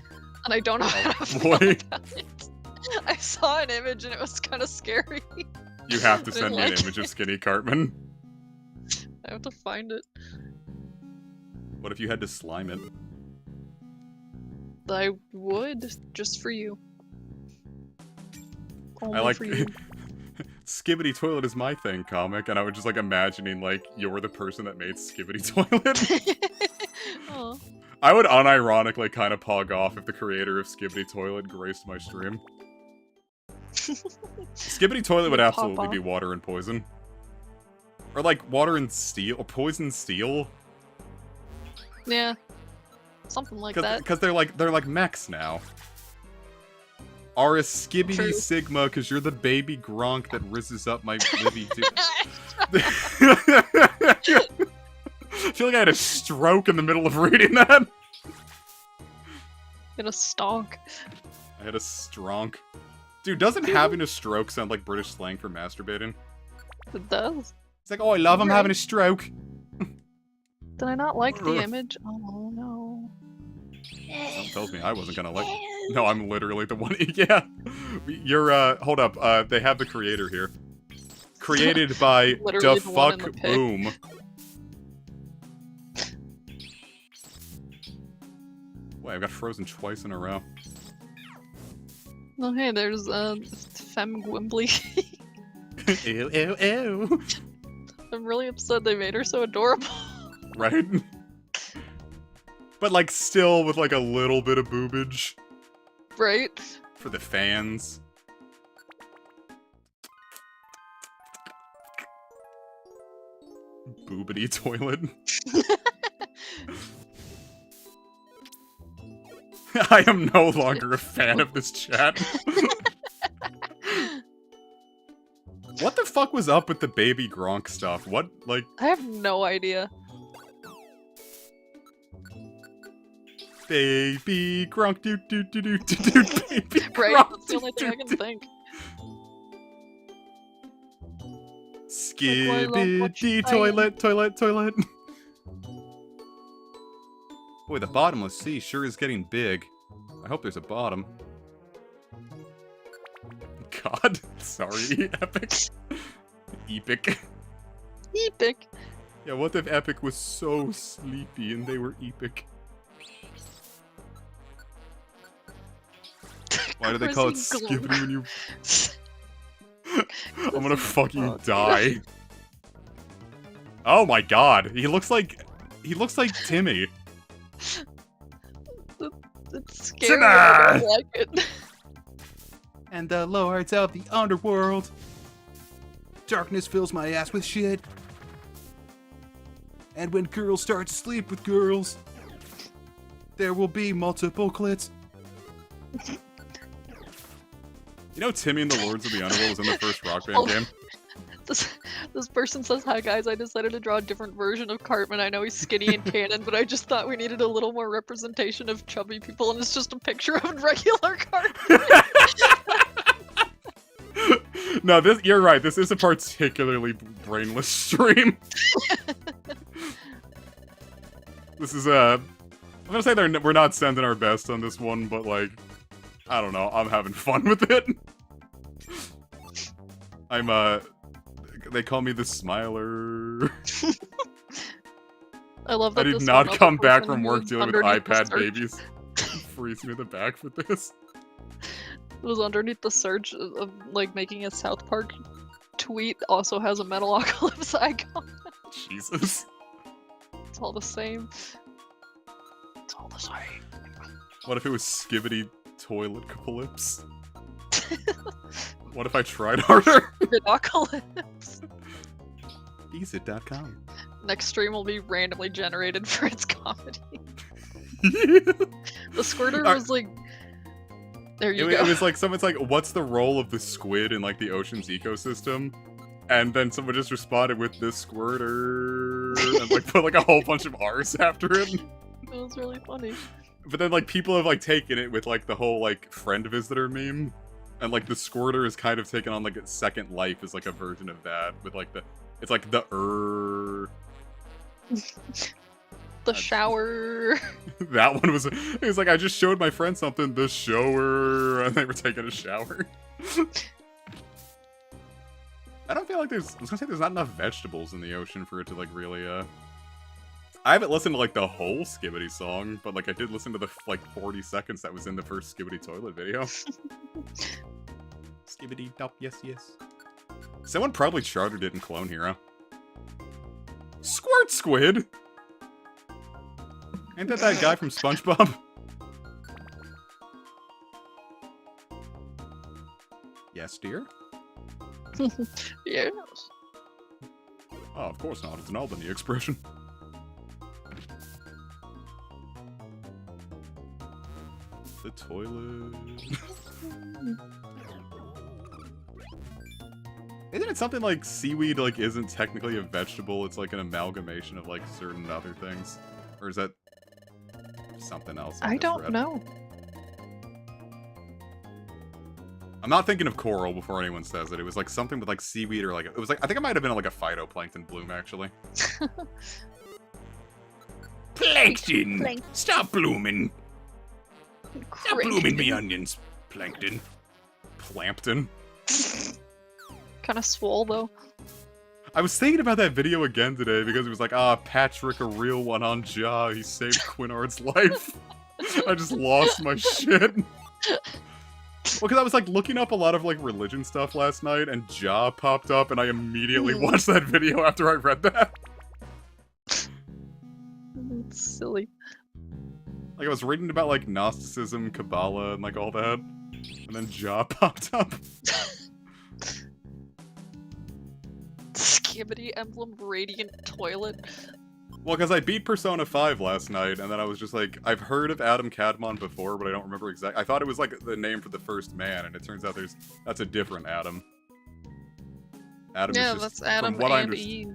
and I don't know how to feel Boy. about it. I saw an image and it was kind of scary. You have to I send didn't me an like image of it. Skinny Cartman. I have to find it. What if you had to slime it? I would just for you. Only I like for you. Skibbity Toilet is my thing comic, and I was just like imagining like you're the person that made Skibbity Toilet. Aw. I would unironically kind of pog off if the creator of Skibbity Toilet graced my stream. Skibbity Toilet would You'd pop absolutely be off. water and poison. Or like water and steel, or poison steel. Yeah. Something like that. Because they're like mechs now. Are a Skibbity True. Sigma, because you're the baby Gronk that rizzes up my Libby too. I feel like I had a stroke in the middle of reading that. Get a stonk. I had a stronk. Dude, doesn't having a stroke sound like British slang for masturbating? It does. It's like, oh, I love him Right. having a stroke. Did I not like the image? Oh no. Someone tells me I wasn't gonna like. No, I'm literally the one. Yeah, you're. Hold up. They have the creator here. Created by Literally Da the one in Fuck the pic. Boom. Wait, I got frozen twice in a row. Oh hey, there's Femme Gwimbly. Ew, ew, ew. I'm really upset they made her so adorable. Right? But like, still with like a little bit of boobage Right? for the fans. Boobity toilet. I am no longer a fan of this chat. What the fuck was up with the baby Gronk stuff? What, like, I have no idea. baby Gronk, do do do do do do, baby Right? Gronk, That's the only thing I can think. Skibbity toilet, toilet, toilet. Boy, the bottomless sea sure is getting big. I hope there's a bottom. God, sorry, Epic. Epic. Epic. Yeah, what if Epic was so sleepy and they were Epic? Why do they call it Chrissy Skibbity when you... I'm gonna Chrissy fucking Glock. die. Oh my god, he looks like Timmy. It's scary. I don't like it. And the lords of the underworld. Darkness fills my ass with shit. And when girls start to sleep with girls, there will be multiple clits. You know Timmy and the Lords of the Underworld was in the first Rock Band Oh. game? This person says, hi guys, I decided to draw a different version of Cartman. I know he's skinny in canon, but I just thought we needed a little more representation of chubby people, and it's just a picture of regular Cartman. No, you're right. This is a particularly brainless stream. This is I'm gonna say we're not sending our best on this one, but like, I don't know. I'm having fun with it. They call me the Smiler. I love I that did this not one come other back person from work who's dealing with underneath the iPad search- babies. Freeze me in the back for this. was underneath the search of like making a South Park tweet also has a Metalocalypse icon. Jesus. It's all the same. It's all the same. What if it was Skibbity Toilet Calypse? What if I tried harder? Metalocalypse. Easit.com. Next stream will be randomly generated for its comedy. The squirter Are- was like, there you It go. was like someone's like, "What's the role of the squid in like the ocean's ecosystem?" And then someone just responded with this squirter and like put like a whole bunch of R's after it. That was really funny. But then like people have like taken it with like the whole like friend visitor meme. And like the squirter is kind of taken on like its second life as like a version of that. With like it's like the The shower. That one was, it was like, I just showed my friend something, the shower, and they were taking a shower. I don't feel like I was gonna say there's not enough vegetables in the ocean for it to like really, I haven't listened to like the whole Skibidi song, but like I did listen to the like 40 seconds that was in the first Skibidi toilet video. Skibidi dop, yes, yes. Someone probably chartered it in Clone Hero. Squirt Squid! Ain't that guy from SpongeBob? Yes, dear? Yes. Oh, of course not. It's an Albany expression. The toilet. Isn't it something like seaweed like isn't technically a vegetable? It's like an amalgamation of like certain other things, or is that something else? I don't know. I'm not thinking of coral before anyone says it. It was like something with like seaweed or like it was like I think it might have been like a phytoplankton bloom actually. Plankton, stop blooming. Stop blooming me onions, plankton. Plankton. Kind of swole though. I was thinking about that video again today because it was like, Patrick, a real one on Jaw. He saved Quinard's life. I just lost my shit. Well, because I was like looking up a lot of like religion stuff last night, and Jaw popped up, and I immediately watched that video after I read that. It's silly. Like I was reading about like Gnosticism, Kabbalah, and like all that, and then Jaw popped up. Skibidi emblem radiant toilet. Well, because I beat Persona 5 last night, and then I was just like, I've heard of Adam Cadmon before, but I don't remember exactly. I thought it was like the name for the first man, and it turns out that's a different Adam. Adam Yeah, is just, that's Adam from what I and understand. Eve.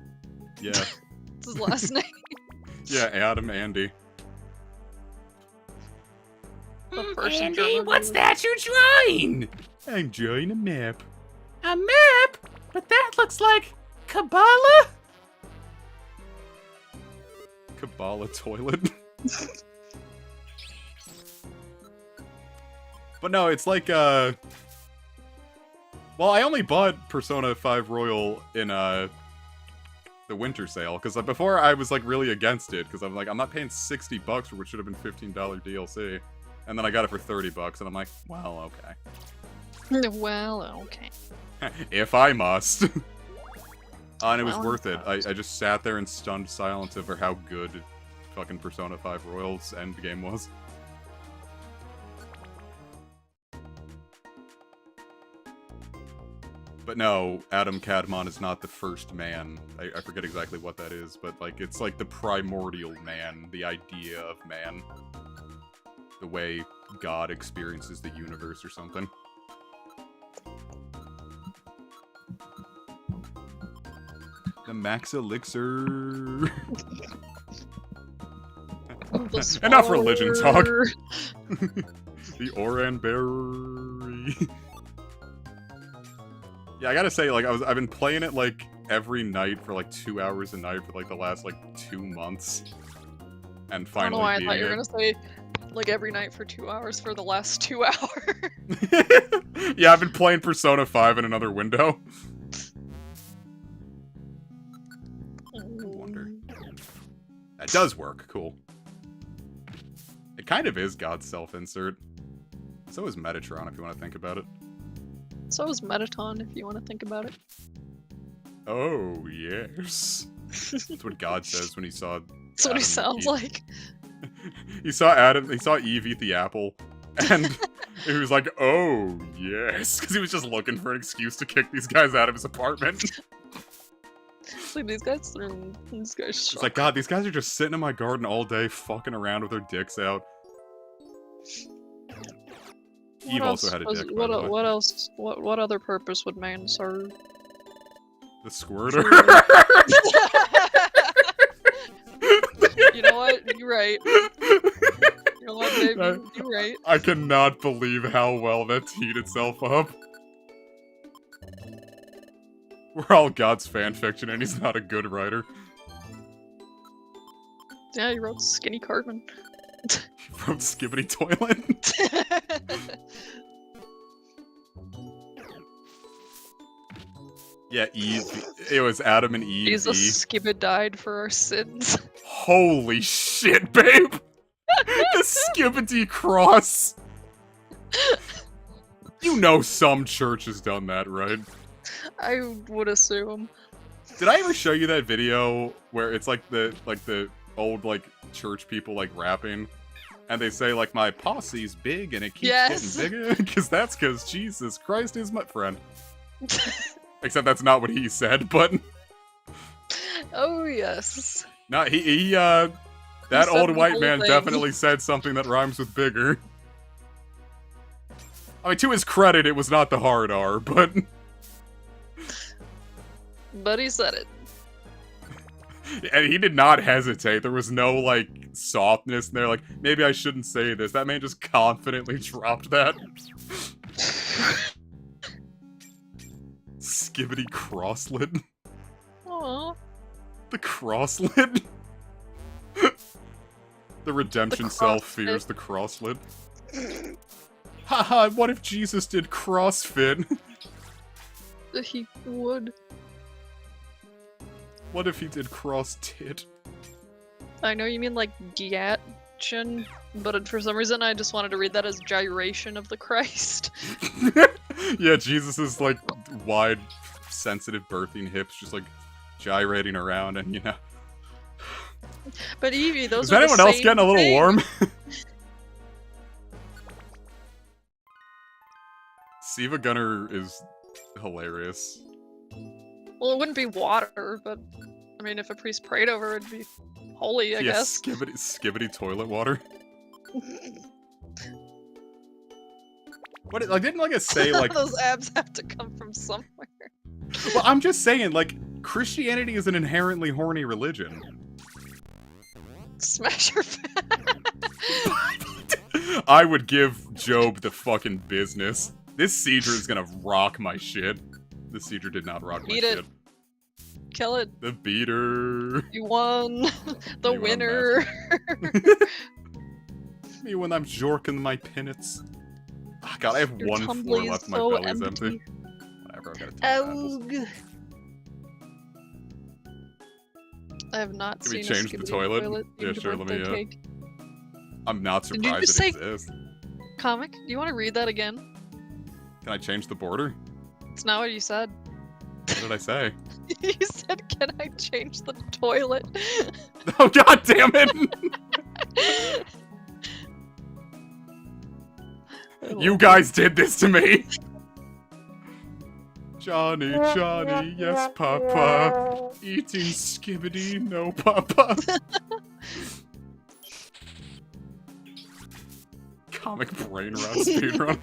Yeah. That's his last name. Yeah, Adam Andy. The first Andy, German what's movie. that you're drawing? I'm drawing a map. A map? But that looks like Kabbalah? Kabbalah toilet. But no, it's like, well, I only bought Persona 5 Royal in, the winter sale, because before I was, like, really against it, because I'm like, I'm not paying $60 for what should have been $15 DLC. And then I got it for $30, and I'm like, well, okay. Well, okay. If I must. And it was Well, worth it. I just sat there in stunned silence over how good fucking Persona 5 Royal's endgame was. But no, Adam Cadmon is not the first man. I forget exactly what that is, but like it's like the primordial man, the idea of man. The way God experiences the universe or something. The Max Elixir. Enough religion talk. The Oran Berry. Yeah, I gotta say, like, I've been playing it like every night for like 2 hours a night for like the last like 2 months, and I don't know finally why I beating thought you were it. gonna say like every night for 2 hours for the last 2 hours. Yeah, I've been playing Persona 5 in another window. I wonder. That does work. Cool. It kind of is God's self-insert. So is Metatron, if you want to think about it. So is Metaton, if you want to think about it. Oh, yes. That's what God says when he saw That's what he Adam sounds eat- like. he saw Eve eat the apple, and he was like, oh, yes. Because he was just looking for an excuse to kick these guys out of his apartment. Like, these guys It's like, God, these guys are just sitting in my garden all day, fucking around with their dicks out. Eve also had a dick, by the way. What else? What other purpose would man serve? The squirter. You know what? You're right. You know what, baby? You're right. I cannot believe how well that teed itself up. We're all God's fanfiction, and he's not a good writer. Yeah, you wrote Skinny Cartman. He wrote Skibbity Toilet. Yeah, Eve. It was Adam and Eve. Jesus Skibba died for our sins. Holy shit, babe! The Skibbity cross! You know some church has done that, right? I would assume. Did I ever show you that video where it's like the old like church people like rapping? And they say like my posse's big and it keeps getting bigger? Because Jesus Christ is my friend. Except that's not what he said, but... Oh, yes. No, that old white man thing. definitely said something that rhymes with bigger. I mean, to his credit, it was not the hard R, but... But he said it. And he did not hesitate. There was no, like, softness in there, like, maybe I shouldn't say this. That man just confidently dropped that. Skibbity crosslet. Aww. The crosslet. The redemption self fears the crosslet. Haha, what if Jesus did CrossFit? He would. What if he did cross-tit? I know you mean like gyation, but for some reason I just wanted to read that as gyration of the Christ. Yeah, Jesus' like wide, sensitive birthing hips just like gyrating around and, you know. But Evie, those Is are anyone the else same getting a little thing. warm? Siva Gunner is hilarious. Well, it wouldn't be water, but I mean, if a priest prayed over it, it'd be holy, I Yeah, guess. skibbity toilet water. What, like, didn't like it say, like... Those abs have to come from somewhere. Well, I'm just saying, like, Christianity is an inherently horny religion. Smash your face. I would give Job the fucking business. This Seedra is gonna rock my shit. This Seedra did not rock my Beat it. shit. Kill it. The beater. You won. The You won, winner. Me when I'm jorking my pinnets. Oh, God, I have Your one floor tumbly left. is My so belly's empty. Whatever, I gotta take apples. Oug. I have not Can we seen change a the Skibbity toilet? Yeah, eating sure, let me, birthday cake. I'm not Did you surprised just it say- exists. Comic, do you want to read that again? Can I change the border? It's not what you said. What did I say? You said, "Can I change the toilet?" Oh, God damn it! You guys did this to me! Johnny, Johnny, yes, Papa. Eating skibbity, no, Papa. Comic brain rot speedrun.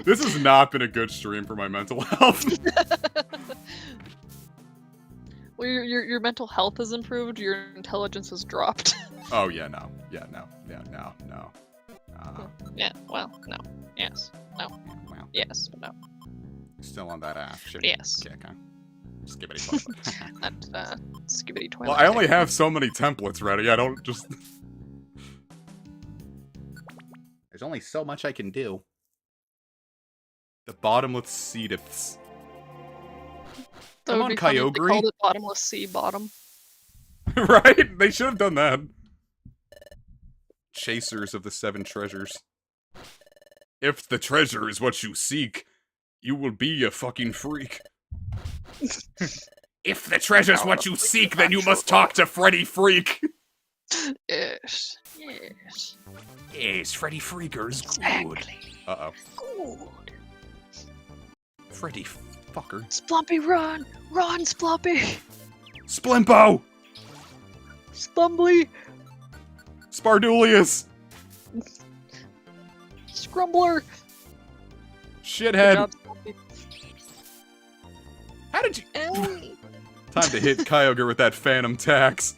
This has not been a good stream for my mental health. Well, your mental health has improved. Your intelligence has dropped. Oh, yeah, no. Yeah, no. Yeah, no. No. Yeah. Well, no. Yes. No. Well, Yes. But no. still on that shitty Yes. kick, huh? Skibbity toilet. That skibbity toilet. Well, I only have so many templates ready. I don't just... There's only so much I can do. The bottomless seediths. That Come would on, be funny if they Kyogre. called it bottomless sea bottom. Right? They should have done that. Chasers of the 7 treasures. If the treasure is what you seek, you will be a fucking freak. If the treasure's what you seek, then you must talk to Freddy Freak. Yes. Yes. Yes, Freddy Freaker's good. Exactly. Uh-oh. Good. Freddy fucker. Splumpy, run! Run, Splumpy! Splimpo! Stumbly! Spardulius! Scrumbler! Good Shithead! job, Splumpy. How did you... Hey. Time to hit Kyogre with that Phantom Tax.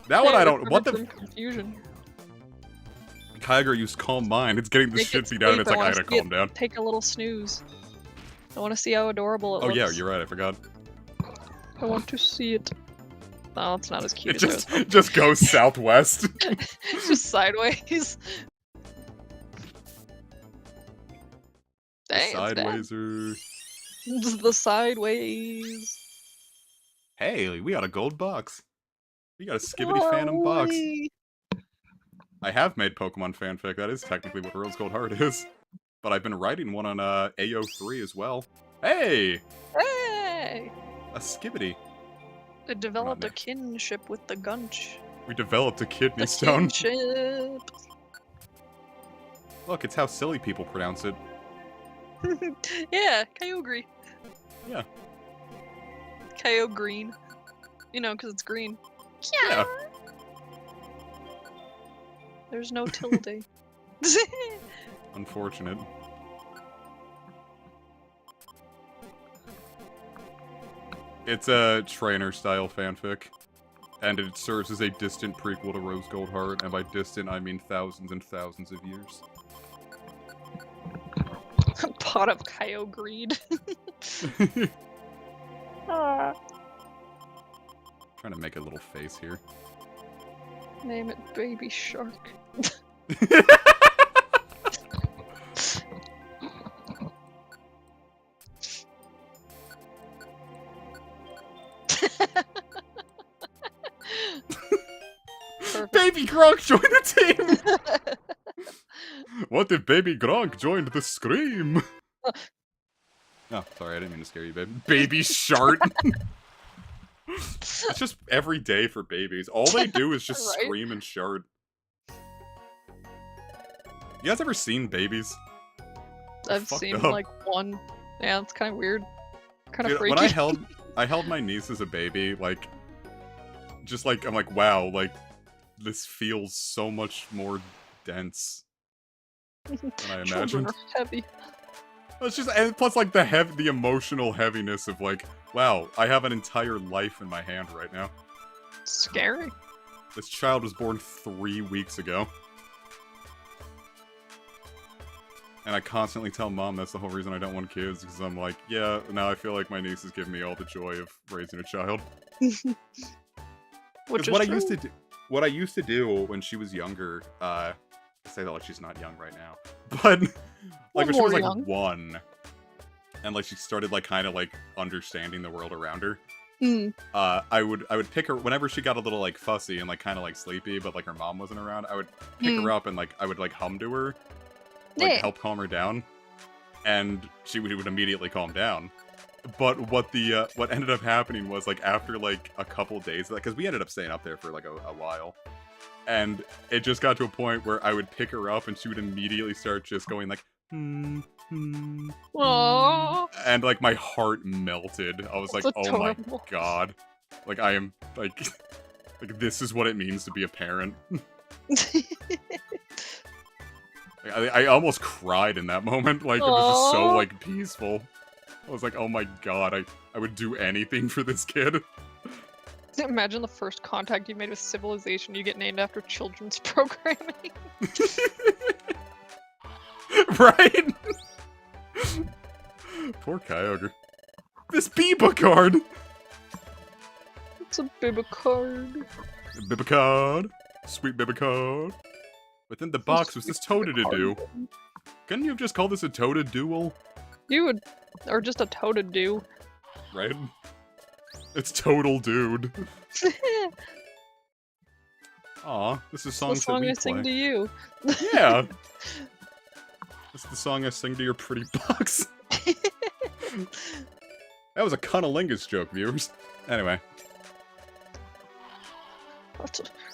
That one I don't. What the? Confusion. Kyogre used Calm Mind. It's getting the Make shit it beat out, and it's sleep, like, I I wanna gotta see calm it down. Take a little snooze. I want to see how adorable it Oh looks. yeah, you're right. I forgot. I want to see it. No, it's not as cute It as I was just goes southwest. It's just sideways. Dang, it's dead. Sidewayser. The sideways. Hey, we got a gold box. We got a Skibbity Phantom box. Golly. I have made Pokemon fanfic. That is technically what Rose Gold Heart is. But I've been writing one on AO3 as well. Hey! Hey! A Skibbity. It developed a Nick. kinship with the Gunch. We developed a kidney A stone. kinship. Look, it's how silly people pronounce it. Yeah, Kyogre. Yeah. Kyogre green. You know, because it's green. Yeah. There's no tilde. Unfortunate. It's a trainer-style fanfic. And it serves as a distant prequel to Rose Gold Heart, and by distant I mean thousands and thousands of years. Pot of Kyogre. Ah. Trying to make a little face here. Name it Baby Shark. Perfect. Baby Gronk joined the team! What if Baby Gronk joined the Scream? Oh, sorry, I didn't mean to scare you, babe. Baby Shart! It's just every day for babies. All they do is just Right? scream and shart. You guys ever seen babies? I've fucked seen up. like one. Yeah, it's kind of weird. Kind of Dude, freaky. when I held my niece as a baby, like, just like, I'm like, wow, like, this feels so much more dense than I Children imagined. are heavy. It's just, and plus, like, the emotional heaviness of, like, wow, I have an entire life in my hand right now. Scary. This child was born 3 weeks ago. And I constantly tell Mom that's the whole reason I don't want kids, because I'm like, yeah, now I feel like my niece is giving me all the joy of raising a child. Which Because is what I true. used to do when she was younger, I say that like she's not young right now, but like when she was more like young. 1, and like she started like kind of like understanding the world around her. Mm. I would pick her whenever she got a little like fussy and like kind of like sleepy, but like her mom wasn't around. I would pick her up and like I would like hum to her, like Yeah. help calm her down, and she would immediately calm down. But what ended up happening was like after like a couple days, because we ended up staying up there for like a while, and it just got to a point where I would pick her up and she would immediately start just going like, Aww. and like my heart melted. I was like, That's oh my adorable. god, like I am like like this is what it means to be a parent. I almost cried in that moment. Like, it was just so, Aw. like, peaceful. I was like, oh my god, I would do anything for this kid. Imagine the first contact you made with civilization. You get named after children's programming. Right? Poor Kyogre. This Biba card! It's a Bibicard. Biba card. Sweet Biba card. Within the box was this Totodile. Couldn't you have just called this a Totodual? You would, or just a Totodile. Right? It's Total Dude. Aw, this is The songs song that I we sing to play. you. Yeah. This is the song I sing to your pretty box. That was a cunnilingus joke, viewers. Anyway,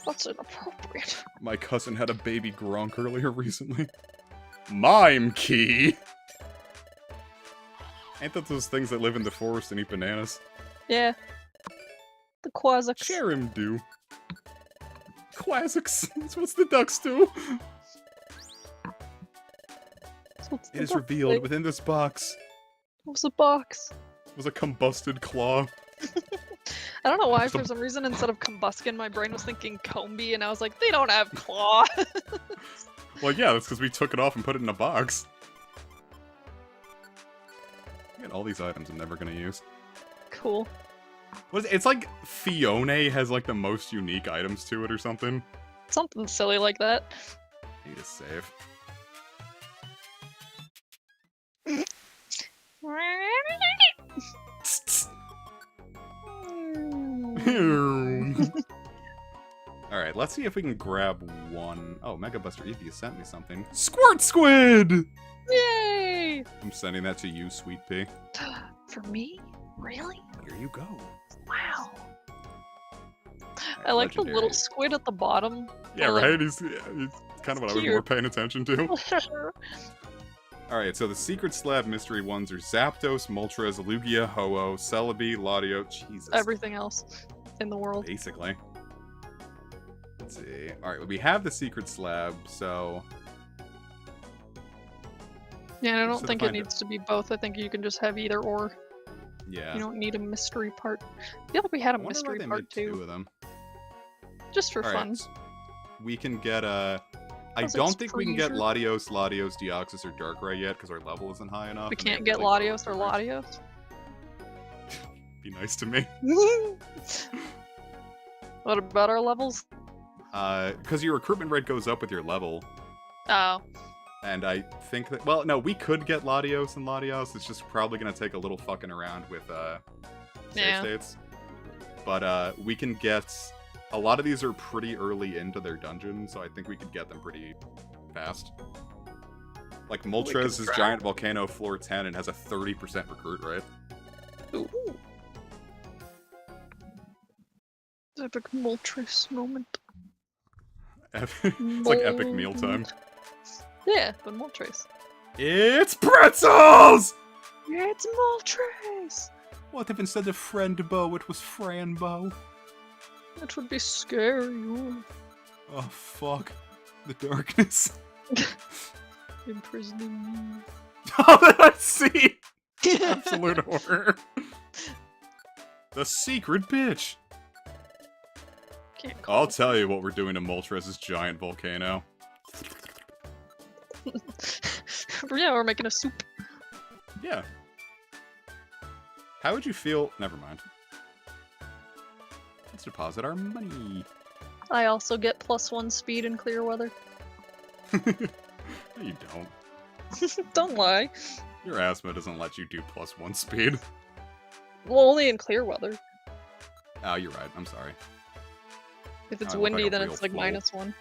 That's inappropriate. my cousin had a baby Gronk earlier recently. Mime Key! Ain't that those things that live in the forest and eat bananas? Yeah. The Quazzix. Share him do. Classics. That's what the ducks do. What's the It is box revealed say? within this box. What's the box? was a combusted claw. I don't know why, Just a- for some reason, instead of Combuskin, my brain was thinking Combi, and I was like, they don't have claw. Well, yeah, that's because we took it off and put it in a box. Get all these items I'm never gonna use. Cool. What is it? It's like Fione has like the most unique items to it or something. Something silly like that. I need to save. Alright, let's see if we can grab one. Oh, Mega Buster Eevee sent me something. Squirt Squid! Yay! I'm sending that to you, Sweet Pea. For me? Really? Here you go. Wow. I like the little squid at the bottom. Yeah, Well, right? He's kind of what I was cute. more paying attention to. Alright, so the Secret Slab mystery ones are Zapdos, Moltres, Lugia, Ho-Oh, Celebi, Latios. Jesus. Everything else in the world. Basically. Let's see. Alright, well, we have the Secret Slab, so... Yeah, and I Just don't to think it find it. needs to be both. I think you can just have either or. Yeah. You don't need a mystery part. I feel like we had I a wonder why mystery they part made two too, of them. just for Alright, fun. s- we can get I Plus don't it's think we can get freezer. Latios, Deoxys, or Darkrai yet, because our level isn't high enough. We and they can't get really Latios or low Latios. Be nice to me. What about our levels? Because your recruitment rate goes up with your level. Oh, And I think that, well, no, we could get Latios and Latios. It's just probably going to take a little fucking around with save Yeah. states. But we can get, a lot of these are pretty early into their dungeon, so I think we could get them pretty fast. Like Moltres is try. Giant Volcano floor 10 and has a 30% recruit rate. ooh. Epic Moltres moment. It's like epic mealtime. Yeah, but Moltres. It's pretzels! Yeah, it's Moltres! What if instead of Friendbo it was Franbo? That would be scary. Ooh. Oh fuck. The darkness. Imprisoning Oh, that I see! me. Absolute horror. The secret bitch. Can't call I'll tell you what we're doing to Moltres' giant volcano. Yeah, we're making a soup. Yeah. How would you feel? Never mind. Let's deposit our money. I also get +1 speed in clear weather. No, you don't. Don't lie. Your asthma doesn't let you do +1 speed. Well, only in clear weather. Oh, you're right. I'm sorry. If it's I look like windy, a then real it's like fool. -1.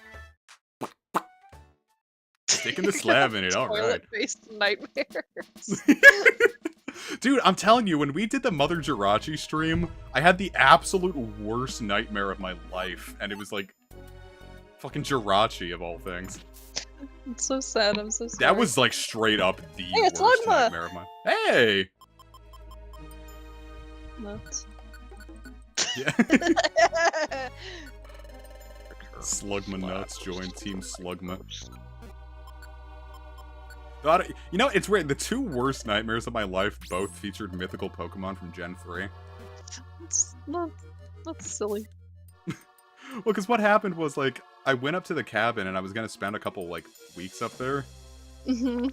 Sticking the slab in it, alright. Toilet-based nightmares. Dude, I'm telling you, when we did the Mother Jirachi stream, I had the absolute worst nightmare of my life, and it was like fucking Jirachi of all things. It's so sad. I'm so sorry. That was like straight up the it's worst Lugma! nightmare of my. Hey, nuts. yeah. Slugma nuts join Team Slugma. You know, it's weird. The two worst nightmares of my life both featured mythical Pokemon from Gen 3. It's not. That's silly. Well, because what happened was, like, I went up to the cabin and I was gonna spend a couple, like, weeks up there. Mm-hmm.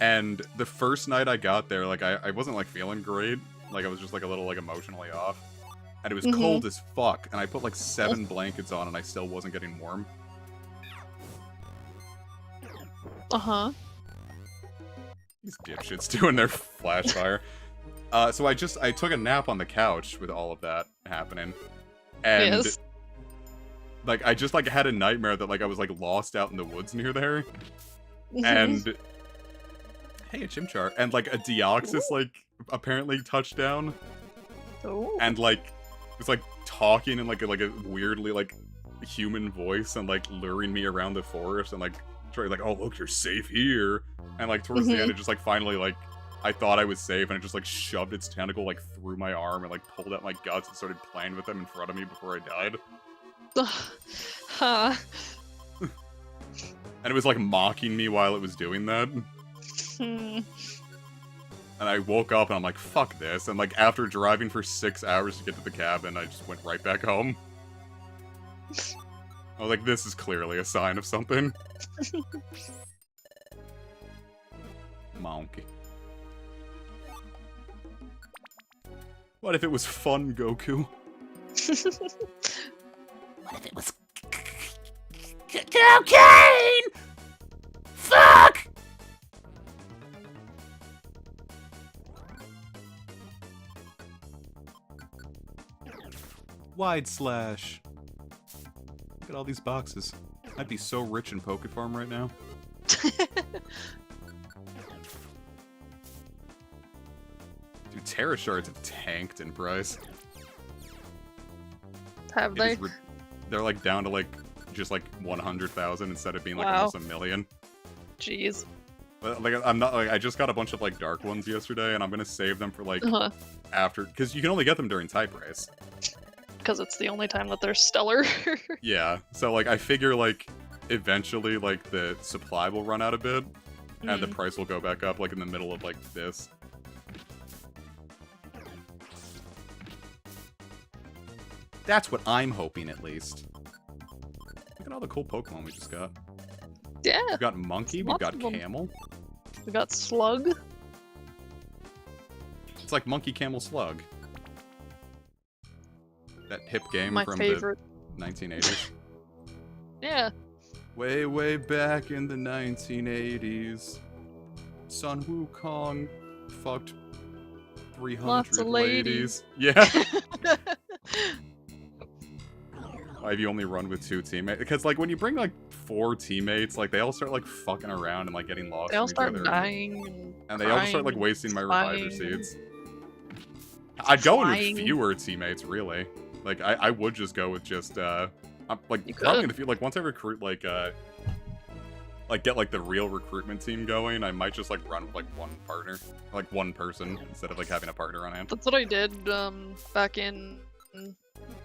And the first night I got there, like, I wasn't, like, feeling great. Like, I was just, like, a little, like, emotionally off. And it was Mhm. cold as fuck. And I put, like, 7 blankets on and I still wasn't getting warm. Uh-huh. These dipshits doing their flash fire. So I took a nap on the couch with all of that happening. And, Yes. like, I just, like, had a nightmare that, like, I was, like, lost out in the woods near there. Mhm. And hey, a Chimchar, and like a Deoxys like apparently touched down, Oh. and like was like talking in like a weirdly like human voice and like luring me around the forest and like trying like, oh look, you're safe here, and like towards the end it just like finally like I thought I was safe and it just like shoved its tentacle like through my arm and like pulled out my guts and started playing with them in front of me before I died. Huh. And it was like mocking me while it was doing that. Hmm. And I woke up and I'm like, fuck this. And like after driving for 6 hours to get to the cabin, I just went right back home. I was like, this is clearly a sign of something. Monkey. What if it was fun, Goku? What if it was cocaine? Fuck! Wide slash. Look at all these boxes. I'd be so rich in Poke Farm right now. Dude, Terra Shards have tanked in price. Have It they? is they're like down to like just like 100,000 instead of being like Wow. almost a million. Jeez. But like I'm not like I just got a bunch of like dark ones yesterday, and I'm gonna save them for like Uh-huh. after, because you can only get them during type race. Because it's the only time that they're stellar. Yeah, so like I figure like eventually like the supply will run out a bit, and the price will go back up like in the middle of like this. That's what I'm hoping, at least. Look at all the cool Pokemon we just got. Yeah. We've got Monkey, we've Lots got of them. Camel. We got Slug. It's like Monkey Camel Slug. That hip game My from favorite. the 1980s. Yeah. Way, way back in the 1980s, Sun Wukong fucked 300 Lots of ladies. Yeah. Why have you only run with 2 teammates? Because like when you bring like 4 teammates, like they all start like fucking around and like getting lost They all from each start other. dying. And they all just start like crying, wasting my reviver flying. seeds. I'd go in with Flying. fewer teammates, really. Like I would just go with just I'm like You probably could. in the future, like once I recruit like get like the real recruitment team going, I might just like run with like one partner, like one person instead of like having a partner on hand. That's what I did back in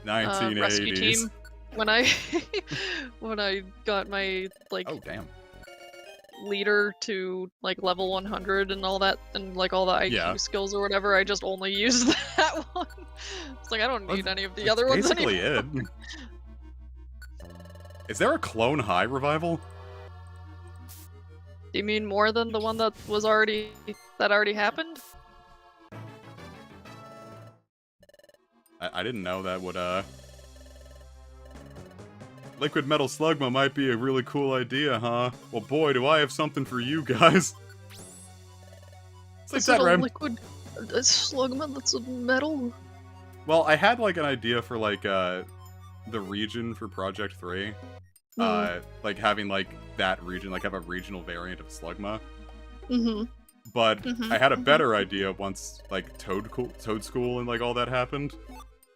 1980s. rescue team when I when I got my like Oh damn. leader to like level 100 and all that, and like all the IQ Yeah. skills or whatever. I just only used that one. It's like I don't need That's- any of the That's other ones basically anymore. it. Is there a Clone High revival? Do you mean more than the one that was already happened? I didn't know that would Liquid Metal Slugma might be a really cool idea, huh? Well boy, do I have something for you guys. It's like Is that, it a Rem. liquid slugma that's a metal? Well, I had like an idea for like the region for Project 3. Like having like that region, like have a regional variant of Slugma. Mm-hmm. But Mhm, I had a mhm. better idea once like Toad School and like all that happened.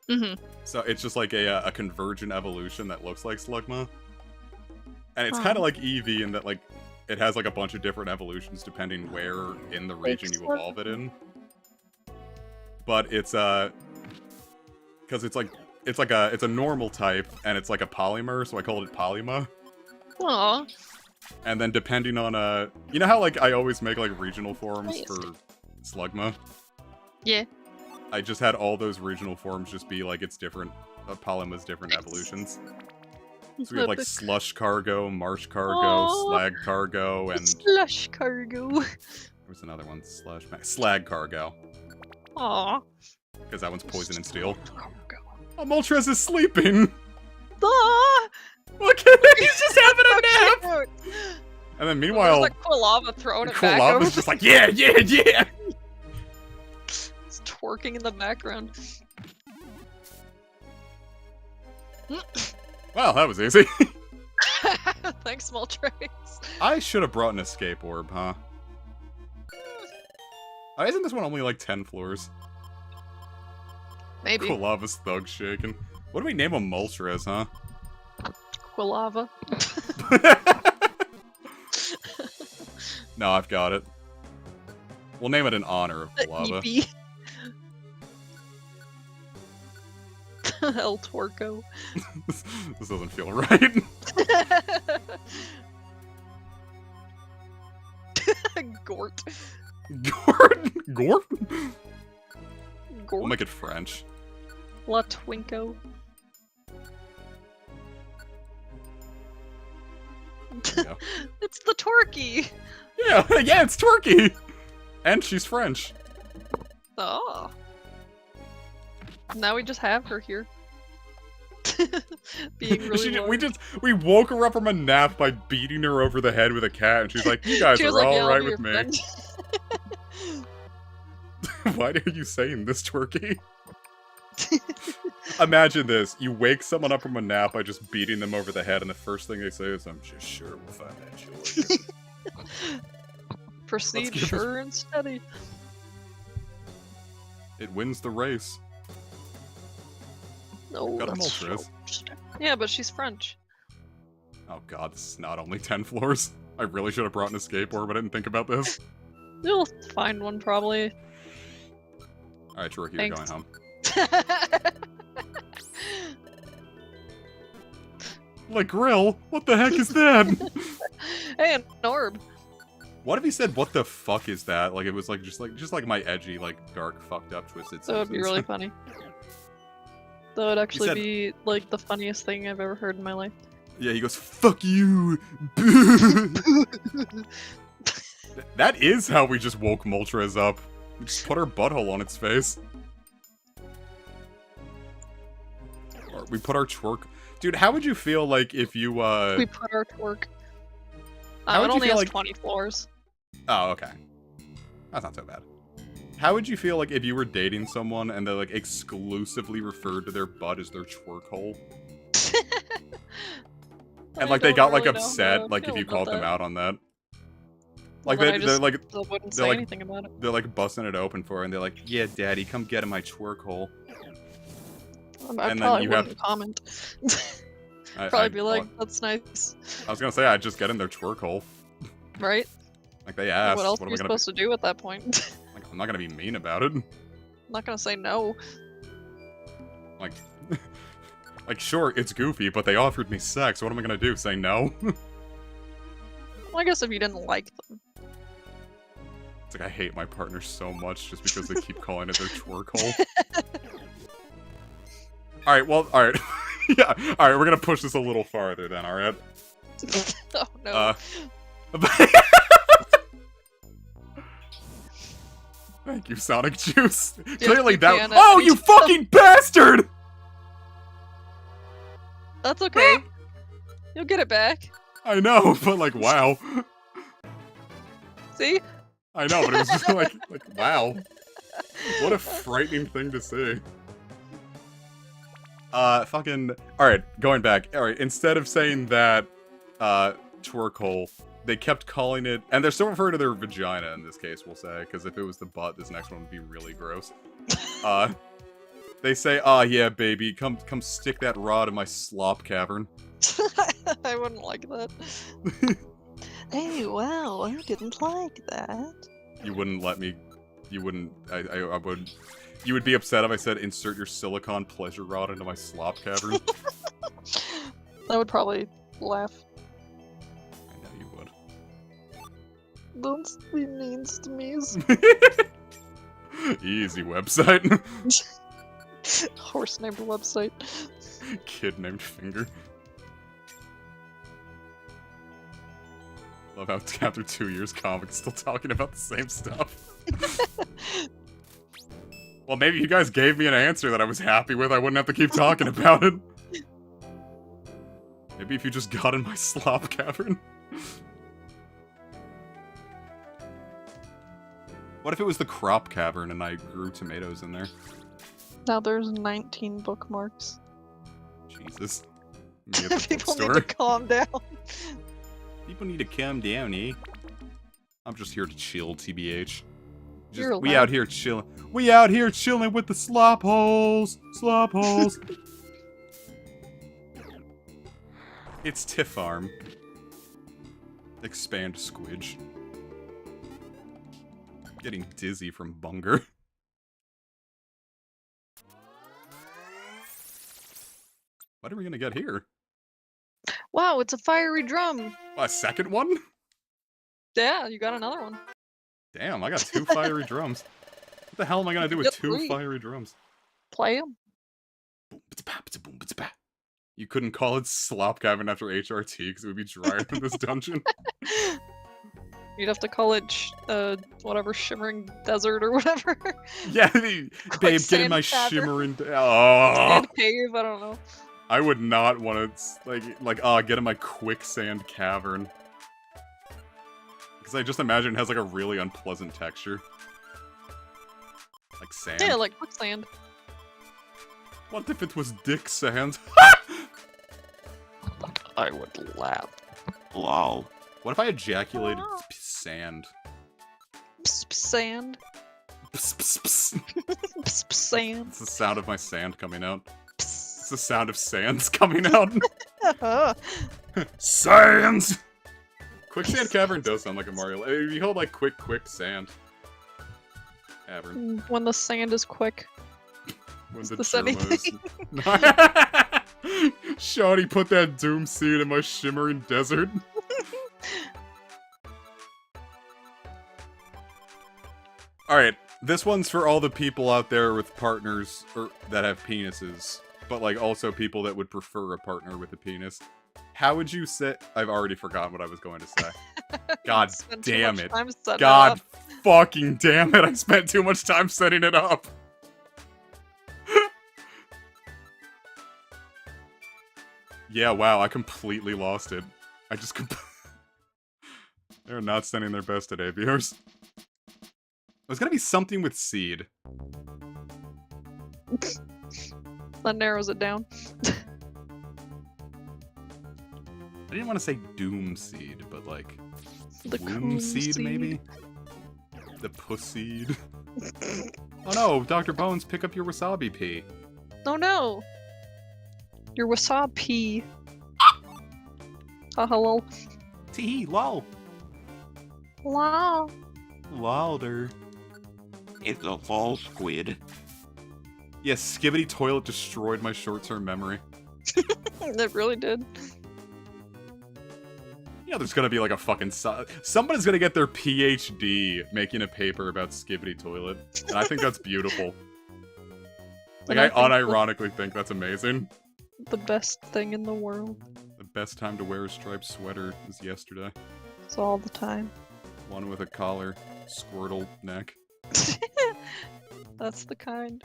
Mm-hmm. So it's just like a convergent evolution that looks like Slugma. And it's Huh. kind of like Eevee in that like it has like a bunch of different evolutions depending where in the region you Slugma. evolve it in. But it's because it's a normal type and it's like a polymer, so I called it Polyma. Aw. And then depending on you know how like I always make like regional forms Nice. for Slugma? Yeah. I just had all those regional forms just be like its different Polyma's different Nice. evolutions. So we have like Slush Cargo, Marsh Cargo, Aw. Slag Cargo, and Slush cargo. what's another one? Slag Cargo. Aw. Because that one's poison and steel. Cargo. Oh, Moltres is sleeping! Ah! Look at it! He's just having a nap! Cute. And then There's meanwhile, like Quilava throwing it back Quilava's over. just like, yeah, yeah, yeah! It's twerking in the background. Well, that was easy. Thanks, small trace. I should have brought an escape orb, huh? Isn't this one only like 10 floors? Maybe. Quilava's thug shaking. What do we name a Moltres, huh? Quilava. No, I've got it. We'll name it in honor of Quilava. Eepee. El Torco. This doesn't feel right. Gort. Gordon? Gordon? We'll Gordon? make it French. La Twinko. Yeah. It's the Torky. Yeah, yeah, it's Turkey! And she's French. Oh. Now we just have her here. Being really We woke her up from a nap by beating her over the head with a cat, and she's like, you guys She was are like, "Yeah, all I'll right be with your me. friend." Why are you saying this, Twerky? Imagine this. You wake someone up from a nap by just beating them over the head, and the first thing they say is, I'm just sure we'll find that joy. Proceed give us- sure and steady. It wins the race. No, Got a that's Moltres. so... Yeah, but she's French. Oh god, this is not only 10 floors. I really should have brought an skateboard, but I didn't think about this. You'll find one probably. Alright, Twerky, we're Thanks. going home. Like, grill? What the heck is that? Hey, an orb. What if he said, what the fuck is that? Like, it was like, just like my edgy, like, dark, fucked up, twisted That would be Simpsons. really funny. That would actually said- be, like, the funniest thing I've ever heard in my life. Yeah, he goes, fuck you! That is how we just woke Moltres up. We just put our butthole on its face. Or we put our twerk... Dude, how would you feel, like, if you, We put our twerk. How would It you only feel has like- 20 floors. Oh, okay. That's not so bad. How would you feel, like, if you were dating someone and they, like, exclusively referred to their butt as their twerk hole? And, like, they got, like, upset, like, if you called them out on that. Like, Well, then I they're, just like, wouldn't they're say like- anything about it. they're, like, busting it open for her, and they're like, yeah, daddy, come get in my twerk hole. I and then probably you have- wouldn't comment. I- Probably I- be like, well, that's nice. I was gonna say, I'd just get in their twerk hole. Right? Like, they asked, What else what are am you I gonna supposed to do at that point? Like, I'm not gonna be mean about it. I'm not gonna say no. Like, like, sure, it's goofy, but they offered me sex, what am I gonna do, say no? Well, I guess if you didn't like them. It's like, I hate my partner so much just because they keep calling it their twerk hole. Alright, well, alright. Yeah, alright, we're gonna push this a little farther then, alright? Oh no. Thank you, Sonic Juice. Yes, Clearly you that- can, Oh, at you least. fucking bastard! That's okay. You'll get it back. I know, but like, wow. See? I know, but it was just like, wow. What a frightening thing to see. Fucking... Alright, going back. Alright, instead of saying that, twerk hole, they kept calling it... And they're still referring to their vagina in this case, we'll say, because if it was the butt, this next one would be really gross. They say, "Ah, yeah, baby, come stick that rod in my slop cavern." I wouldn't like that. Hey, wow, I didn't like that. You wouldn't let me... You wouldn't... I would... You would be upset if I said, insert your silicon pleasure rod into my slop cavern? I would probably laugh. I know you would. Don't be mean to me. Easy website. Horse named website. Kid named Finger. Love how after 2 years, comics still talking about the same stuff. Well, maybe you guys gave me an answer that I was happy with. I wouldn't have to keep talking about it. Maybe if you just got in my slop cavern. What if it was the crop cavern and I grew tomatoes in there? Now there's 19 bookmarks. Jesus. Me at the People need bookstore. to calm down. People need to calm down, eh? I'm just here to chill, TBH. You're We allowed. out here chilling. We out here chilling with the slop holes. Slop holes. It's Tiffarm. Expand Squidge. Getting dizzy from Bunger. What are we gonna get here? Wow, it's a fiery drum. A second one? Yeah, you got another one. Damn, I got 2 fiery drums. What the hell am I gonna do with Get 2 3. fiery drums? Play them. You couldn't call it Slop Cabin after HRT because it would be drier than this dungeon. You'd have to call it, whatever, Shimmering Desert or whatever. Yeah, babe, get in Sand my Cavern. shimmering. Oh, Sand Cave, I don't know. I would not want to get in my quicksand cavern. Because I just imagine it has like a really unpleasant texture. Like sand. Yeah, like quicksand. What if it was dick sand? I would laugh. Lol. What if I ejaculated sand? Sand. Pss, pss, pss. Sand. It's the sound of my sand coming out. It's the sound of sands coming out. Sands! Quicksand Cavern does sound like a Mario. You hold like quick sand. Cavern. When the sand is quick. When the setting Shawty put that doom seed in my shimmering desert. Alright, this one's for all the people out there with partners that have penises, but like also people that would prefer a partner with a penis. How would you say— I've already forgotten what I was going to say. God damn it. God fucking damn it, I spent too much time setting it up. Yeah, wow, I completely lost it. I just They're not sending their best today, viewers. There's gonna be something with seed. That narrows it down. I didn't want to say doom seed, but like The womb seed, maybe? The pusseed. Oh no, Dr. Bones, pick up your wasabi pea. Oh no! Your wasabi. Hello. Tee, lol. Wow. Louder. It's a fall squid. Yes, Skibbity Toilet destroyed my short-term memory. It really did. You know, there's gonna be like a fucking somebody's gonna get their PhD making a paper about Skibbity Toilet, and I think that's beautiful. Like, I unironically think that's amazing. The best thing in the world. The best time to wear a striped sweater is yesterday. It's all the time. One with a collar, Squirtle neck. That's the kind.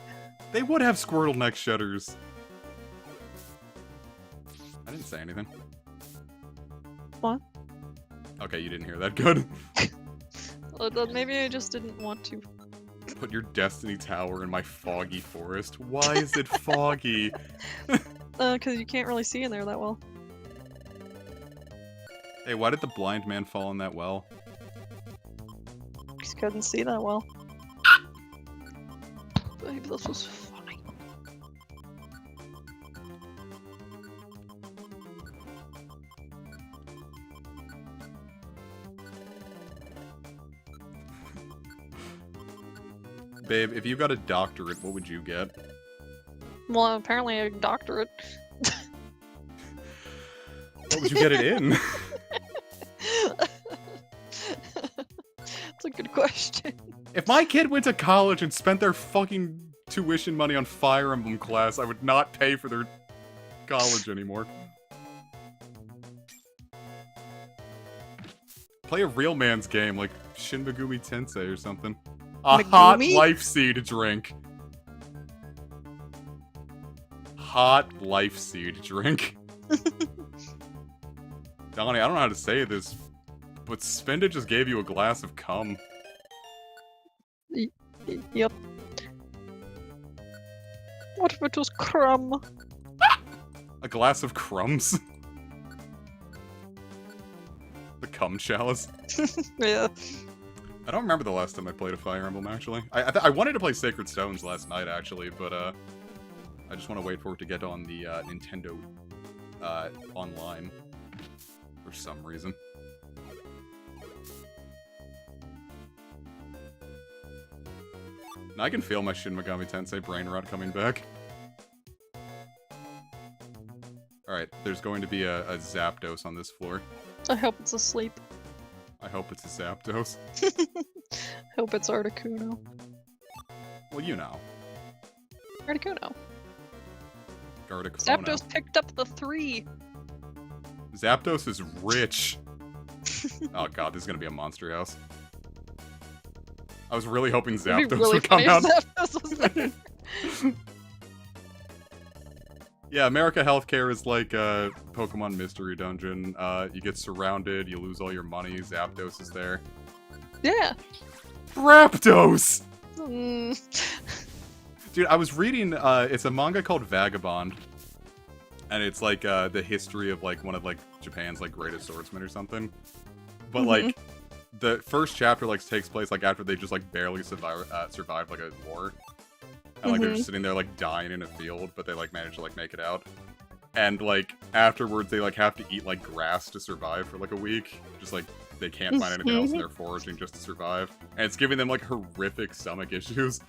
They would have Squirtle neck shutters. I didn't say anything. What? Okay, you didn't hear that. Good. Maybe I just didn't want to. Put your destiny tower in my foggy forest. Why is it foggy? Because you can't really see in there that well. Hey, why did the blind man fall in that well? Just couldn't see that well. Babe, this was funny. Babe, if you got a doctorate, what would you get? Well, apparently a doctorate. What would you get it in? That's a good question. If my kid went to college and spent their fucking tuition money on Fire Emblem class, I would not pay for their college anymore. Play a real man's game, like Shin Megumi Tensei or something. A hot life seed drink. Hot life seed drink. Donnie, I don't know how to say this, but Spinda just gave you a glass of cum. Yep. What if it was crumb? A glass of crumbs? The cum chalice? Yeah. I don't remember the last time I played a Fire Emblem, actually. I wanted to play Sacred Stones last night, actually, but I just want to wait for it to get on the Nintendo online for some reason. Now I can feel my Shin Megami Tensei brain rot coming back. Alright, there's going to be a Zapdos on this floor. I hope it's asleep. I hope it's a Zapdos. Hope it's Articuno. Well, you know. Articuno. Gartic Zapdos picked up the 3. Zapdos is rich. Oh god, this is gonna be a monster house. I was really hoping It'd be Zapdos really would come funny out. if Zapdos was there. Yeah, America Healthcare is like a Pokemon Mystery Dungeon. You get surrounded, you lose all your money, Zapdos is there. Yeah. Raptos! Mm. Dude, I was reading, it's a manga called Vagabond. And it's like, the history of like one of like Japan's like greatest swordsmen or something. But like, the first chapter like takes place like after they just like barely survived like a war. And like they're just sitting there like dying in a field, but they like manage to like make it out. And like afterwards they like have to eat like grass to survive for like a week. Just like they can't find anything else and they're foraging just to survive. And it's giving them like horrific stomach issues.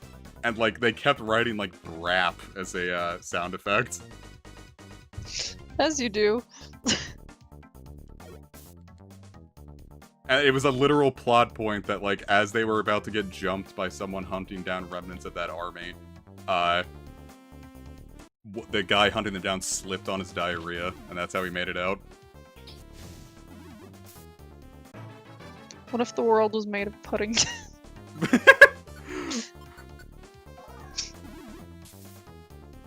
And like they kept writing like brap as a sound effect. As you do. And it was a literal plot point that like as they were about to get jumped by someone hunting down remnants of that army, the guy hunting them down slipped on his diarrhea, and that's how he made it out. What if the world was made of pudding?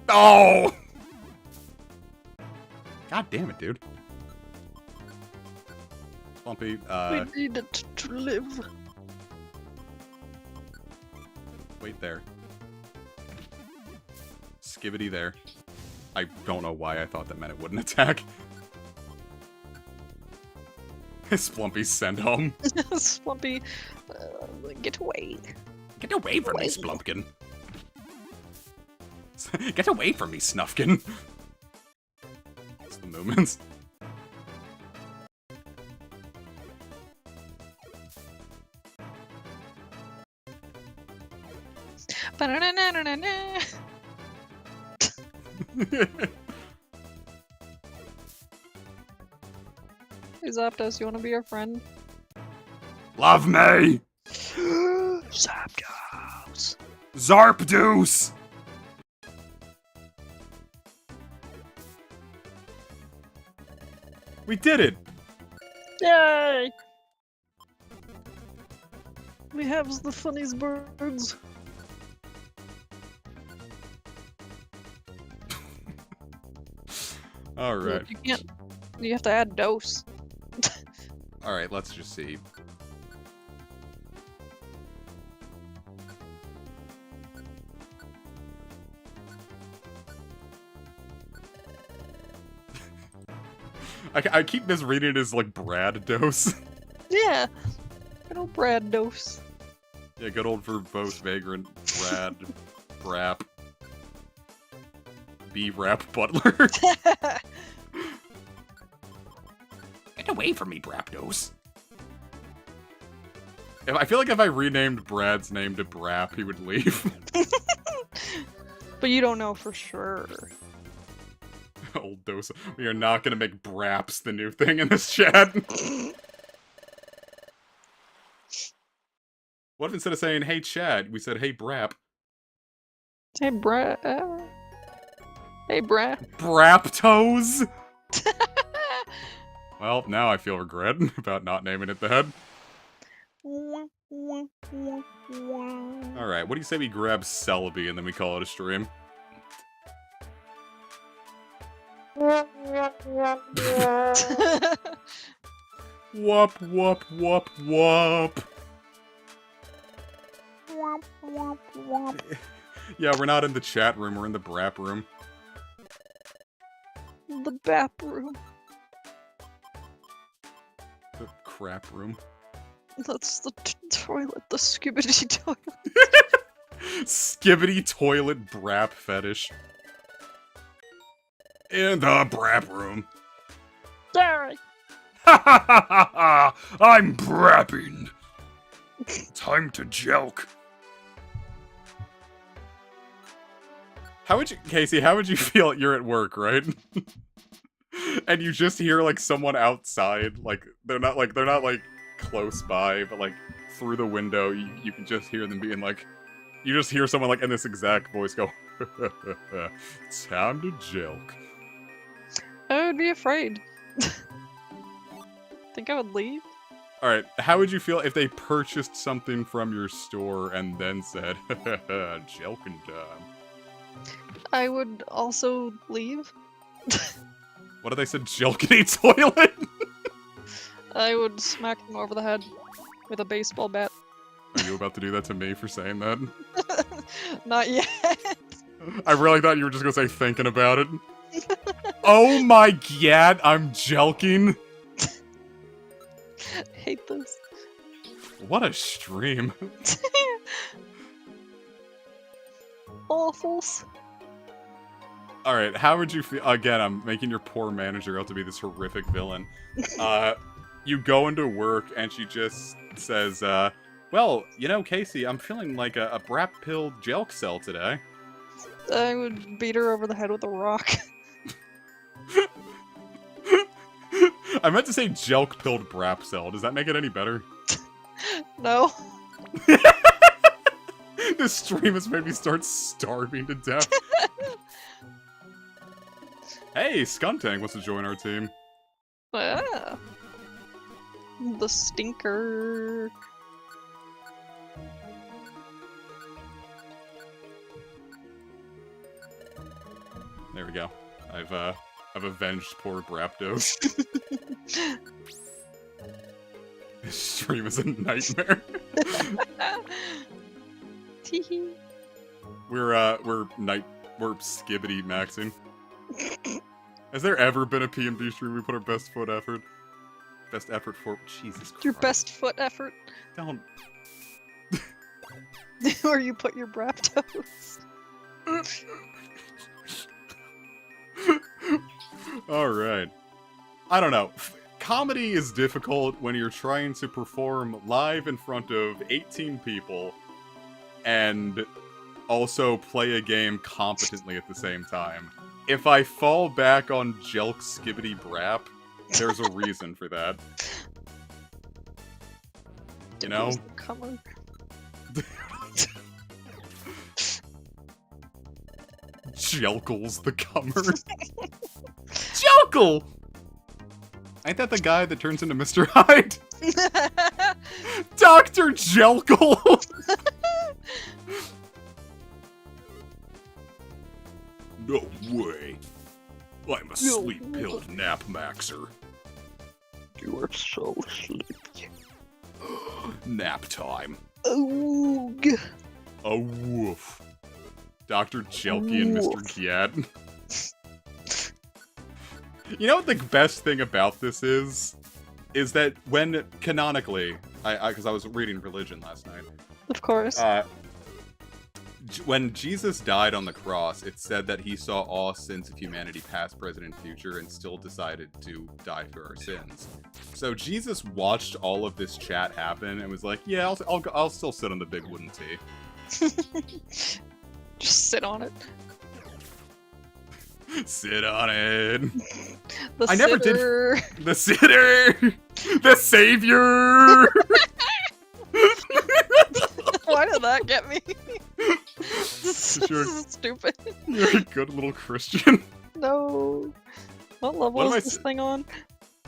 Oh! God damn it, dude. Slumpy, We need it to live. wait there. Skibbity there. I don't know why I thought that meant it wouldn't attack. Splumpy send home. Slumpy, get away. Get away from me, Splumpkin. Get away from me, Snuffkin. That's the movements. Ba-na-na-na-na-na. Hey Zapdos, you wanna be our friend? Love me! Zapdos! Zarpdooce! We did it! Yay! We have the funniest birds. Alright. You can't. You have to add dose. Alright, let's just see. I keep misreading it as like Brad dose. Yeah. Good old Brad dose. Yeah, good old verbose vagrant Brad Brap. B-Rap Butler. Get away from me, Brapdos. I feel like if I renamed Brad's name to Brap, he would leave. But you don't know for sure. Old dose. We are not gonna make Braps the new thing in this chat. What if instead of saying, hey Chad, we said, hey Brap? Hey Brad. Hey Brad. Braptos? Well, now I feel regret about not naming it that. Alright, what do you say we grab Celebi and then we call it a stream? Whoop, whoop, whoop, whoop. Yeah, we're not in the chat room, we're in the Brap room. The Bap room. The crap room. That's the toilet, the skibbity toilet. Skibbity toilet Brap fetish. In the Brap room. Sorry. Ha ha ha ha ha! I'm brapping. Time to joke. How would you, Casey? How would you feel? You're at work, right? And you just hear like someone outside, like they're not like close by, but like through the window, you can just hear them being like, you just hear someone like in this exact voice go, "Time to joke." I would be afraid. Think I would leave? All right, how would you feel if they purchased something from your store and then said, "Joking time"? I would also leave. What if they said, "Joking a toilet"? I would smack them over the head with a baseball bat. Are you about to do that to me for saying that? Not yet. I really thought you were just gonna say thinking about it. Oh my god, I'm joking. Hate this. What a stream. Awfuls. Alright, how would you feel? Again, I'm making your poor manager out to be this horrific villain. You go into work and she just says, well, you know, Casey, I'm feeling like a brap pill jelk cell today. I would beat her over the head with a rock. I meant to say jelk pilled brap cell. Does that make it any better? No. This stream has made me start starving to death. Hey, Skuntank wants to join our team. Ah. The stinker. There we go. I've avenged poor Braptos. This stream is a nightmare. Teehee. We're skibbity maxing. Has there ever been a P&B stream we put our best effort for? Jesus Christ. Your best foot effort. Don't. Where you put your braptos. Alright. I don't know. Comedy is difficult when you're trying to perform live in front of 18 people and also play a game competently at the same time. If I fall back on Jelk Skibbity Brap, there's a reason for that. You know? Comer. Jelkles the Comer. Jelkle! Ain't that the guy that turns into Mr. Hyde? Dr. Jelkle! No way. I'm a sleep-pilled nap-maxer. You are so sleepy. Nap time. Oog. A woof. Dr. Jelky and Mr. Gyad. You know what the best thing about this is? Is that when, canonically, because I was reading religion last night. Of course. When Jesus died on the cross, it said that he saw all sins of humanity, past, present, and future, and still decided to die for our sins. So Jesus watched all of this chat happen and was like, "Yeah, I'll still sit on the big wooden tee." Just sit on it. Sit on it. The I never sitter. did. The sitter. The savior. Why did that get me? Sure. This is stupid. You're a good little Christian. No. What level What am is this thing on?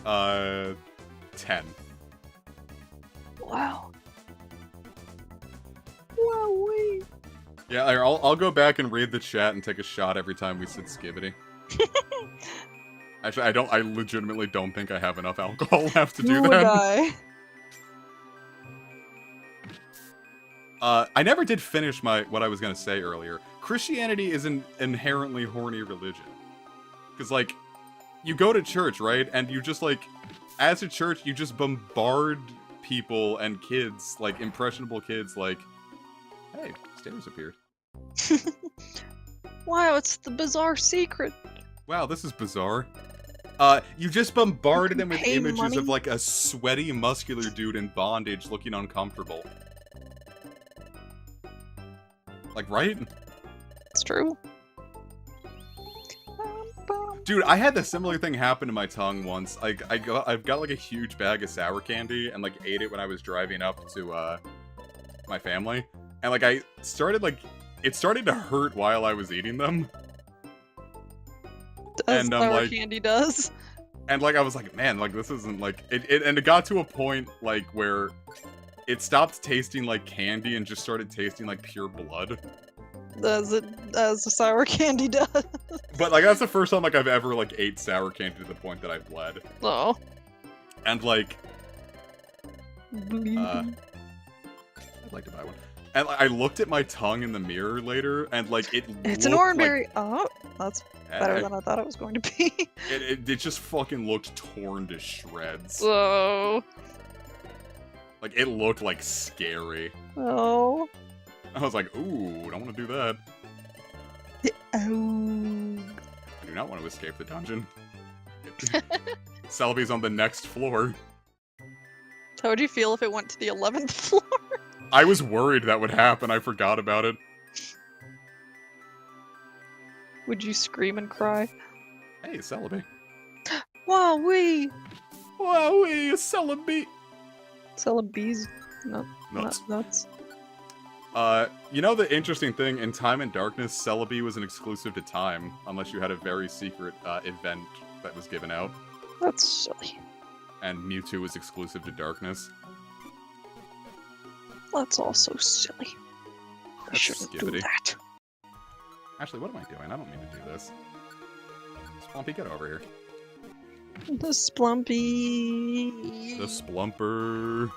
10. Wow. Wow, wait. Yeah, I'll go back and read the chat and take a shot every time we said skibbity. Actually, I legitimately don't think I have enough alcohol left to do Would that. I never did finish what I was gonna say earlier. Christianity is an inherently horny religion. Because, like, you go to church, right? And you just, like, as a church, you just bombard people and kids, like, impressionable kids, like, hey, stairs appeared. Wow, it's the bizarre secret. Wow, this is bizarre. You just bombarded them with Pay images money? of, like, a sweaty, muscular dude in bondage looking uncomfortable. Like, right? It's true. Dude, I had the similar thing happen to my tongue once. I've got like a huge bag of sour candy and like ate it when I was driving up to my family, and like I started like it started to hurt while I was eating them. As And, sour like- candy does. And like I was like, man, like this isn't like it and it got to a point like where it stopped tasting like candy and just started tasting like pure blood. As the sour candy does. But like that's the first time like I've ever like ate sour candy to the point that I bled. Oh. And like I'd like to buy one. And like, I looked at my tongue in the mirror later and like It's an looked like- oranberry. Oh, that's better than I thought it was going to be. it just fucking looked torn to shreds. So. Like it looked like scary. Oh. I was like, ooh, don't want to do that. Oh. I do not want to escape the dungeon. Celebi's on the next floor. How would you feel if it went to the 11th floor? I was worried that would happen. I forgot about it. Would you scream and cry? Hey, Celebi. Wow, we Wowee, a Celebi. Celebies. No, Nuts. not nuts. You know the interesting thing, in Time and Darkness, Celebi was an exclusive to Time, unless you had a very secret event that was given out. That's silly. And Mewtwo was exclusive to Darkness. That's also silly. I That's shouldn't do skibbity. that. Actually, what am I doing? I don't mean to do this. Splumpy, get over here. The Splumpy. The Splumper.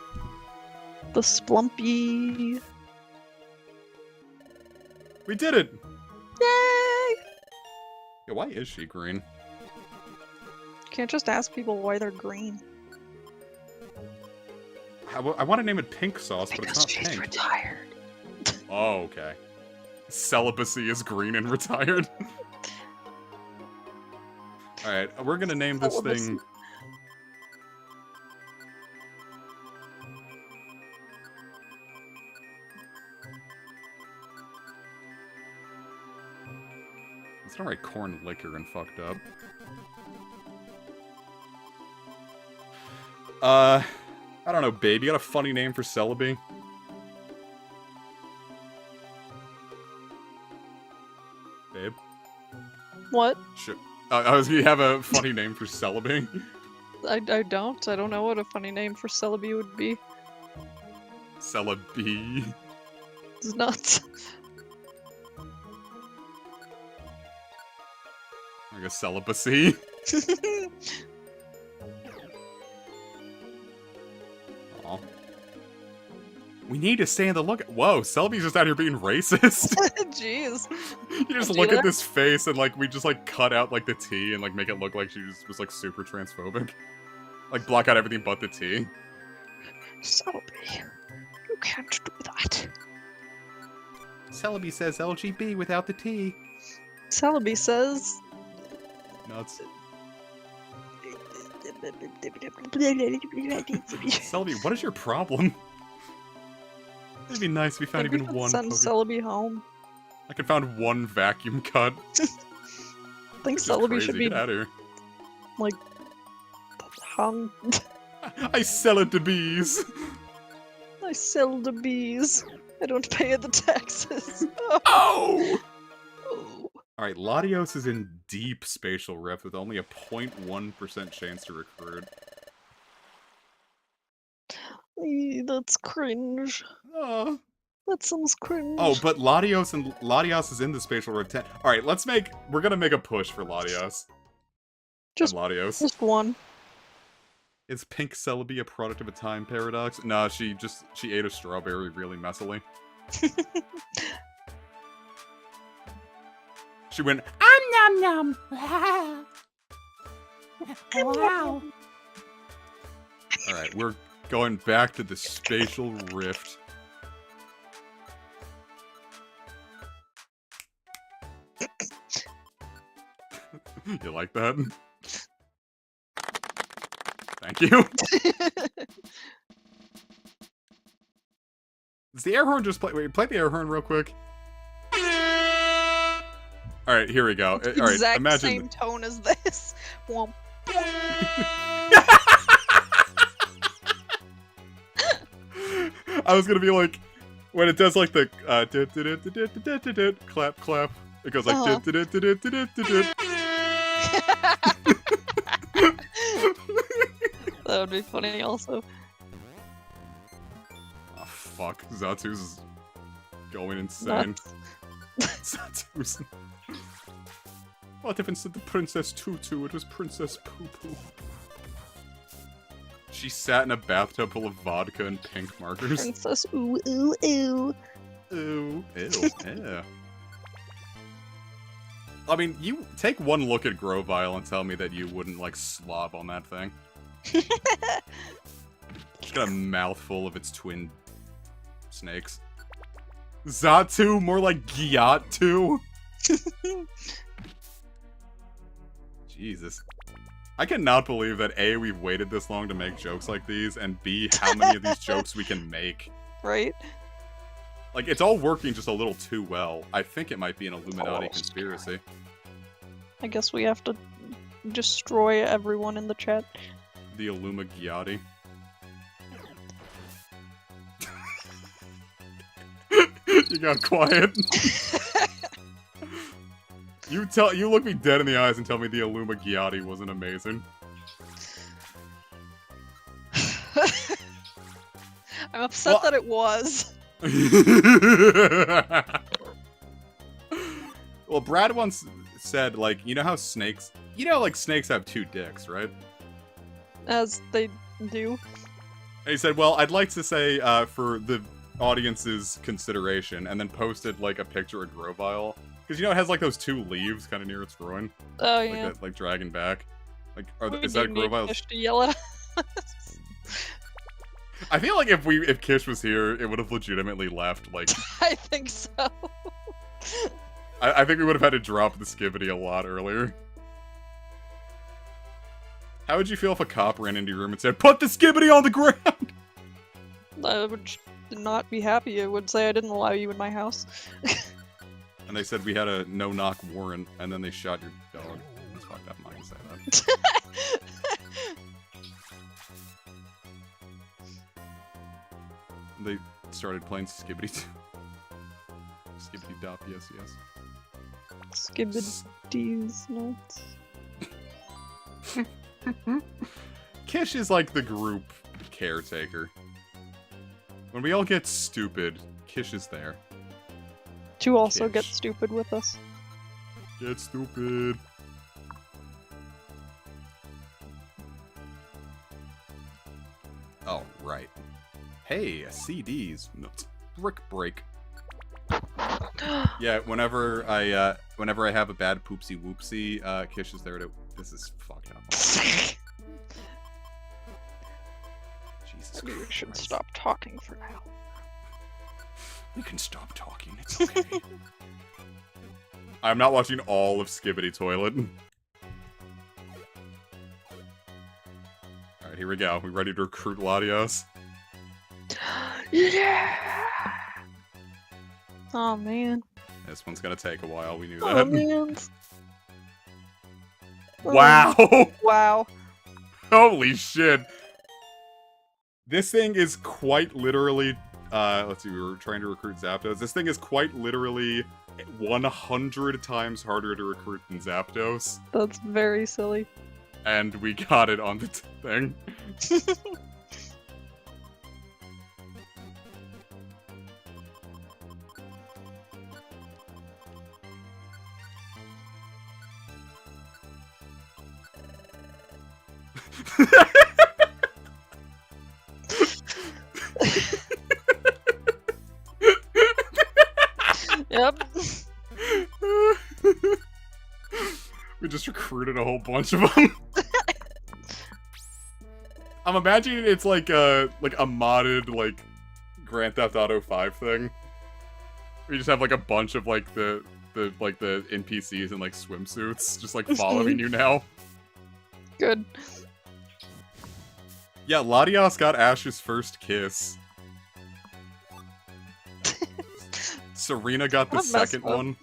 The Splumpy. We did it! Yay! Yeah, why is she green? Can't just ask people why they're green. I want to name it Pink Sauce, but it's Because not she's pink. retired. Oh, okay. Celibacy is green and retired. Alright, we're gonna name this Celibacy. thing... Let's not write corn liquor and fucked up. I don't know, babe. You got a funny name for Celebi? Babe? What? Sure. You have a funny name for Celebi? I don't. I don't know what a funny name for Celebi would be. Celebi. It's nuts. Like a celibacy. Aw. We need to stay in the look. Whoa, Celebi's just out here being racist. Jeez. You just Do look that? at this face and like we just like cut out like the T and like make it look like she was like super transphobic. Like block out everything but the T. Celebi, you can't do that. Celebi says LGB without the T. Celebi says. Nuts. Celebi, what is your problem? It'd be nice if we found Maybe we even could one. send Poke- Celebi home. I could found one vacuum cut. I think This is Celebi crazy. should be Get out of here. hung. I sell it to bees. I sell the bees. I don't pay the taxes. Oh! Oh. Alright, Latios is in deep spatial rift with only a 0.1% chance to recruit. That's cringe. Oh. That sounds cringe. Oh, but Latios is in the spatial rift 10. Alright, we're gonna make a push for Latios. Just- And Latios. Just one. Is Pink Celebi a product of a time paradox? Nah, she ate a strawberry really messily. She went, Nom nom. Wow. alright, we're going back to the spatial rift. You like that? Thank you. Does the air horn just play? Wait, play the air horn real quick. Alright, here we go. Alright, Exact imagine. same tone as this. Womp. I was gonna be like, when it does like the clap clap, it goes like Uh-huh. That would be funny also. Oh fuck, Zatu's going insane. Nuts. Zatu's. What if instead of Princess Tutu, it was Princess Poo Poo? She sat in a bathtub full of vodka and pink markers. Princess ooh ooh ooh. Ew, ew, yeah. I mean, you take one look at Grovyle and tell me that you wouldn't, like, slob on that thing. She's got a mouthful of its twin snakes. Zatu, more like Gyattu. Jesus. I cannot believe that A, we've waited this long to make jokes like these, and B, how many of these jokes we can make. Right? Like, it's all working just a little too well. I think it might be an Illuminati Oh, conspiracy. I guess we have to destroy everyone in the chat. The Illumigiati. You got quiet. You look me dead in the eyes and tell me the Illumigiati wasn't amazing. I'm upset Well- that it was. Well, Brad once said, like, you know how snakes... You know, like, snakes have two dicks, right? As they do. And he said, well, I'd like to say, for the audience's consideration, and then posted, like, a picture of Grovyle. Because, you know, it has, like, those two leaves kind of near its groin. Oh Like, yeah. that, like, dragging back. Like, We is that do need Grovyle's... Kish to yell at us. I feel like if Kish was here, it would have legitimately left, like... I think so. I think we would have had to drop the Skibidi a lot earlier. How would you feel if a cop ran into your room and said, "Put the Skibidi on the ground"? I would not be happy. I would say I didn't allow you in my house. And they said we had a no-knock warrant, and then they shot your dog. That's fucked up. I'm not gonna say that. They started playing Skibidi 2. Skibidi Dop, yes, yes. Skibbidies nuts. Kish is like the group caretaker. When we all get stupid, Kish is there. To also get Kish. stupid with us. Get stupid. Oh, right. Hey, CDs. No, it's Brick Break. Yeah, whenever I have a bad poopsie whoopsie, Kish is there to... This is fucked up. Jesus Maybe we should Christ. stop talking for now. We can stop talking, it's okay. I'm not watching all of Skibidi Toilet. Alright, here we go. We ready to recruit Latios? Yeah. Oh man. This one's gonna take a while, we knew Oh that. man. Wow! Wow. Holy shit! This thing is quite literally... let's see, we were trying to recruit Zapdos. This thing is quite literally 100 times harder to recruit than Zapdos. That's very silly. And we got it on the thing. Yep. We just recruited a whole bunch of them. I'm imagining it's like a modded like Grand Theft Auto 5 thing. We just have like a bunch of like the NPCs in like swimsuits just like following you now. Good. Yeah, Latios got Ash's first kiss. Serena got the What a mess second up. one.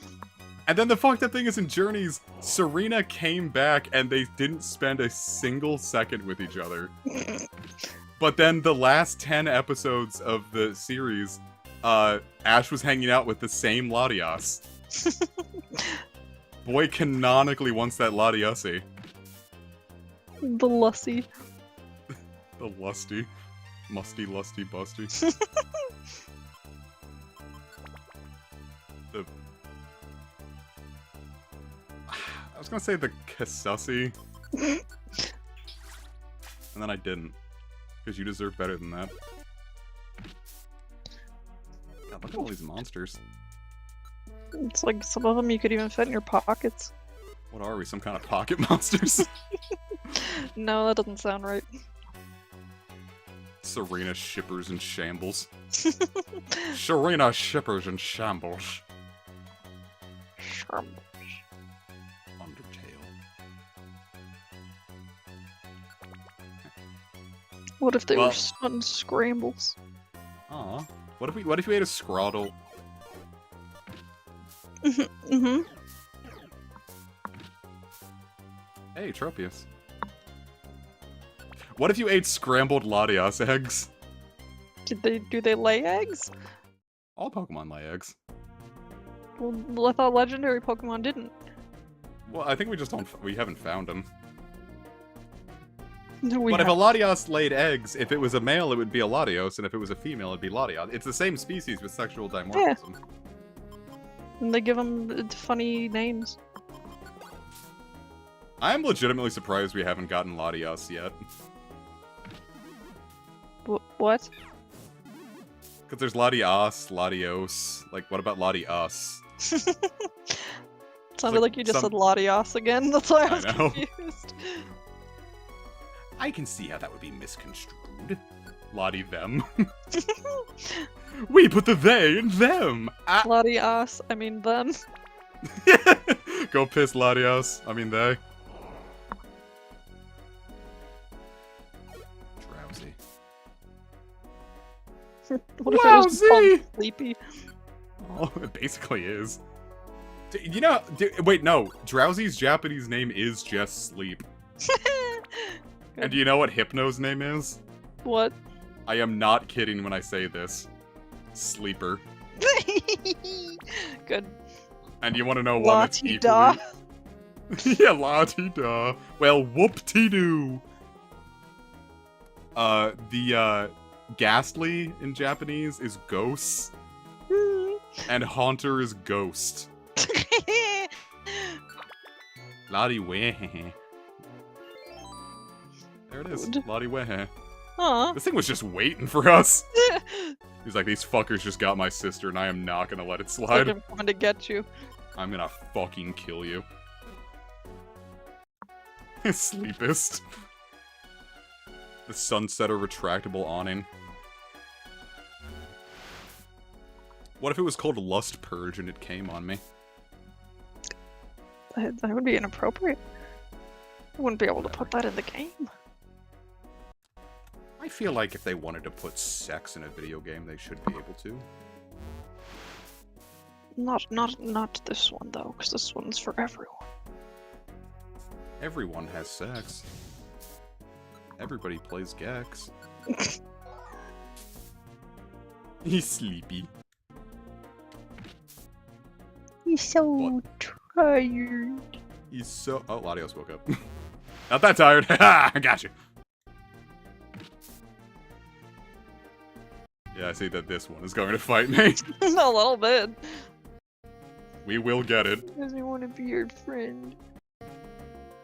And then the fucked up thing is in Journeys, Serena came back and they didn't spend a single second with each other. But then the last 10 episodes of the series, Ash was hanging out with the same Latias. Boy canonically wants that Latiasi. The Lussie. The lusty. Musty, lusty, busty. The... I was gonna say the Kassussy. And then I didn't. Because you deserve better than that. God, look at all these monsters. It's like some of them you could even fit in your pockets. What are we, some kind of pocket monsters? No, that doesn't sound right. Serena shippers in shambles. Serena shippers in shambles. Shambles. Undertale. What if they Well- were sun scrambles? Aw. What if we ate a Scroddle? Mm-hmm. Hey, Tropius. What if you ate scrambled Latias eggs? Do they lay eggs? All Pokemon lay eggs. Well, I thought legendary Pokemon didn't. Well, I think we just we haven't found them. No, we But if a have. Latios laid eggs, if it was a male, it would be a Latios, and if it was a female, it'd be Latios. It's the same species with sexual dimorphism. And they give them funny names. I'm legitimately surprised we haven't gotten Latios yet. What? Because there's Latias, Latios. Like, what about Latias? Sounded like you just said Latios again. That's why I was I know. confused. I can see how that would be misconstrued. Lottie them. We put the they in them! Ah. Latios, I mean them. Go piss Latios. I mean they. Drowsy. What if it was Lousy! called Sleepy? Oh, it basically is. You know, wait, no. Drowsy's Japanese name is just Sleep. And do you know what Hypno's name is? What? I am not kidding when I say this. Sleeper. Good. And you want to know one that's La-ti-da. equally... Yeah, la-ti-da. Well, whoop-ti-doo. The, Ghastly in Japanese is ghosts, and Haunter is ghost. Lottie Wehe. There it is. Good. Lottie Wehe. Aw. This thing was just waiting for us. He's like, these fuckers just got my sister, and I am not gonna let it Like slide. I'm coming to get you. I'm gonna fucking kill you. Sleepist. The Sunsetter retractable awning. What if it was called Lust Purge and it came on me? That would be inappropriate. I wouldn't be able to put that in the game. I feel like if they wanted to put sex in a video game, they should be able to. Not this one though, because this one's for everyone. Everyone has sex. Everybody plays Gex. He's sleepy. He's so What? tired. He's so... Oh, Latios woke up. Not that tired. Ha! I got you. Yeah, I see that this one is going to fight me. A little bit. We will get it. Doesn't want to be your friend.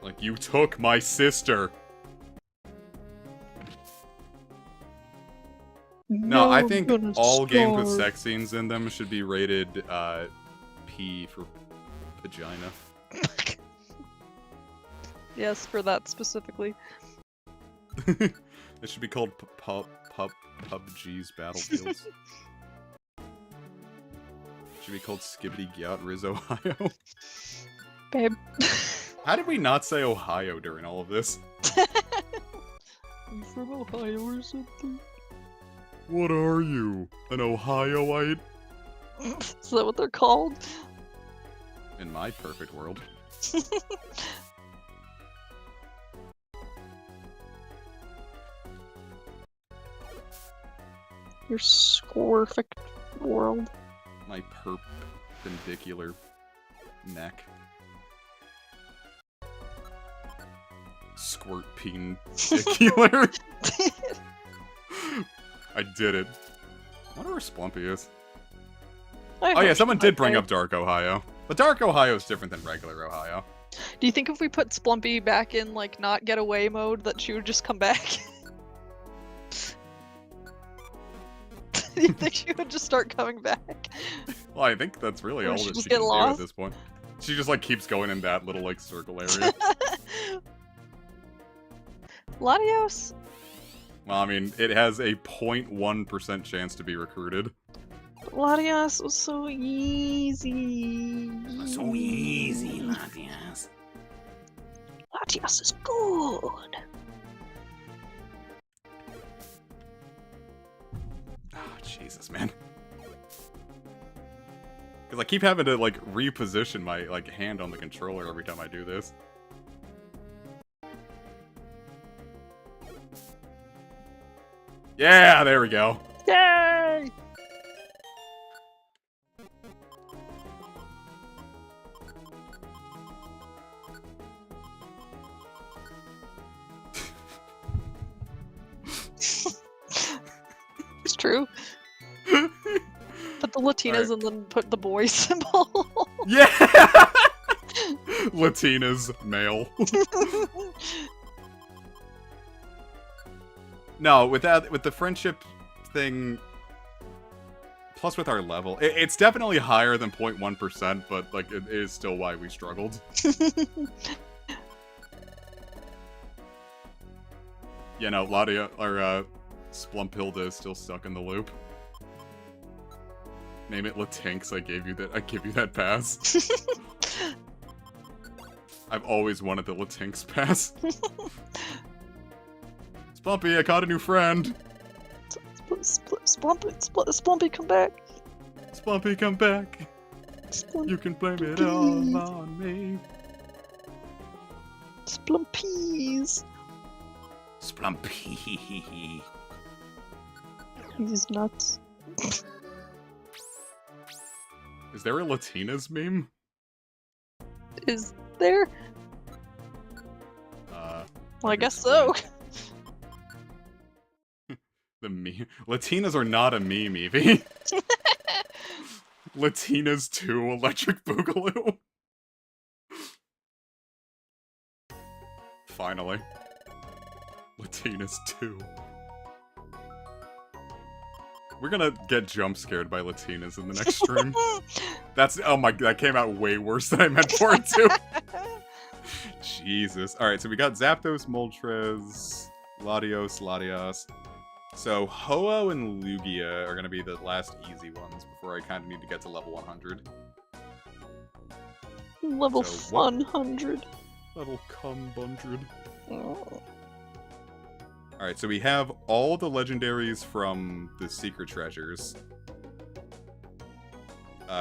Like, you took my sister. No, I think all games with sex scenes in them should be rated, P for vagina. Yes, for that specifically. It should be called PUBG's Battlefields. Should be called Skibbity Gyat Riz, Ohio. Babe. How did we not say Ohio during all of this? I'm from Ohio or something. What are you? An Ohioite? Is that what they're called? In my perfect world. Your squirfic world. My perpendicular neck. Squirt perpendicular. I did it. I wonder where Splumpy is. Oh yeah, someone did bring up Dark Ohio. But Dark Ohio is different than regular Ohio. Do you think if we put Splumpy back in, like, not get away mode, that she would just come back? Do you think she would just start coming back? Well, I think that's really Or all she that just she get can do lost? at this point. She just, like, keeps going in that little, like, circle area. Latios? Well, I mean, it has a 0.1% chance to be recruited. Latios was so easy. So easy, Latias. Latios is good. Oh, Jesus, man. Because I keep having to, like, reposition my, like, hand on the controller every time I do this. Yeah, there we go. Yay! It's true. Put the Latinas and then put the boy symbol. Yeah! Latina's male. No, with the friendship thing, plus with our level, it's definitely higher than 0.1%, but, like, it is still why we struggled. You know, Ladia, or, Splumpilda is still stuck in the loop. Name it Latinx, I give you that pass. I've always wanted the Latinx pass. Splumpy, I caught a new friend. Splumpy, come back. Splumpy, come back. Splumpy. You can blame it all on me. Splumpies. Splumpy. He's nuts. Is there a Latinas meme? Is there? Well, I guess so. The meme. Latinas are not a meme, Evie. Latinas 2 Electric Boogaloo. Finally. Latinas 2. We're gonna get jump scared by Latinas in the next stream. Oh my, that came out way worse than I meant for it to. Jesus. Alright, so we got Zapdos, Moltres, Latios. So, Ho-Oh and Lugia are going to be the last easy ones before I kind of need to get to level 100. Level So what- 100. Level 100. Oh. Alright, so we have all the legendaries from the Secret Treasures.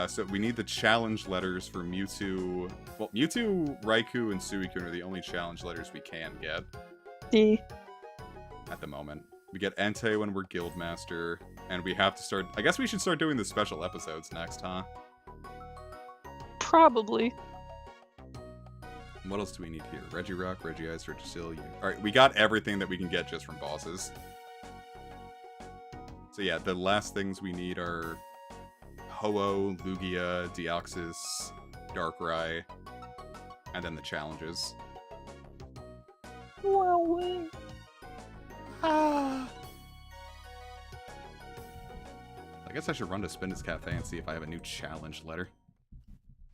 So we need the challenge letters for Mewtwo. Well, Mewtwo, Raikou, and Suicune are the only challenge letters we can get D. at the moment. We get Entei when we're Guildmaster, and we have to start... I guess we should start doing the special episodes next, huh? Probably. What else do we need here? Regirock, Regice, Registeel... Alright, we got everything that we can get just from bosses. So yeah, the last things we need are... Ho-Oh, Lugia, Deoxys, Darkrai, and then the challenges. Wow. I guess I should run to Spinda's Cafe and see if I have a new challenge letter.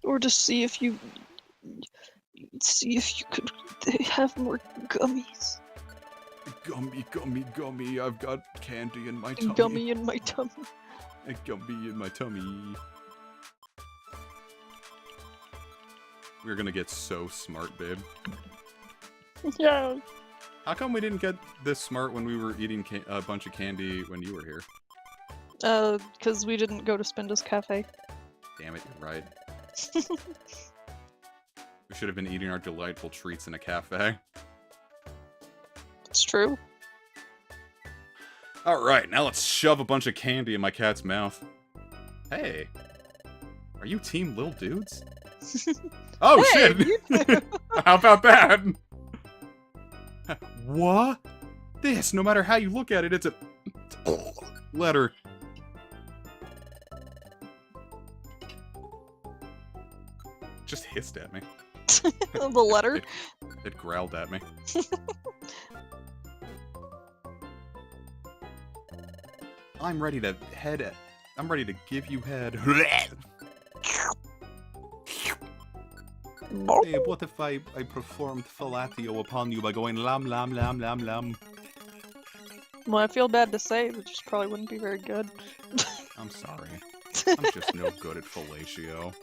Or just see if you could have more gummies. Gummy, I've got candy in my tummy. Gummy in my tummy. A gummy in my tummy. We're gonna get so smart, babe. Yeah. How come we didn't get this smart when we were eating a bunch of candy when you were here? Because we didn't go to Spinda's Cafe. Damn it, you're right. We should have been eating our delightful treats in a cafe. It's true. Alright, now let's shove a bunch of candy in my cat's mouth. Hey. Are you team Lil Dudes? Oh, Hey, shit! How about that? What? This, no matter how you look at it, it's a letter. Just hissed at me. The letter. It growled at me. I'm ready to I'm ready to give you head. Hey, what if I performed fellatio upon you by going lam lam lam lam lam? Well, I feel bad to say, but just probably wouldn't be very good. I'm sorry. I'm just no good at fellatio.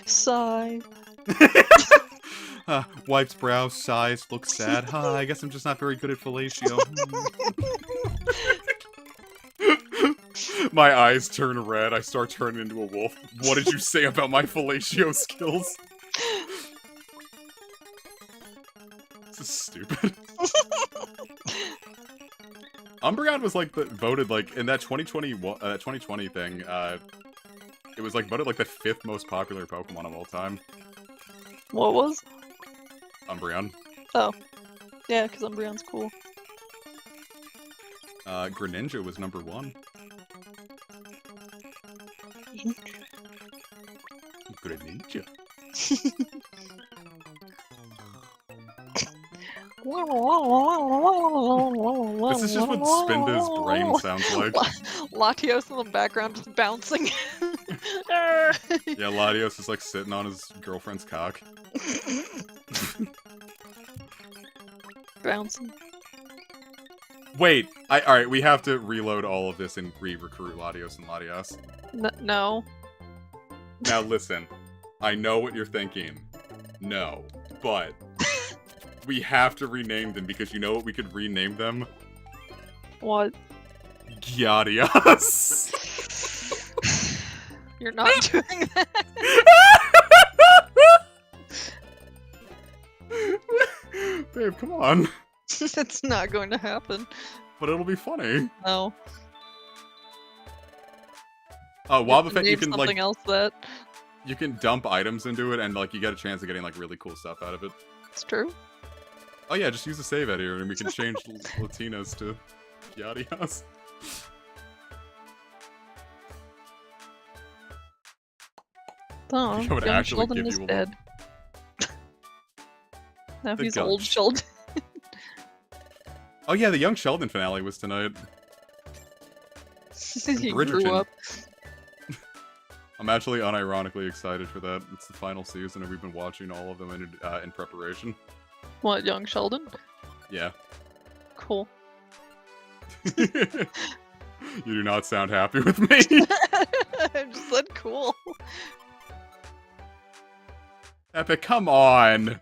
Sigh. Wipes brow, sighs, looks sad. I guess I'm just not very good at fellatio. My eyes turn red. I start turning into a wolf. What did you say about my fellatio skills? This is stupid. Umbreon was like voted like in that 2020 thing. It was like voted like the 5th most popular Pokemon of all time. What was? Umbreon. Oh. Yeah, because Umbreon's cool. Greninja was number 1. Greninja. This is just what Spinda's brain sounds like. Latios in the background just bouncing. Yeah, Latios is like sitting on his girlfriend's cock. Bouncing. Wait, alright, we have to reload all of this and re-recruit Latios and Latias. No. Now listen, I know what you're thinking. No, but we have to rename them because you know what we could rename them? What? Gyadias. You're not doing that. Babe, come on. It's not going to happen. But it'll be funny. No. Oh, Wobbuffet, you Name can something like else that. you can dump items into it and like you get a chance of getting like really cool stuff out of it. It's true. Oh yeah, just use the save editor and we can change Latinas to Gyadias. Oh, I would young actually Sheldon give is you a dead. Now The he's gun. old Sheldon. Oh yeah, the Young Sheldon finale was tonight. He Bridgerton. grew up. I'm actually unironically excited for that. It's the final season and we've been watching all of them in preparation. What, young Sheldon? Yeah. Cool. You do not sound happy with me. I just said cool. Epic, come on!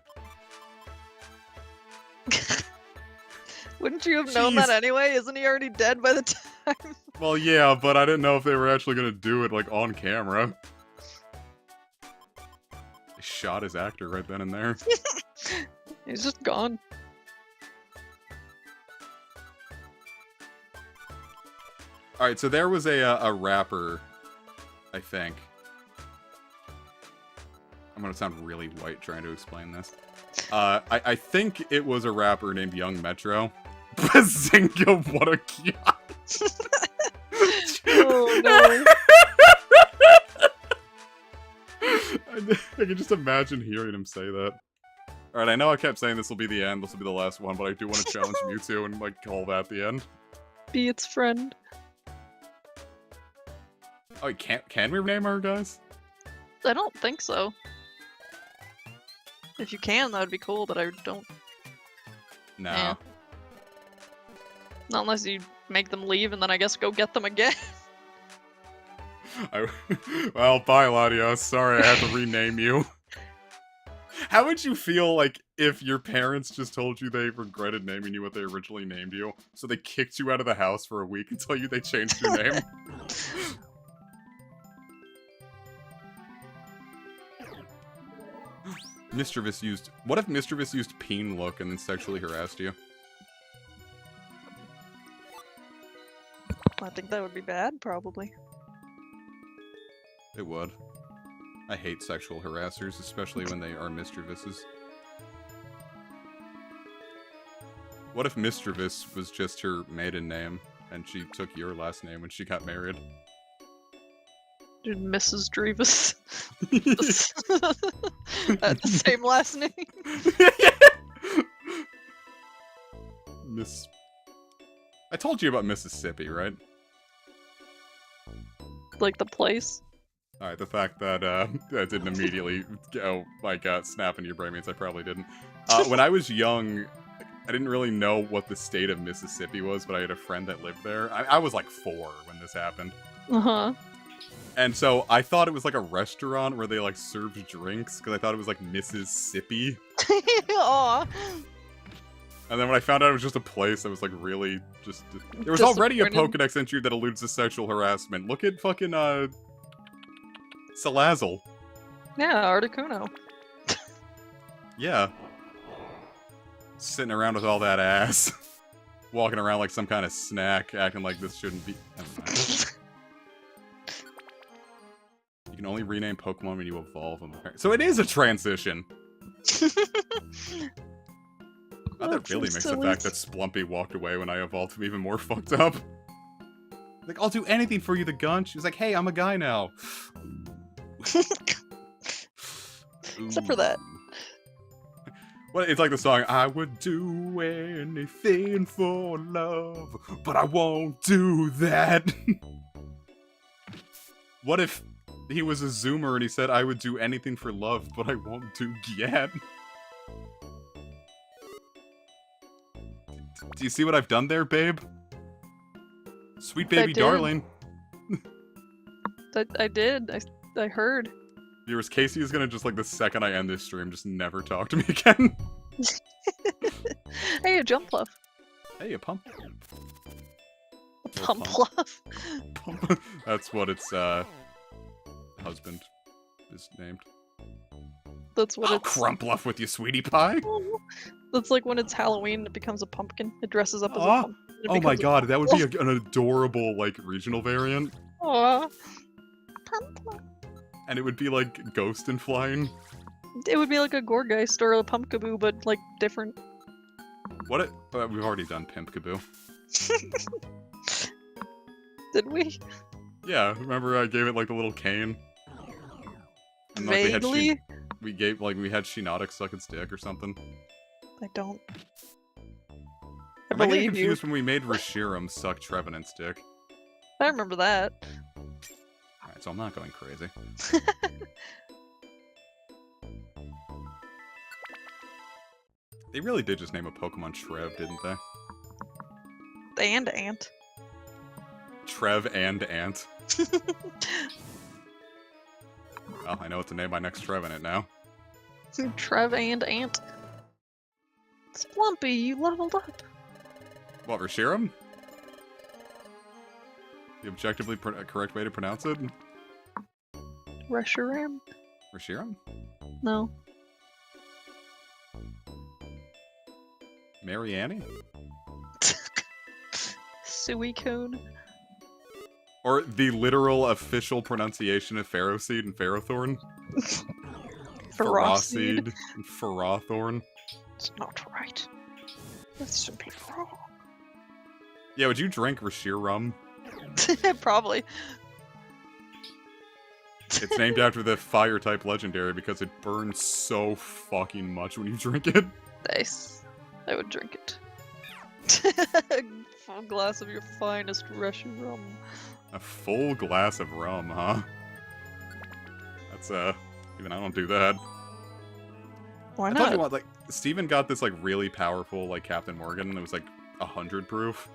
Wouldn't you have known that Jeez. anyway? Isn't he already dead by the time? Well, yeah, but I didn't know if they were actually gonna do it, like, on camera. They shot his actor right then and there. He's just gone. Alright, so there was a rapper, I think. I'm gonna sound really white trying to explain this. I think it was a rapper named Young Metro. Bazinga, what a cute. Oh no. I can just imagine hearing him say that. Alright, I know I kept saying this will be the end, this will be the last one, but I do want to challenge Mewtwo and, like, call that the end. Be its friend. Oh, can we rename our guys? I don't think so. If you can, that would be cool, but I don't. No. Yeah. Not unless you make them leave and then I guess go get them again. Well, bye, Latios. Sorry I had to rename you. How would you feel, like, if your parents just told you they regretted naming you what they originally named you, so they kicked you out of the house for a week and tell you they changed your name? Mischievous used... What if Mischievous used peen look and then sexually harassed you? I think that would be bad, probably. It would. I hate sexual harassers, especially when they are Mischievouses. What if Mischievous was just her maiden name, and she took your last name when she got married? Dude, Mrs. Drevis. The same last name. Miss... I told you about Mississippi, right? Like the place. Alright, the fact that that didn't immediately go, like, snap into your brain means I probably didn't. When I was young, I didn't really know what the state of Mississippi was, but I had a friend that lived there. I was like 4 when this happened. Uh-huh. And so I thought it was like a restaurant where they like served drinks, because I thought it was like Mississippi. Aw. And then when I found out it was just a place, I was like really just... There was already a Disappointed. Pokedex entry that alludes to sexual harassment. Look at fucking, Salazzle. Yeah, Articuno. Yeah. Sitting around with all that ass. Walking around like some kind of snack, acting like this shouldn't be... Never mind. You can only rename Pokemon when you evolve them. So it is a transition! Oh, that really makes the fact that Splumpy walked away when I evolved him even more fucked up. Like, I'll do anything for you, the gun. She was like, hey, I'm a guy now. Except for that. Well, it's like the song, I would do anything for love, but I won't do that. What if he was a Zoomer and he said, I would do anything for love, but I won't do Gyat? Do you see what I've done there, babe? Sweet baby did. darling. I did. I heard. Viewers, Casey is gonna just, like, the second I end this stream, just never talk to me again. Hey, a Jumpluff. Hey, a pump. A Pumpluff. Pump. That's what its, husband is named. That's what Oh, it's... Crumpluff with you, sweetie pie. That's like when it's Halloween, it becomes a pumpkin. It dresses up as Aw. a pumpkin. It Oh my becomes a god, that would be an adorable, like, regional variant. Aw. Pumpluff. And it would be, like, ghost and flying. It would be like a Gorgeist or a Pumpkaboo, but like different. What it... we've already done Pimpkaboo. Did we? Yeah, remember I gave it, like, the little cane? And, like, Vaguely? we had Shinotic suck its dick or something. I don't. Am I getting believe you. confused when we made Reshiram suck Trevenant's dick? I remember that. Alright, so I'm not going crazy. They really did just name a Pokemon Trev, didn't they? And Ant. Trev and Ant. Well, I know what to name my next Trevenant now. Trev and Ant. Splumpy, you leveled up. What, Reshiram? The objectively correct way to pronounce it? Reshiram? Reshiram? No. Marianne? Suicune. Or the literal official pronunciation of Ferroseed and Ferrothorn? Ferroseed. and Ferrothorn. It's not right. That's simply wrong. Yeah, would you drink Reshiram? Probably. It's named after the fire-type legendary because it burns so fucking much when you drink it. Nice. I would drink it. Full glass of your finest Russian rum. A full glass of rum, huh? That's, even I don't do that. Why I told you not? what, like, Steven got this, like, really powerful, like, Captain Morgan, and it was, like, 100 proof.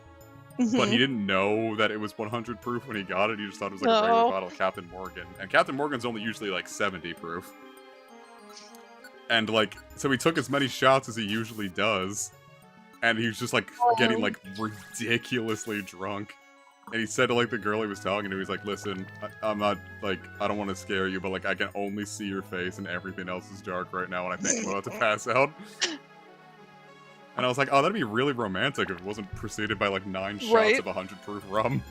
But he Mhm. didn't know that it was 100 proof when he got it, he just thought it was, like, a regular Uh-oh. bottle of Captain Morgan. And Captain Morgan's only usually, like, 70 proof. And, like, so he took as many shots as he usually does, and he was just, like, getting, like, ridiculously drunk. And he said to, like, the girl he was talking to, he's like, listen, I'm not, like, I don't want to scare you, but, like, I can only see your face and everything else is dark right now and I think I'm about to pass out. And I was like, oh, that'd be really romantic if it wasn't preceded by, like, 9 shots Right. of 100 proof rum.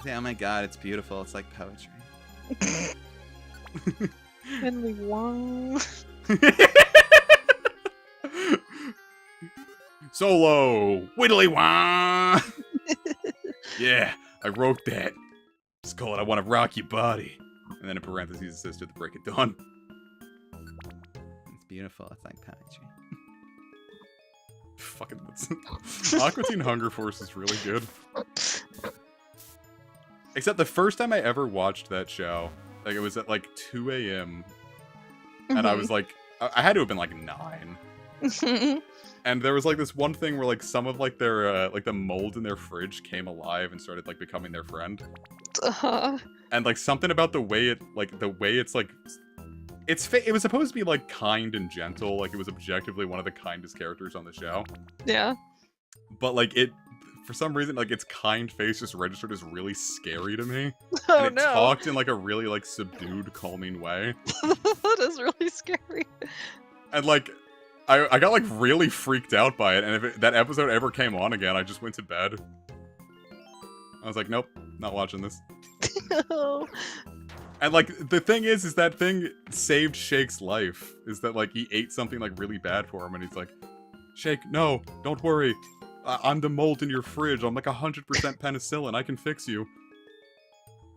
Yeah, oh my god, it's beautiful. It's like poetry. Henry Wong. Solo! Widdly wah! Yeah, I wrote that. It's called I Want to Rock Your Body. And then in parentheses it says to the break of dawn. It's beautiful. It's like poetry. Fucking Aqua Teen Hunger Force is really good. Except the first time I ever watched that show, like it was at like 2 a.m. And I was like, I had to have been like 9. And there was like this one thing where like some of like their like the mold in their fridge came alive and started like becoming their friend. And like something about the way it's like it was supposed to be like kind and gentle, like it was objectively one of the kindest characters on the show. Yeah. But like it for some reason like its kind face just registered as really scary to me. Oh And it no. talked in like a really like subdued, calming way. That is really scary. And like I got like really freaked out by it, and if that episode ever came on again, I just went to bed. I was like, nope, not watching this. Oh. And like the thing is that thing saved Shake's life. Is that like he ate something like really bad for him, and he's like, Shake, no, don't worry, I'm the mold in your fridge. I'm like 100% penicillin. I can fix you.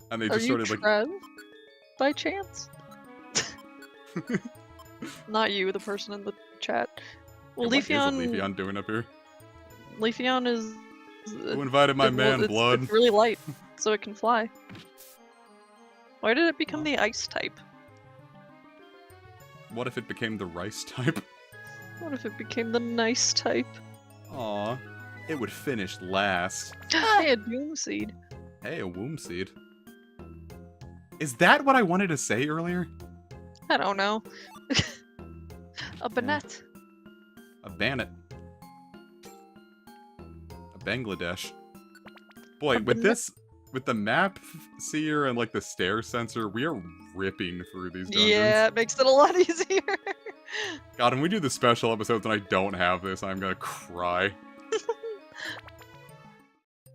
And they Are just you started like, Trev, by chance? Not you, the person in the chat. Well, what is Leafeon Leafeon doing up here? Leafeon is. Who invited my man Blood? It's really light, so it can fly. Why did it become the ice type? What if it became the rice type? What if it became the nice type? Aw, it would finish last. Hey, a Doom Seed. Hey, a womb seed. Is that what I wanted to say earlier? I don't know. A Banette. A Bannet. A Bangladesh. Boy, with this, with the map seer and like the stair sensor, we are ripping through these dungeons. Yeah, it makes it a lot easier. God, when we do the special episodes and I don't have this, I'm gonna cry.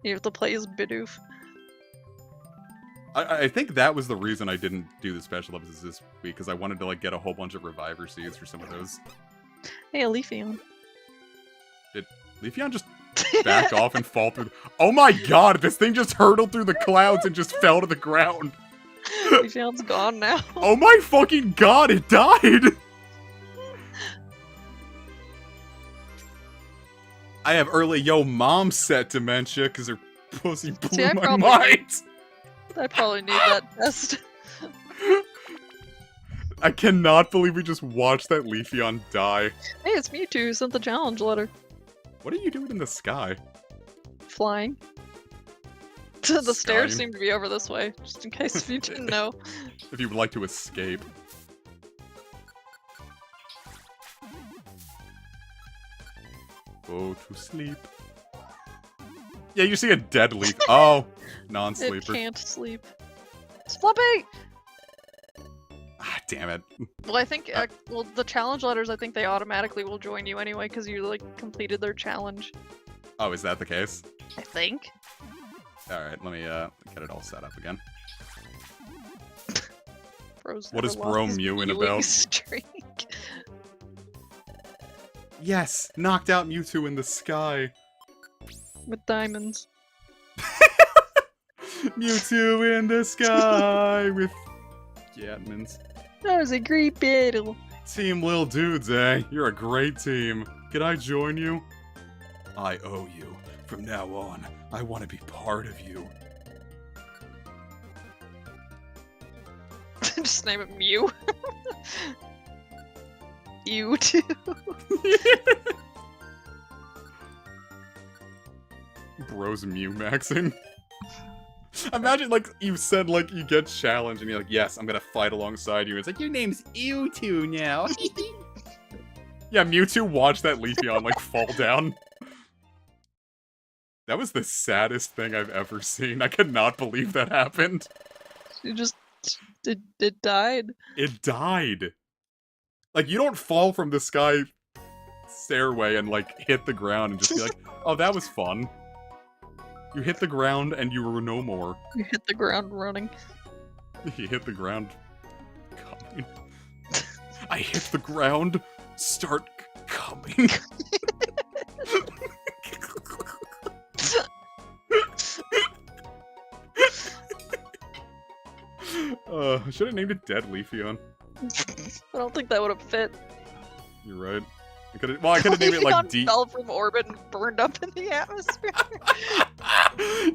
You have to play as Bidoof. I think that was the reason I didn't do the special episodes this week, because I wanted to like get a whole bunch of reviver seeds for some of those. Hey, a Leafeon. Did Leafeon just back off and fall through? Oh my god, this thing just hurtled through the clouds and just fell to the ground. Leafeon's gone now. Oh my fucking god, it died! I have early yo mom set dementia because her pussy blew See, I my probably- mind. I probably need that test. I cannot believe we just watched that Leafeon die. Hey, it's Mewtwo who sent the challenge letter. What are you doing in the sky? Flying. The stairs Skying. seem to be over this way, just in case if you didn't know. If you would like to escape. Go to sleep. Yeah, you see a dead leaf. Oh, It non-sleeper. can't sleep. Splumpy! Ah, damn it. Well, I think, well, the challenge letters, I think they automatically will join you anyway, because you, like, completed their challenge. Oh, is that the case? I think. Alright, let me get it all set up again. Bro's What never is lost Bro his mewing mewing about? streak. Yes! Knocked out Mewtwo in the sky! With diamonds. Mewtwo in the sky with Gatmans. That was a great battle. Team Lil Dudes, eh? You're a great team. Can I join you? I owe you. From now on, I want to be part of you. Just name it Mew. You too. Bro's Mew maxing. Imagine, like, you said, like, you get challenged and you're like, yes, I'm gonna fight alongside you. It's like, your name's Mewtwo now. Yeah, Mewtwo watched that Leafeon, like, fall down. That was the saddest thing I've ever seen. I could not believe that happened. You just it died. It died. Like, you don't fall from the sky stairway and, like, hit the ground and just be like, oh, that was fun. You hit the ground and you were no more. You hit the ground running. You hit the ground coming. I hit the ground, start coming. Should have named it Dead Leafeon. I don't think that would have fit. You're right. I could have named it like Leafeon Deep. fell from orbit and burned up in the atmosphere.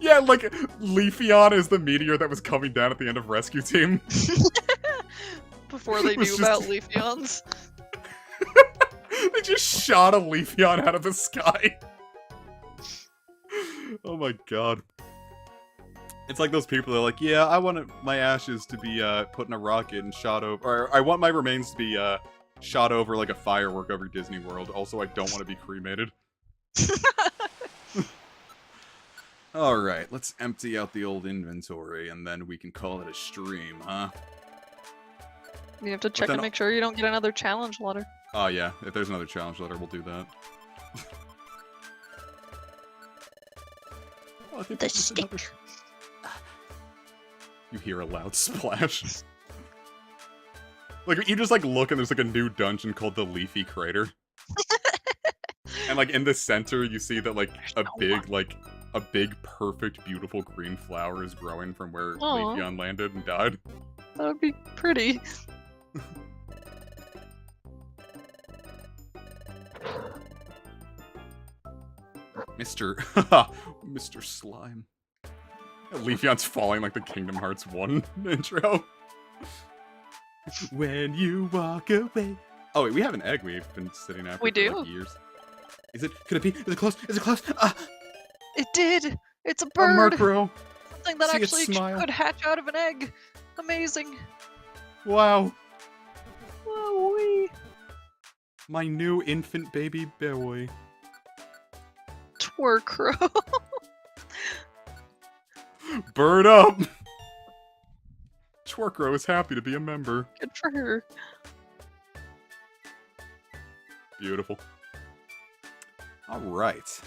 Yeah, like Leafeon is the meteor that was coming down at the end of Rescue Team. Before they It was knew about just- Leafeons. They just shot a Leafeon out of the sky. Oh my god. It's like those people that are like, yeah, I want my ashes to be put in a rocket and shot over, or I want my remains to be shot over like a firework over Disney World. Also, I don't want to be cremated. Alright, let's empty out the old inventory and then we can call it a stream, huh? You have to check then- and make sure you don't get another challenge letter. Oh yeah, if there's another challenge letter, we'll do that. Oh, I think The there's another- stick. You hear a loud splash. Like, you just, like, look and there's, like, a new dungeon called the Leafy Crater. And, like, in the center, you see that, like, a big, perfect, beautiful green flower is growing from where Aw. Leafeon landed and died. That would be pretty. Mr. Slime. Leafeon's falling like the Kingdom Hearts 1 intro. When you walk away. Oh wait, we have an egg we've been sitting after We for do? like years. Is it? Could it be? Is it close? Is it close? Ah! It did! It's a A bird! Murkrow! Something that See it actually smile. could hatch out of an egg. Amazing. Wow! Wowee. My new infant baby boy. Twerkrow. Bird up! Twerkrow is happy to be a member. Good for her. Beautiful. Alright.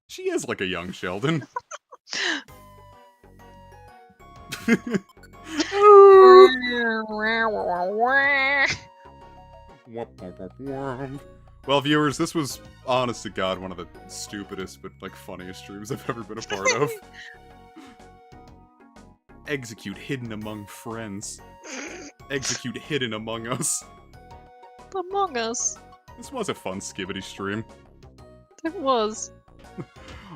She is like a young Sheldon. Well, viewers, this was, honest to God, one of the stupidest but, like, funniest streams I've ever been a part of. Execute hidden among friends. Execute hidden among us. Among Us. This was a fun Skibbity stream. It was.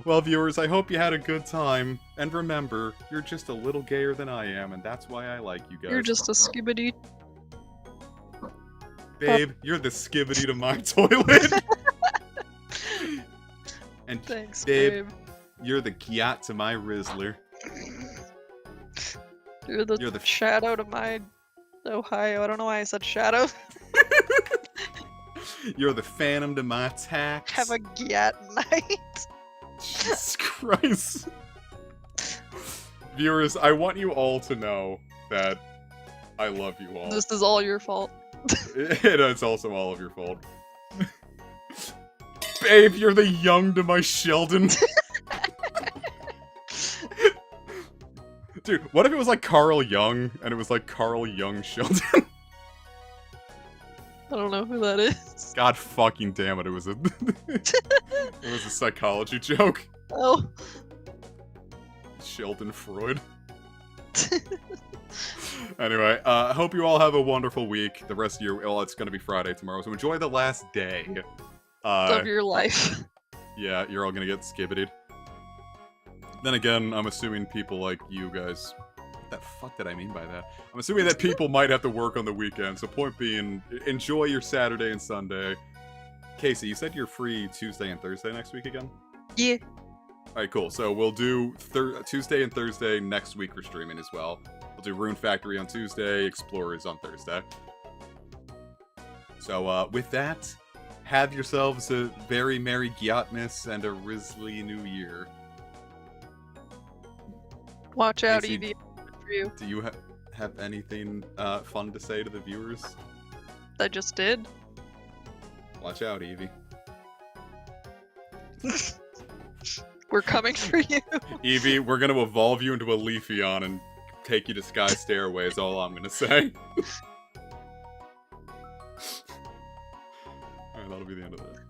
Well, viewers, I hope you had a good time. And remember, you're just a little gayer than I am, and that's why I like you guys. You're just a skibbity. Babe, you're the Skibbity to my toilet. And Thanks, babe, babe. you're the Gyat to my Rizzler. You're the, You're the- shadow to my Ohio. I don't know why I said shadow. You're the Phantom to my Tax. Have a Gyat night. Jesus Christ. Viewers, I want you all to know that I love you all. This is all your fault. It is also all of your fault. Babe, you're the Young to my Sheldon. Dude, what if it was like Carl Jung, and it was like Carl Jung Sheldon? I don't know who that is. God fucking damn it, it was a it was a psychology joke. Oh. Sheldon Freud. Anyway, I hope you all have a wonderful week. The rest of your, well, it's gonna be Friday tomorrow, so enjoy the last day. Of your life. Yeah, you're all gonna get skibbitied. Then again, I'm assuming people like you guys... What the fuck did I mean by that? I'm assuming that people might have to work on the weekend, so point being, enjoy your Saturday and Sunday. Casey, you said you're free Tuesday and Thursday next week again? Yeah. Alright, cool. So we'll do Tuesday and Thursday next week for streaming as well. We'll do Rune Factory on Tuesday, Explorers on Thursday. So, with that, have yourselves a very merry Giatmas and a Risley New Year. Watch out, Casey, Evie. For you. Do you have anything fun to say to the viewers? I just did. Watch out, Evie. We're coming for you. Evie, we're gonna evolve you into a Leafeon and take you to Sky Stairway is all I'm gonna say. Alright, that'll be the end of that.